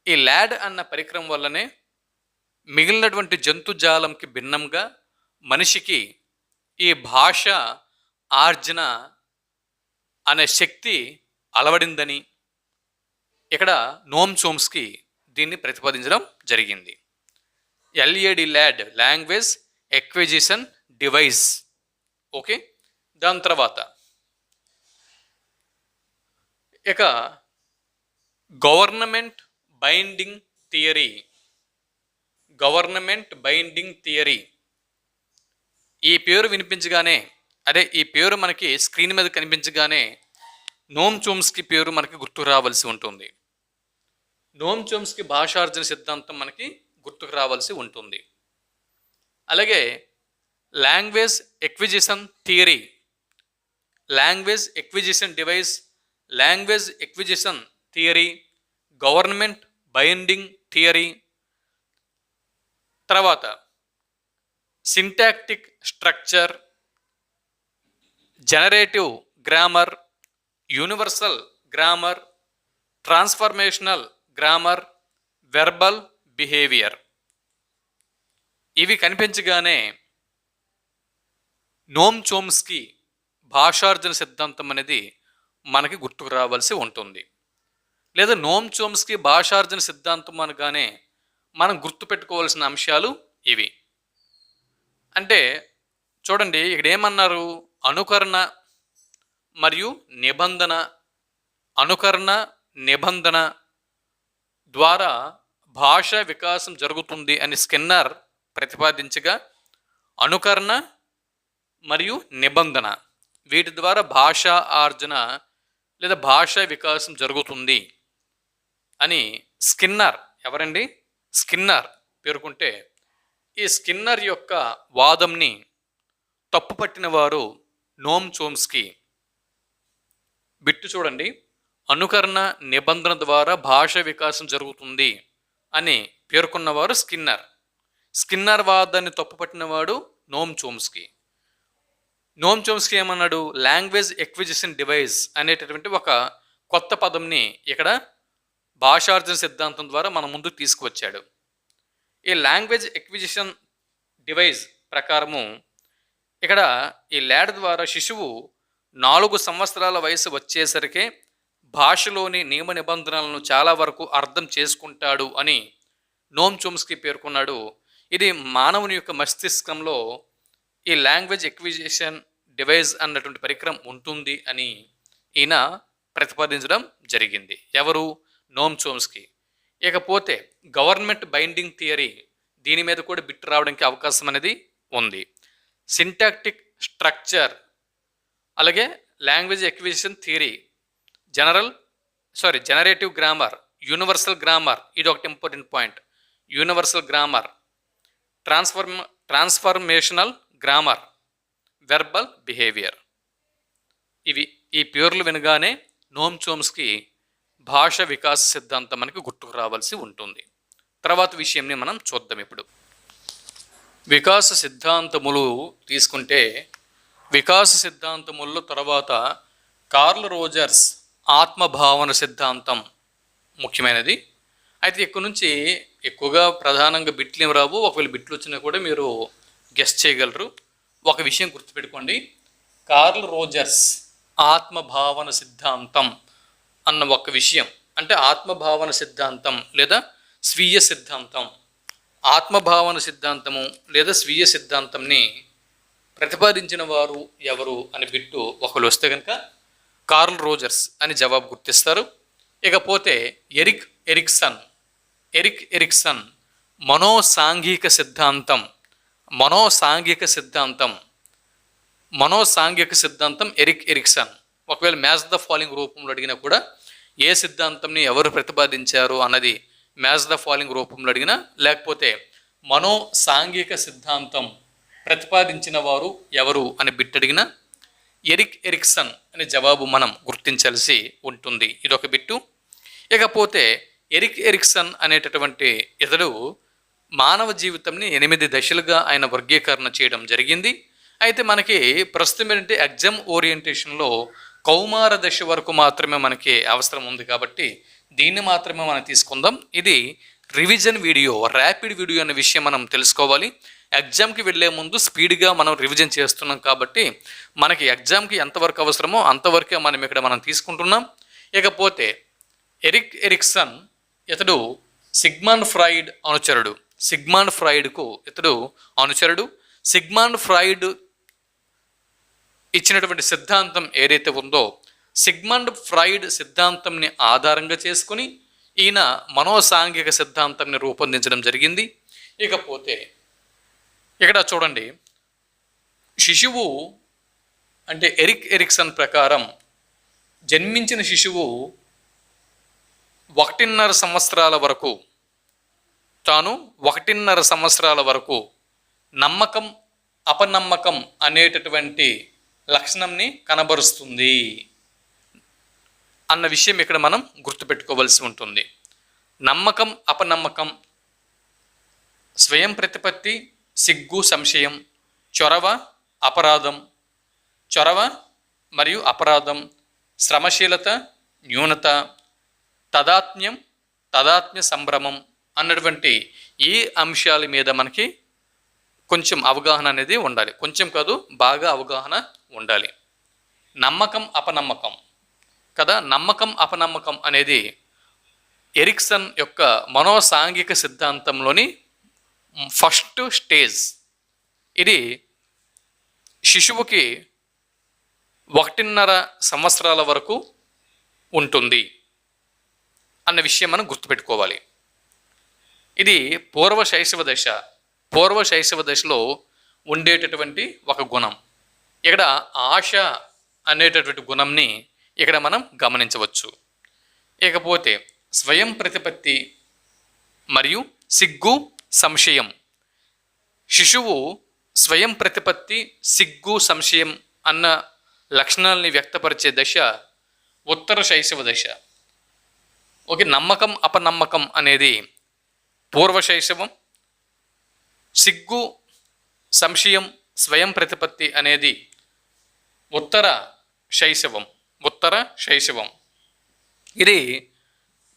ఈ ల్యాడ్ అన్న పరికరం వల్లనే మిగిలినటువంటి జంతుజాలంకి భిన్నంగా మనిషికి ఈ భాష ఆర్జన అనే శక్తి అలవడిందని ఇక్కడ నోమ్ చోమ్స్కీ దీన్ని ప్రతిపాదించడం జరిగింది. Lad, language acquisition device. Okay, దాని తర్వాత ఇక government binding theory. Government binding theory ఈ పేరు వినిపించగానే, ఈ పేరు మనకి స్క్రీన్ మీద కనిపించగానే నోమ్ చోమ్స్కీ పేరు మనకి గుర్తుకు రావాల్సి ఉంటుంది. నోమ్ చోమ్స్కీ భాషార్జన సిద్ధాంతం మనకి గుర్తుకు రావాల్సి ఉంటుంది. అలాగే language acquisition theory, language acquisition device, language acquisition theory, government binding theory, తర్వాత syntactic structure, generative grammar, universal grammar, transformational grammar, verbal behaviour. ఇవి కనిపించగానే నోమ్ చోమ్స్కీ భాషార్జన సిద్ధాంతం అనేది మనకి గుర్తుకు రావాల్సి ఉంటుంది. లేదా నోమ్ చోమ్స్కీ భాషార్జన సిద్ధాంతం అనగానే మనం గుర్తుపెట్టుకోవాల్సిన అంశాలు ఇవి. అంటే చూడండి, ఇక్కడ ఏమన్నారు? అనుకరణ మరియు నిబంధన, అనుకరణ నిబంధన ద్వారా భాషా వికాసం జరుగుతుంది అని స్కిన్నర్ ప్రతిపాదించగా, అనుకరణ మరియు నిబంధన వీటి ద్వారా భాషా ఆర్జన లేదా భాషా వికాసం జరుగుతుంది అని స్కిన్నర్, ఎవరండి? స్కిన్నర్ పేర్కొంటే, ఈ స్కిన్నర్ యొక్క వాదంని తప్పుపట్టిన వారు నోమ్ చోమ్స్కీ. బిట్టు చూడండి, అనుకరణ నిబంధన ద్వారా భాష వికాసం జరుగుతుంది అని పేర్కొన్నవారు స్కిన్నర్. స్కిన్నర్ వాదాన్ని తప్పుపట్టినవాడు నోమ్ చోమ్స్కీ. నోమ్ చోమ్స్కీ ఏమన్నాడు? లాంగ్వేజ్ ఎక్విజిషన్ డివైస్ అనేటటువంటి ఒక కొత్త పదంని ఇక్కడ భాషార్జన సిద్ధాంతం ద్వారా మన ముందుకు తీసుకువచ్చాడు. ఈ లాంగ్వేజ్ ఎక్విజిషన్ డివైస్ ప్రకారము ఇక్కడ ఈ ల్యాడ్ ద్వారా శిశువు 4 సంవత్సరాల వయసు వచ్చేసరికి భాషలోని నియమ నిబంధనలను చాలా వరకు అర్థం చేసుకుంటాడు అని నోమ్ చోమ్స్కీ పేర్కొన్నాడు. ఇది మానవుని యొక్క మస్తిష్కంలో ఈ లాంగ్వేజ్ ఎక్విజిషన్ డివైస్ అన్నటువంటి పరికరం ఉంటుంది అని ఈయన ప్రతిపాదించడం జరిగింది. ఎవరు? నోమ్ చోమ్స్కీ. ఇకపోతే గవర్నమెంట్ బైండింగ్ థియరీ, దీని మీద కూడా బిట్ రావడానికి అవకాశం అనేది ఉంది. సింటాక్టిక్ స్ట్రక్చర్, అలాగే language acquisition theory, generative grammar, universal grammar, ఇది ఒకటి important point. Universal grammar, transformational grammar, verbal behaviour. ఈ పేర్లు వినగానే నోమ్ చోమ్స్కీ భాష వికాస సిద్ధాంతం మనకి గుర్తుకు రావాల్సి ఉంటుంది. తర్వాత విషయంని మనం చూద్దాం. ఇప్పుడు వికాస సిద్ధాంతములు తీసుకుంటే, వికాస సిద్ధాంతముల్లో తర్వాత కార్ల్ రోజర్స్ ఆత్మభావన సిద్ధాంతం ముఖ్యమైనది. అయితే ఇక్కడ నుంచి ఎక్కువగా ప్రధానంగా బిట్లు ఏమి రావు. ఒకవేళ బిట్లు వచ్చినా కూడా మీరు గెస్ చేయగలరు. ఒక విషయం గుర్తుపెట్టుకోండి, కార్ల్ రోజర్స్ ఆత్మభావన సిద్ధాంతం అన్న ఒక విషయం, అంటే ఆత్మభావన సిద్ధాంతం లేదా స్వీయ సిద్ధాంతం, ఆత్మభావన సిద్ధాంతము లేదా స్వీయ సిద్ధాంతంని ప్రతిపాదించిన వారు ఎవరు అని బిట్టు ఒకరు వస్తే కనుక కార్ల్ రోజర్స్ అని జవాబు గుర్తిస్తారు. ఇకపోతే ఎరిక్ ఎరిక్సన్ మనోసాంఘిక సిద్ధాంతం, మనోసాంఘిక సిద్ధాంతం ఎరిక్ ఎరిక్సన్. ఒకవేళ మ్యాచ్ ద ఫాలోయింగ్ రూపంలో అడిగినా కూడా ఏ సిద్ధాంతంని ఎవరు ప్రతిపాదించారు అన్నది మ్యాచ్ ద ఫాలోయింగ్ రూపంలో అడిగినా, లేకపోతే మనోసాంఘిక సిద్ధాంతం ప్రతిపాదించిన వారు ఎవరు అని బిట్ అడిగినా ఎరిక్ ఎరిక్సన్ అనే జవాబు మనం గుర్తించాల్సి ఉంటుంది. ఇదొక బిట్టు. ఇకపోతే ఎరిక్ ఎరిక్సన్ అనేటటువంటి ఇతడు మానవ జీవితంని 8 దశలుగా ఆయన వర్గీకరణ చేయడం జరిగింది. అయితే మనకి ప్రస్తుతం ఏంటంటే ఎగ్జామ్ ఓరియంటేషన్లో కౌమార దశ వరకు మాత్రమే మనకి అవసరం ఉంది కాబట్టి దీన్ని మాత్రమే మనం తీసుకుందాం. ఇది రివిజన్ వీడియో, ర్యాపిడ్ వీడియో అనే విషయం మనం తెలుసుకోవాలి. ఎగ్జామ్కి వెళ్ళే ముందు స్పీడ్గా మనం రివిజన్ చేస్తున్నాం కాబట్టి మనకి ఎగ్జామ్కి ఎంతవరకు అవసరమో అంతవరకే మనం తీసుకుంటున్నాం. ఇకపోతే ఎరిక్ ఎరిక్సన్ ఇతడు సిగ్మండ్ ఫ్రాయిడ్ అనుచరుడు. సిగ్మండ్ ఫ్రాయిడ్కు ఇతడు అనుచరుడు. సిగ్మండ్ ఫ్రాయిడ్ ఇచ్చినటువంటి సిద్ధాంతం ఏదైతే ఉందో సిగ్మండ్ ఫ్రాయిడ్ సిద్ధాంతంని ఆధారంగా చేసుకుని ఈయన మనోసాంఘిక సిద్ధాంతాన్ని రూపొందించడం జరిగింది. ఇకపోతే ఇక్కడ చూడండి, శిశువు అంటే ఎరిక్సన్ ప్రకారం జన్మించిన శిశువు 1.5 సంవత్సరాల వరకు తాను 1.5 సంవత్సరాల వరకు నమ్మకం అపనమ్మకం అనేటటువంటి లక్షణంని కనబరుస్తుంది అన్న విషయం ఇక్కడ మనం గుర్తుపెట్టుకోవాల్సి ఉంటుంది. నమ్మకం అపనమ్మకం, స్వయం ప్రతిపత్తి, సిగ్గు సంశయం, చొరవ మరియు అపరాధం, శ్రమశీలత న్యూనత, తాదాత్మ్య సంభ్రమం అన్నటువంటి ఈ అంశాల మీద మనకి కొంచెం అవగాహన అనేది ఉండాలి. కొంచెం కాదు, బాగా అవగాహన ఉండాలి. నమ్మకం అపనమ్మకం కదా, నమ్మకం అపనమ్మకం అనేది ఎరిక్సన్ యొక్క మనోసాంఘిక సిద్ధాంతంలోని ఫస్ట్ స్టేజ్. ఇది శిశువుకి 1.5 సంవత్సరాల వరకు ఉంటుంది అన్న విషయం మనం గుర్తుపెట్టుకోవాలి. ఇది పూర్వ శైశవ దశలో ఉండేటటువంటి ఒక గుణం. ఇక్కడ ఆశ అనేటటువంటి గుణంని ఇక్కడ మనం గమనించవచ్చు. ఇకపోతే స్వయం ప్రతిపత్తి మరియు సిగ్గు సంశయం. శిశువు స్వయం ప్రతిపత్తి, సిగ్గు సంశయం అన్న లక్షణాలని వ్యక్తపరిచే దశ ఉత్తర శైశవ దశ. ఓకే, నమ్మకం అపనమ్మకం అనేది పూర్వ శైశవం, సిగ్గు సంశయం స్వయం ప్రతిపత్తి అనేది ఉత్తర శైశవం. ఇది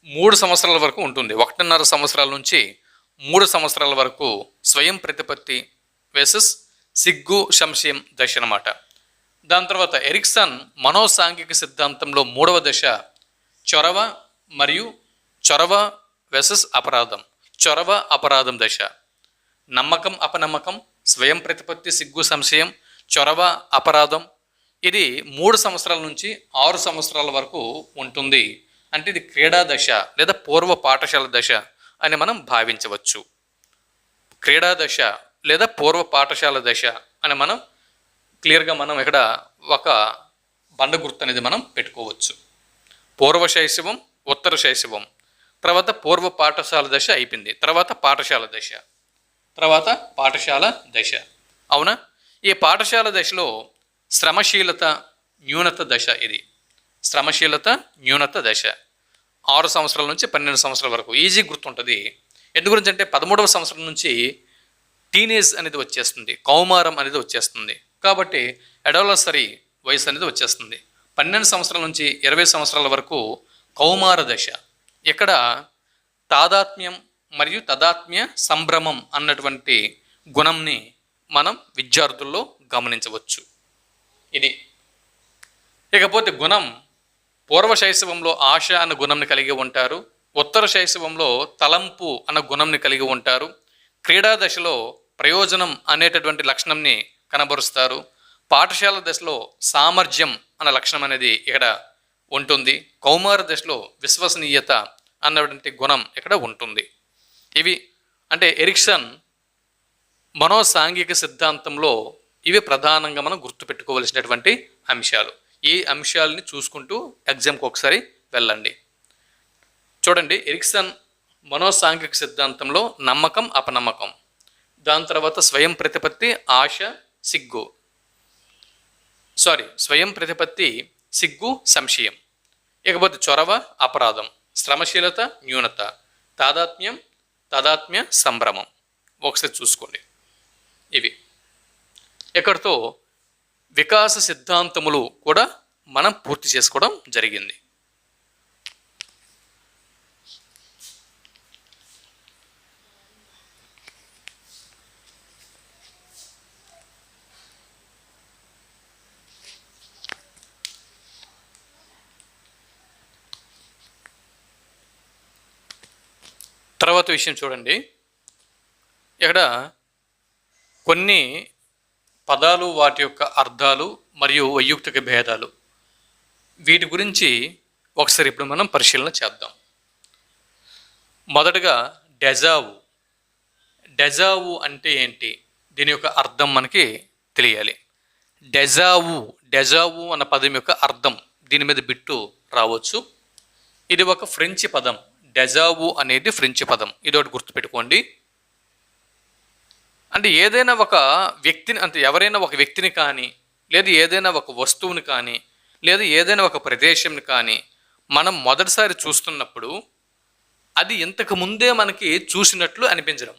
3 సంవత్సరాల వరకు ఉంటుంది. 1.5 సంవత్సరాల నుంచి 3 సంవత్సరాల వరకు స్వయం ప్రతిపత్తి వెసస్ సిగ్గు సంశయం దశ అన్నమాట. దాని తర్వాత ఎరిక్సన్ మనోసాంఘిక సిద్ధాంతంలో 3వ దశ చొరవ వెసస్ అపరాధం దశ. నమ్మకం అపనమ్మకం, స్వయం ప్రతిపత్తి, సిగ్గు సంశయం, చొరవ అపరాధం. ఇది 3 సంవత్సరాల నుంచి 6 సంవత్సరాల వరకు ఉంటుంది. అంటే ఇది క్రీడా దశ లేదా పూర్వ పాఠశాల దశ అని మనం భావించవచ్చు. క్రీడా దశ లేదా పూర్వ పాఠశాల దశ అని మనం క్లియర్గా మనం ఇక్కడ ఒక బండ గుర్తు అనేది మనం పెట్టుకోవచ్చు. పూర్వ శైశవం, ఉత్తర శైశవం, తర్వాత పూర్వ పాఠశాల దశ అయిపోయింది, తర్వాత పాఠశాల దశ. అవునా? ఈ పాఠశాల దశలో శ్రమశీలత న్యూనత దశ. ఇది శ్రమశీలత న్యూనత దశ 6 సంవత్సరాల నుంచి 12 సంవత్సరాల వరకు ఈజీ గుర్తుంటుంది. ఎందు గురించి అంటే 13వ సంవత్సరం నుంచి టీనేజ్ అనేది వచ్చేస్తుంది, కౌమారం అనేది వచ్చేస్తుంది. కాబట్టి అడాలసరీ వయసు అనేది వచ్చేస్తుంది. 12 సంవత్సరాల నుంచి 20 సంవత్సరాల వరకు కౌమార దశ. ఇక్కడ తాదాత్మ్యం మరియు తదాత్మ్య సంభ్రమం అన్నటువంటి గుణంని మనం విద్యార్థుల్లో గమనించవచ్చు. ఇది. ఇకపోతే గుణం పూర్వ శైశవంలో ఆశ అన్న గుణంని కలిగి ఉంటారు. ఉత్తర శైశవంలో తలంపు అన్న గుణంని కలిగి ఉంటారు. క్రీడా దశలో ప్రయోజనం అనేటటువంటి లక్షణంని కనబరుస్తారు. పాఠశాల దశలో సామర్థ్యం అన్న లక్షణం అనేది ఇక్కడ ఉంటుంది. కౌమార దశలో విశ్వసనీయత అన్నటువంటి గుణం ఇక్కడ ఉంటుంది. ఇవి అంటే ఎరిక్సన్ మనోసాంఘిక సిద్ధాంతంలో ఇవి ప్రధానంగా మనం గుర్తుపెట్టుకోవలసినటువంటి అంశాలు. ఈ అంశాలని చూసుకుంటూ ఎగ్జామ్కి ఒకసారి వెళ్ళండి. చూడండి, ఎరిక్సన్ మనోసాంఘిక సిద్ధాంతంలో నమ్మకం అపనమ్మకం, దాని తర్వాత స్వయం ప్రతిపత్తి స్వయం ప్రతిపత్తి సిగ్గు సంశయం, ఇకపోతే చొరవ అపరాధం, శ్రమశీలత న్యూనత, తాదాత్మ్య సంభ్రమం. ఒకసారి చూసుకోండి. ఇవి ఇక్కడితో వికాస సిద్ధాంతములు కూడా మనం పూర్తి చేసుకోవడం జరిగింది. తర్వాత విషయం చూడండి, ఇక్కడ కొన్ని పదాలు వాటి యొక్క అర్థాలు మరియు వైయుక్తిక భేదాలు, వీటి గురించి ఒకసారి ఇప్పుడు మనం పరిశీలన చేద్దాం. మొదటగా డెజావు. డెజావు అంటే ఏంటి? దీని యొక్క అర్థం మనకి తెలియాలి. డెజావు అన్న పదం యొక్క అర్థం, దీని మీద బిట్టు రావచ్చు. ఇది ఒక ఫ్రెంచి పదం. డెజావు అనేది ఫ్రెంచి పదం, ఇది ఒకటి గుర్తుపెట్టుకోండి. అంటే ఏదైనా ఒక వ్యక్తిని, అంటే ఎవరైనా ఒక వ్యక్తిని కానీ, లేదా ఏదైనా ఒక వస్తువుని కానీ, లేదా ఏదైనా ఒక ప్రదేశంని కానీ మనం మొదటిసారి చూస్తున్నప్పుడు అది ఇంతకు ముందే మనకి చూసినట్లు అనిపించడం,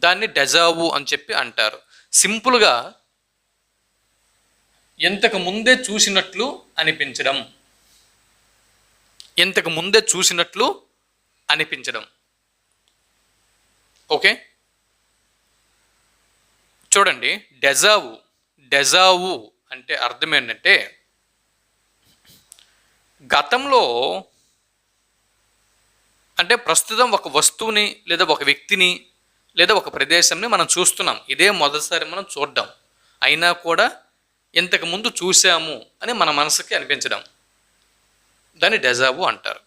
దాన్ని డెజావు అని చెప్పి అంటారు. సింపుల్గా ఇంతకు ముందే చూసినట్లు అనిపించడం, ఇంతకు ముందే చూసినట్లు అనిపించడం. ఓకే, చూడండి. డెజావు అంటే అర్థం ఏంటంటే, గతంలో అంటే ప్రస్తుతం ఒక వస్తువుని లేదా ఒక వ్యక్తిని లేదా ఒక ప్రదేశంని మనం చూస్తున్నాం, ఇదే మొదటిసారి మనం చూడడం, అయినా కూడా ఇంతకు ముందు చూసాము అని మన మనసుకి అనిపించడం, దాన్ని డెజావు అంటారు.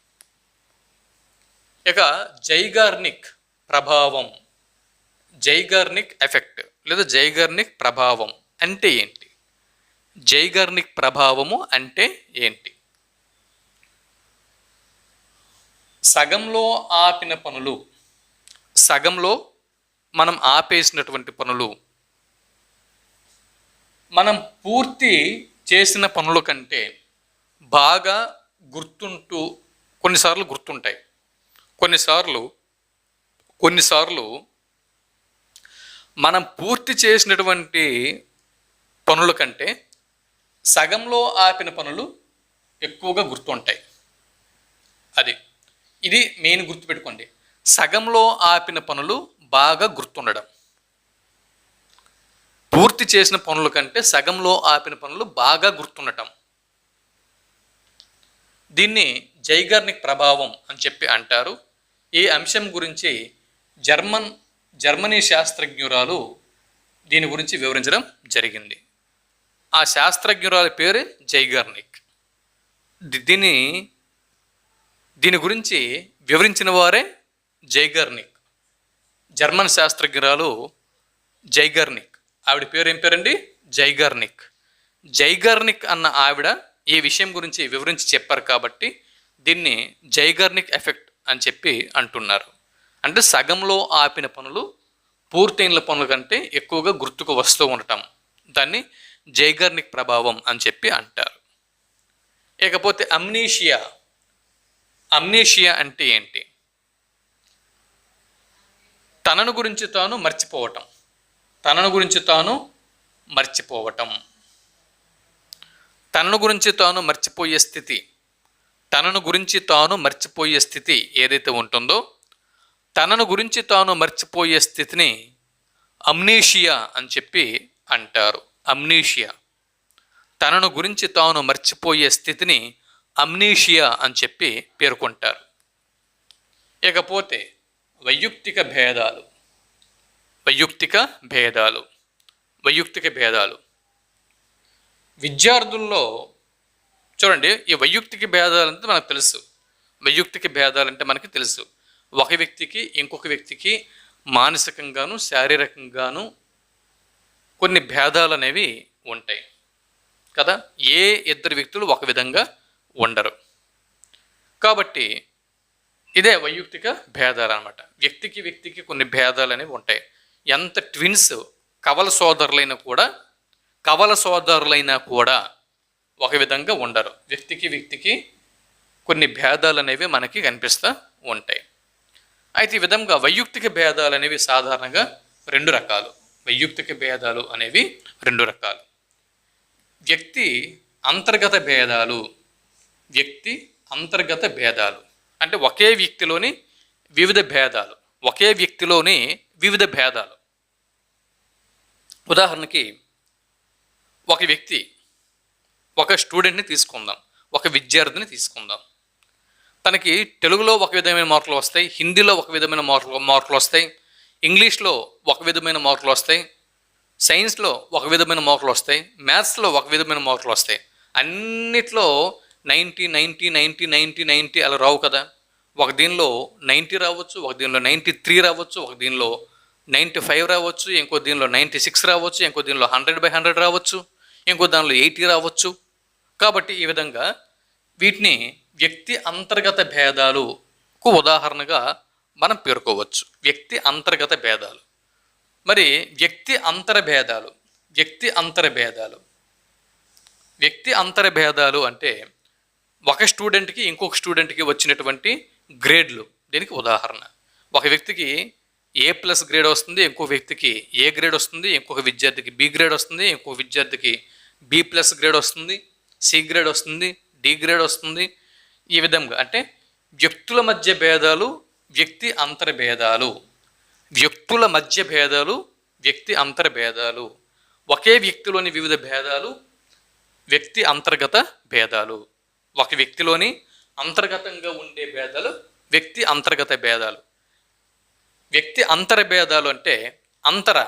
ఇక జైగార్నిక్ ప్రభావం, జైగార్నిక్ ఎఫెక్ట్ లేదా జైగార్నిక్ ప్రభావం అంటే ఏంటి? జైగార్నిక్ ప్రభావము అంటే ఏంటి? సగంలో ఆపిన పనులు, సగంలో మనం ఆపేసినటువంటి పనులు, మనం పూర్తి చేసిన పనుల కంటే బాగా కొన్నిసార్లు గుర్తుంటాయి, కొన్నిసార్లు మనం పూర్తి చేసినటువంటి పనుల కంటే సగంలో ఆపిన పనులు ఎక్కువగా గుర్తుంటాయి. ఇది మెయిన్ గుర్తుపెట్టుకోండి. సగంలో ఆపిన పనులు బాగా గుర్తుండడం, పూర్తి చేసిన పనుల కంటే సగంలో ఆపిన పనులు బాగా గుర్తుండటం, దీన్ని జైగార్నిక్ ప్రభావం అని చెప్పి అంటారు. ఈ అంశం గురించి జర్మనీ శాస్త్రజ్ఞురాలు దీని గురించి వివరించడం జరిగింది. ఆ శాస్త్రజ్ఞురాలి పేరు జైగార్నిక్. దీని గురించి వివరించిన వారే జైగార్నిక్, జర్మన్ శాస్త్రజ్ఞురాలు జైగార్నిక్. ఆవిడ పేరు ఏం పేరండి? జైగార్నిక్. జైగార్నిక్ అన్న ఆవిడ ఈ విషయం గురించి వివరించి చెప్పారు కాబట్టి దీన్ని జైగార్నిక్ ఎఫెక్ట్ అని చెప్పి అంటున్నారు. అంటే సగంలో ఆపిన పనులు పూర్తయిన పనుల కంటే ఎక్కువగా గుర్తుకు వస్తూ ఉండటం, దాన్ని జైగార్నిక్ ప్రభావం అని చెప్పి అంటారు. ఇకపోతే అమ్నీషియా. అమ్నీషియా అంటే ఏంటి? తనను గురించి తాను మర్చిపోవటం, తనను గురించి తాను మర్చిపోవటం, తనను గురించి తాను మర్చిపోయే స్థితి, తనను గురించి తాను మర్చిపోయే స్థితి ఏదైతే ఉంటుందో, తనను గురించి తాను మర్చిపోయే స్థితిని అమ్నీషియా అని చెప్పి అంటారు. అమ్నీషియా, తనను గురించి తాను మర్చిపోయే స్థితిని అమ్నీషియా అని చెప్పి పేర్కొంటారు. ఇకపోతే వైయుక్తిక భేదాలు. వైయుక్తిక భేదాలు విద్యార్థుల్లో చూడండి. ఈ వైయుక్తిక భేదాలంటే మనకు తెలుసు. వైయుక్తిక భేదాలంటే మనకి తెలుసు, ఒక వ్యక్తికి ఇంకొక వ్యక్తికి మానసికంగాను శారీరకంగాను కొన్ని భేదాలు అనేవి ఉంటాయి కదా. ఏ ఇద్దరు వ్యక్తులు ఒక విధంగా ఉండరు. కాబట్టి ఇదే వైయుక్తిక భేదాలు అన్నమాట. వ్యక్తికి కొన్ని భేదాలు అనేవి ఉంటాయి. ఎంత ట్విన్స్ కవల సోదరులైనా కూడా ఒక విధంగా ఉండరు. వ్యక్తికి కొన్ని భేదాలు అనేవి మనకి కనిపిస్తూ ఉంటాయి. అయితే ఈ విధంగా వైయుక్తిక భేదాలు అనేవి సాధారణంగా రెండు రకాలు. వైయుక్తిక భేదాలు అనేవి రెండు రకాలు. వ్యక్తి అంతర్గత భేదాలు అంటే ఒకే వ్యక్తిలోని వివిధ భేదాలు. ఉదాహరణకి ఒక స్టూడెంట్ని తీసుకుందాం, ఒక విద్యార్థిని తీసుకుందాం. తనకి తెలుగులో ఒక విధమైన మార్కులు వస్తాయి, హిందీలో ఒక విధమైన మార్కులు వస్తాయి, ఇంగ్లీష్లో ఒక విధమైన మార్కులు వస్తాయి, సైన్స్లో ఒక విధమైన మార్కులు వస్తాయి, మ్యాథ్స్లో ఒక విధమైన మార్కులు వస్తాయి. అన్నిట్లో 90 90 90 90 90 అలా రావు కదా. ఒక దీనిలో 90 రావచ్చు, ఒక దీనిలో 93 రావచ్చు, ఒక దీనిలో 95 రావచ్చు, ఇంకో దీనిలో 96 రావచ్చు, ఇంకో దీనిలో 100/100 రావచ్చు, ఇంకో దానిలో 80 రావచ్చు. కాబట్టి ఈ విధంగా వీటిని వ్యక్తి అంతర్గత భేదాలకు ఉదాహరణగా మనం పేర్కోవచ్చు. వ్యక్తి అంతర్గత భేదాలు. మరి వ్యక్తి అంతర్భేదాలు అంటే ఒక స్టూడెంట్కి ఇంకొక స్టూడెంట్కి వచ్చినటువంటి గ్రేడ్లు దీనికి ఉదాహరణ. ఒక వ్యక్తికి A+ గ్రేడ్ వస్తుంది, ఇంకో వ్యక్తికి A గ్రేడ్ వస్తుంది, ఇంకొక విద్యార్థికి B గ్రేడ్ వస్తుంది, ఇంకొక విద్యార్థికి B+ గ్రేడ్ వస్తుంది, C గ్రేడ్ వస్తుంది, D గ్రేడ్ వస్తుంది. ఈ విధంగా అంటే వ్యక్తుల మధ్య భేదాలు వ్యక్తి అంతర్భేదాలు. వ్యక్తుల మధ్య భేదాలు వ్యక్తి అంతర్భేదాలు. ఒకే వ్యక్తిలోని వివిధ భేదాలు వ్యక్తి అంతర్గత భేదాలు. ఒక వ్యక్తిలోని అంతర్గతంగా ఉండే భేదాలు వ్యక్తి అంతర్గత భేదాలు. వ్యక్తి అంతర్భేదాలు అంటే అంతర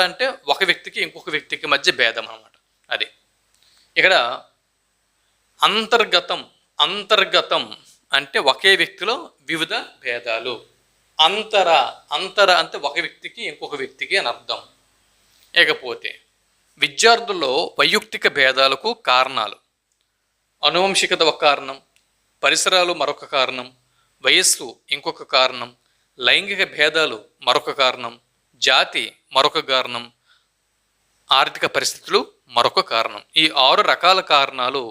అంటే ఒక వ్యక్తికి ఇంకొక వ్యక్తికి మధ్య భేదం అన్నమాట. అది ఇక్కడ అంతర్గతం అంటే ఒకే వ్యక్తిలో వివిధ భేదాలు. అంతర అంటే ఒక వ్యక్తికి ఇంకొక వ్యక్తికి అని అర్థం. ఇకపోతే విద్యార్థుల్లో వైయక్తిక భేదాలకు కారణాలు. అనువంశికత ఒక కారణం, పరిసరాలు మరొక కారణం, వయస్సు ఇంకొక కారణం, లైంగిక భేదాలు మరొక కారణం, జాతి మరొక కారణం, ఆర్థిక పరిస్థితులు మరొక కారణం. ఈ 6 రకాల కారణాలు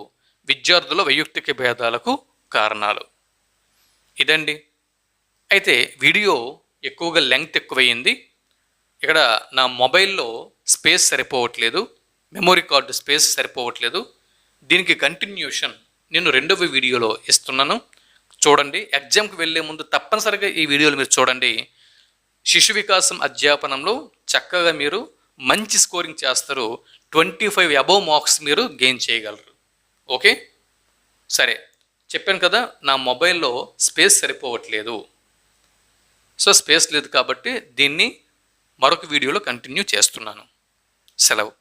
విద్యార్థుల వైయక్తిక భేదాలకు కారణాలు. ఇదండి. అయితే వీడియో ఎక్కువగా లెంగ్త్ ఎక్కువయ్యింది. ఇక్కడ నా మొబైల్లో స్పేస్ సరిపోవట్లేదు, మెమొరీ కార్డు స్పేస్ సరిపోవట్లేదు. దీనికి కంటిన్యూషన్ నేను 2వ వీడియోలో ఇస్తున్నాను, చూడండి. ఎగ్జామ్కి వెళ్ళే ముందు తప్పనిసరిగా ఈ వీడియోలు మీరు చూడండి. శిశు వికాసం అధ్యాపనంలో చక్కగా మీరు మంచి స్కోరింగ్ చేస్తారు. 25 అబవ్ మార్క్స్ మీరు గెయిన్ చేయగలరు. ఓకే, సరే. చెప్పాను కదా, నా మొబైల్లో స్పేస్ సరిపోవట్లేదు. సో స్పేస్ లేదు కాబట్టి దీన్ని మరొక వీడియోలో కంటిన్యూ చేస్తున్నాను. సెలవు.